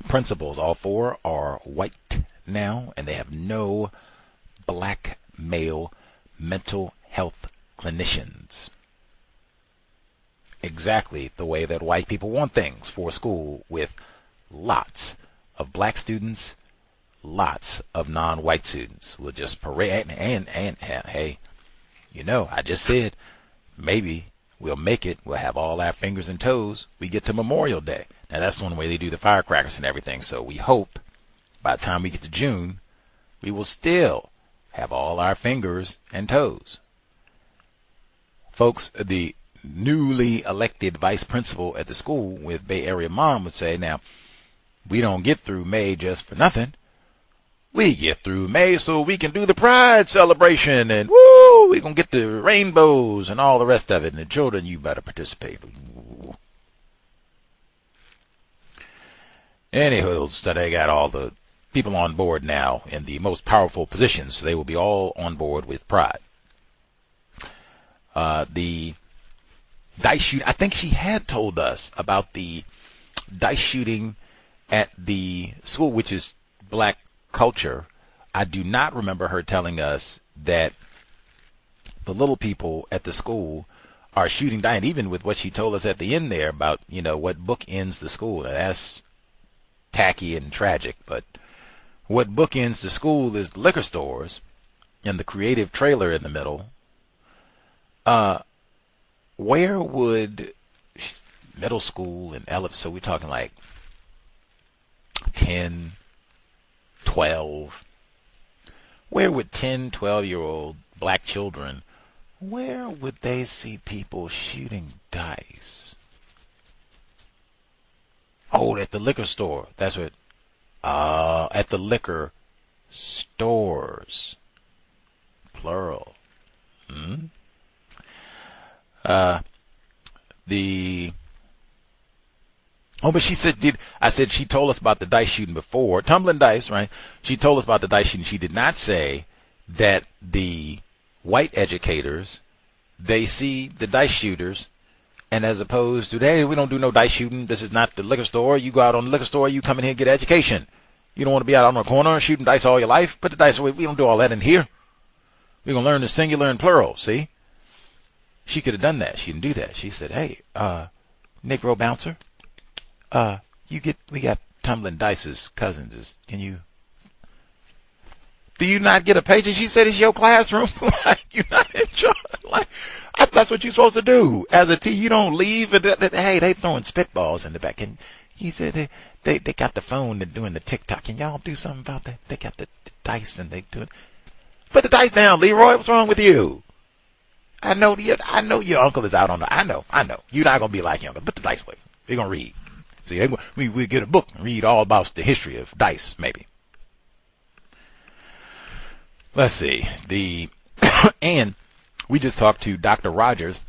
principals, all four, are white now, and they have no black male mental health clinicians. Exactly the way that white people want things for a school, with lots of black students, lots of non-white students. We'll just parade, and hey, I just said maybe we'll make it. We'll have all our fingers and toes. We get to Memorial Day. Now, that's one way they do the firecrackers and everything. So we hope by the time we get to June, we will still have all our fingers and toes. Folks, the newly elected vice principal at the school with Bay Area mom would say, now, we don't get through May just for nothing. We get through May so we can do the pride celebration and woo, we gonna get the rainbows and all the rest of it. And the children, you better participate. Anywho, so they got all the people on board now in the most powerful positions, so they will be all on board with pride. The dice shooting, I think she had told us about the dice shooting at the school, which is black culture. I do not remember her telling us that the little people at the school are shooting dice, and even with what she told us at the end there about, you know, what book ends the school. Now, that's tacky and tragic, but what bookends the school is the liquor stores and the creative trailer in the middle. Where would middle school and so we're talking like 10, 12. Where would 10, 12-year-old black children, where would they see people shooting dice? Oh, at the liquor store. That's what. At the liquor stores. Plural. But she said, she told us about the dice shooting before. Tumbling dice, right? She told us about the dice shooting. She did not say that the white educators, they see the dice shooters, and as opposed to, hey, we don't do no dice shooting. This is not the liquor store. You go out on the liquor store, you come in here and get education. You don't want to be out on the corner shooting dice all your life. Put the dice away. We don't do all that in here. We're going to learn the singular and plural, see? She could have done that. She didn't do that. She said, hey, Negro bouncer, we got tumbling dice's cousins. Do you not get a page? And she said, it's your classroom. Like, you're not in charge. Like, that's what you're supposed to do. As a T, you don't leave. Hey, they throwing spitballs in the back. And he said, they got the phone and doing the TikTok. Can y'all do something about that? They got the dice and they do it. Put the dice down, Leroy. What's wrong with you? I know your uncle is out on the, I know. You're not going to be like your uncle. Put the dice away. We're going to read. See, we get a book and read all about the history of dice, maybe. Let's see. And we just talked to Dr. Rogers.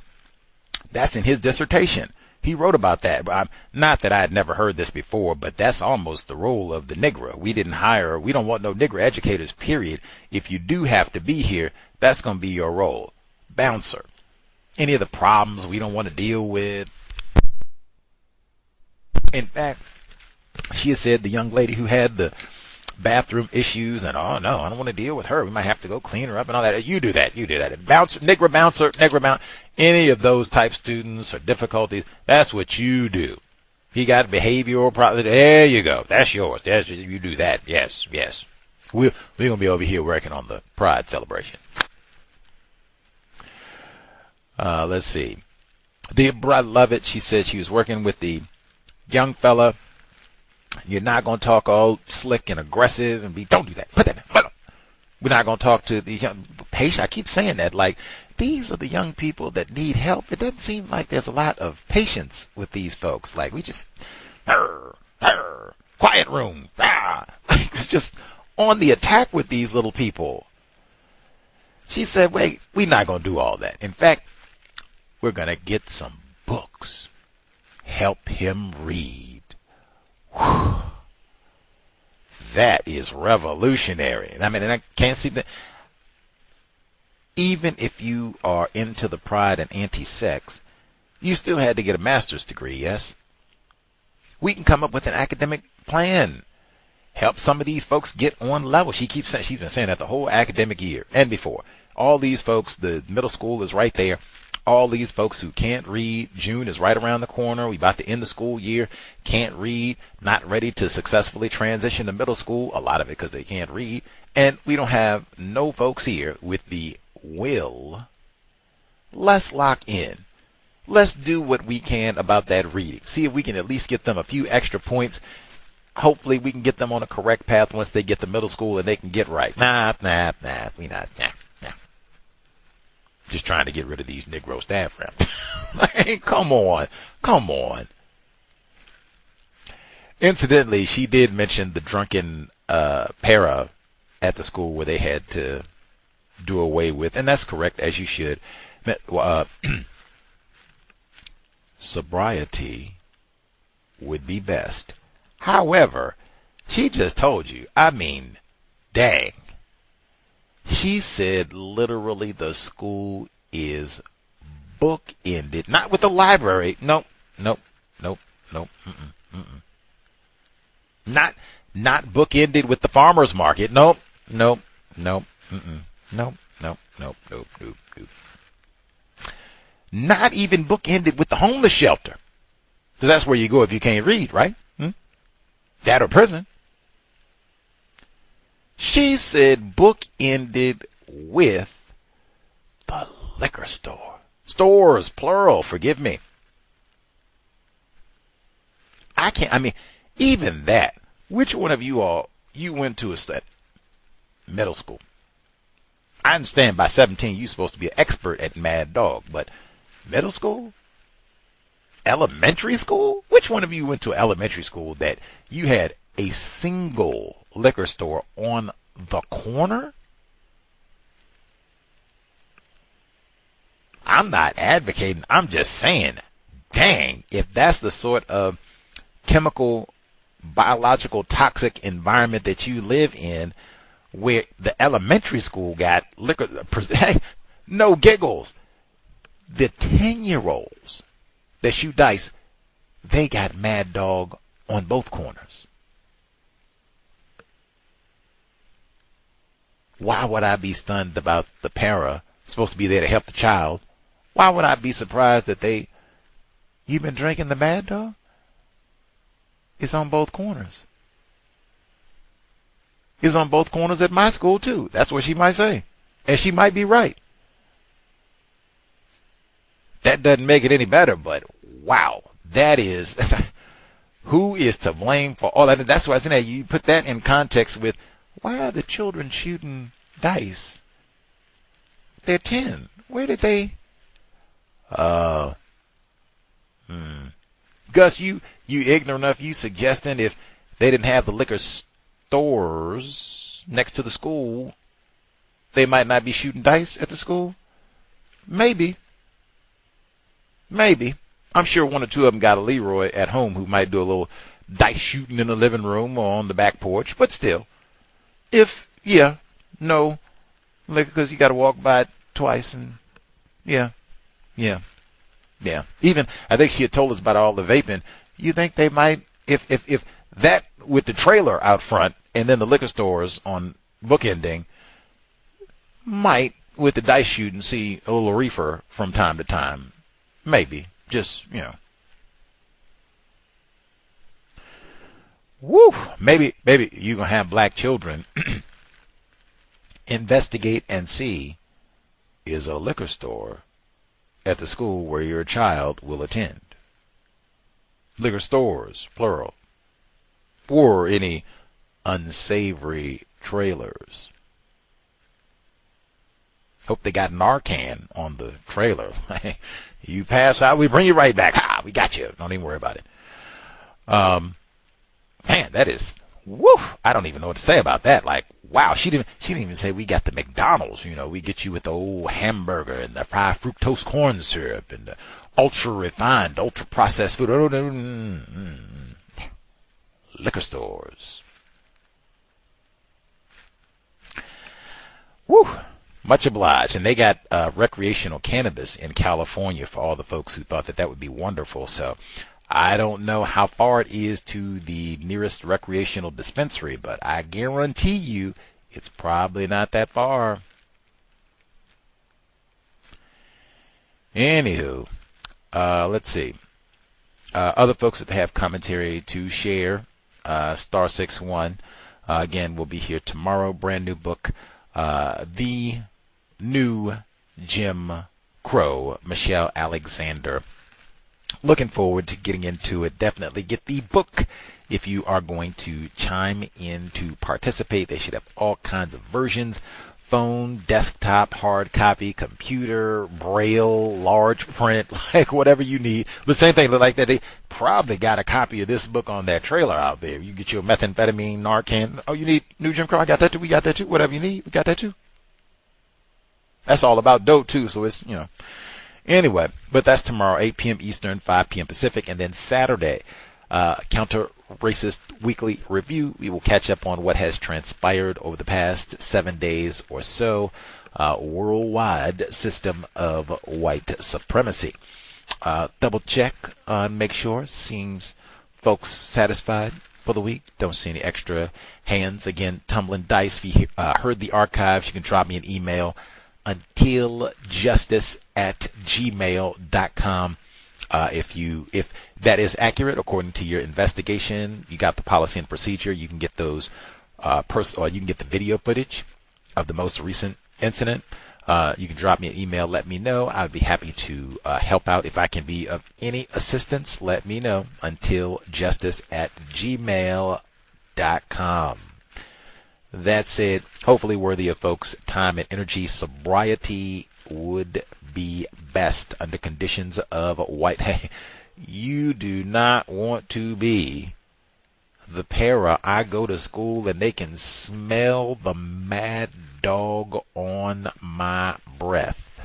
That's in his dissertation. He wrote about that. Not that I had never heard this before, but that's almost the role of the Negro. We don't want no Negro educators, period. If you do have to be here, that's going to be your role. Bouncer. Any of the problems we don't want to deal with. In fact, she has said the young lady who had the bathroom issues and, oh no, I don't want to deal with her. We might have to go clean her up and all that. You do that. Bouncer, Negro bouncer, any of those type students or difficulties, that's what you do. He got behavioral problems. There you go. That's yours. You do that. Yes. We're going to be over here working on the pride celebration. Let's see. I love it. She said she was working with the young fella. You're not going to talk all slick and aggressive and don't do that. Put that down. We're not going to talk to the young patient. I keep saying that. Like, these are the young people that need help. It doesn't seem like there's a lot of patience with these folks. Like, we just, quiet room. Just on the attack with these little people. She said, wait, we're not going to do all that. In fact, we're going to get some books. Help him read. Whew. That is revolutionary. I mean, and I can't see that. Even if you are into the pride and anti-sex, you still had to get a master's degree, yes? We can come up with an academic plan. Help some of these folks get on level. She's been saying that the whole academic year and before. All these folks, the middle school is right there. All these folks who can't read, June is right around the corner. We about to end the school year, can't read, not ready to successfully transition to middle school. A lot of it because they can't read. And we don't have no folks here with the will. Let's lock in. Let's do what we can about that reading. See if we can at least get them a few extra points. Hopefully we can get them on a correct path once they get to middle school and they can get right. Nah. We not. just trying to get rid of these Negro staff ramps. Come on. Incidentally, she did mention the drunken para at the school where they had to do away with, and that's correct, as you should. Sobriety would be best. However, she just told you, I mean, dang. She said literally the school is book-ended. Not with the library. Nope. Not book-ended with the farmer's market. Nope. Not even book-ended with the homeless shelter. Because that's where you go if you can't read, right? That or prison. She said book-ended with the liquor store. Stores, plural, forgive me. Even that. Which one of you all, you went to a middle school? I understand by 17 you're supposed to be an expert at Mad Dog, but middle school? Elementary school? Which one of you went to elementary school that you had a single liquor store on the corner? I'm not advocating. I'm just saying, dang, if that's the sort of chemical, biological, toxic environment that you live in, where the elementary school got liquor, no giggles. The 10-year-olds that shoot dice, they got Mad Dog on both corners. Why would I be stunned about the para supposed to be there to help the child? Why would I be surprised that you've been drinking the Mad Dog? It's on both corners. It's on both corners at my school too. That's what she might say. And she might be right. That doesn't make it any better, but wow, that is, who is to blame for all that? That's why I said you put that in context with, why are the children shooting dice? They're 10. Where did they? Gus, you ignorant enough, you suggesting if they didn't have the liquor stores next to the school, they might not be shooting dice at the school? Maybe. I'm sure one or two of them got a Leroy at home who might do a little dice shooting in the living room or on the back porch, but still. No, because you got to walk by it twice, and yeah. Even, I think she had told us about all the vaping. You think they might, if that with the trailer out front and then the liquor stores on bookending, might, with the dice shooting, see a little reefer from time to time. Maybe. Just, Woo! Maybe you're going to have black children investigate and see, is a liquor store at the school where your child will attend? Liquor stores, plural. Or any unsavory trailers. Hope they got Narcan on the trailer. You pass out, we bring you right back. We got you. Don't even worry about it. Man, that is, woo! I don't even know what to say about that. Like, wow, she didn't even say we got the McDonald's. We get you with the old hamburger and the high fructose corn syrup and the ultra refined, ultra processed food. Liquor stores. Woo! Much obliged. And they got recreational cannabis in California for all the folks who thought that would be wonderful. So I don't know how far it is to the nearest recreational dispensary, but I guarantee you it's probably not that far. Anywho, let's see. Other folks that have commentary to share, *61. Again, we'll be here tomorrow. Brand new book, The New Jim Crow, Michelle Alexander. Looking forward to getting into it. Definitely get the book if you are going to chime in to participate. They should have all kinds of versions phone, desktop, hard copy, computer, braille, large print, like whatever you need. The same thing, like that. They probably got a copy of this book on that trailer out there. You get your methamphetamine, Narcan. Oh, you need New Jim Crow? I got that too. We got that too. Whatever you need, we got that too. That's all about dope too. So it's, you know. Anyway, but that's tomorrow, 8 p.m. Eastern, 5 p.m. Pacific, and then Saturday, Counter Racist Weekly Review. We will catch up on what has transpired over the past 7 days or so. Worldwide system of white supremacy. Double check on, make sure. Seems folks satisfied for the week. Don't see any extra hands. Again, tumbling dice. If you heard the archives, you can drop me an email. untiljustice@gmail.com. If that is accurate according to your investigation, you got the policy and procedure, you can get those or you can get the video footage of the most recent incident. You can drop me an email, let me know. I would be happy to help out. If I can be of any assistance, let me know. untiljustice@gmail.com. That's it. Hopefully worthy of folks' time and energy. Sobriety would be best under conditions of white. Hey, you do not want to be the para I go to school and they can smell the mad dog on my breath.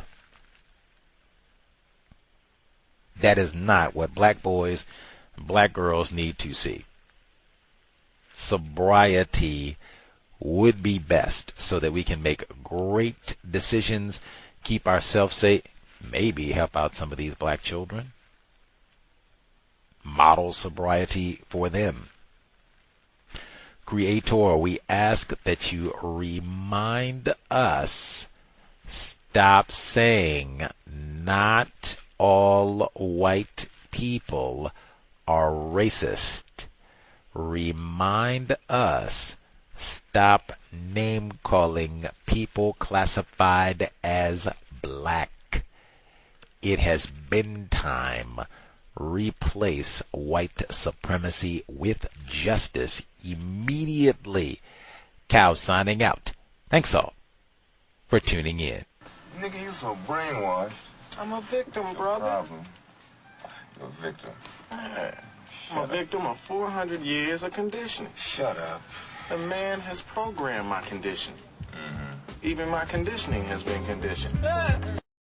That is not what black boys and black girls need to see. Sobriety would be best so that we can make great decisions, keep ourselves safe, maybe help out some of these black children, model sobriety for them. Creator, we ask that you remind us, stop saying not all white people are racist. Remind us, stop name-calling people classified as black. It has been time. Replace white supremacy with justice immediately. Cow signing out. Thanks all for tuning in. Nigga, you so brainwashed. I'm a victim, brother. No problem. You're a victim. I'm a victim of 400 years of conditioning. Shut up. The man has programmed my conditioning. Even my conditioning has been conditioned.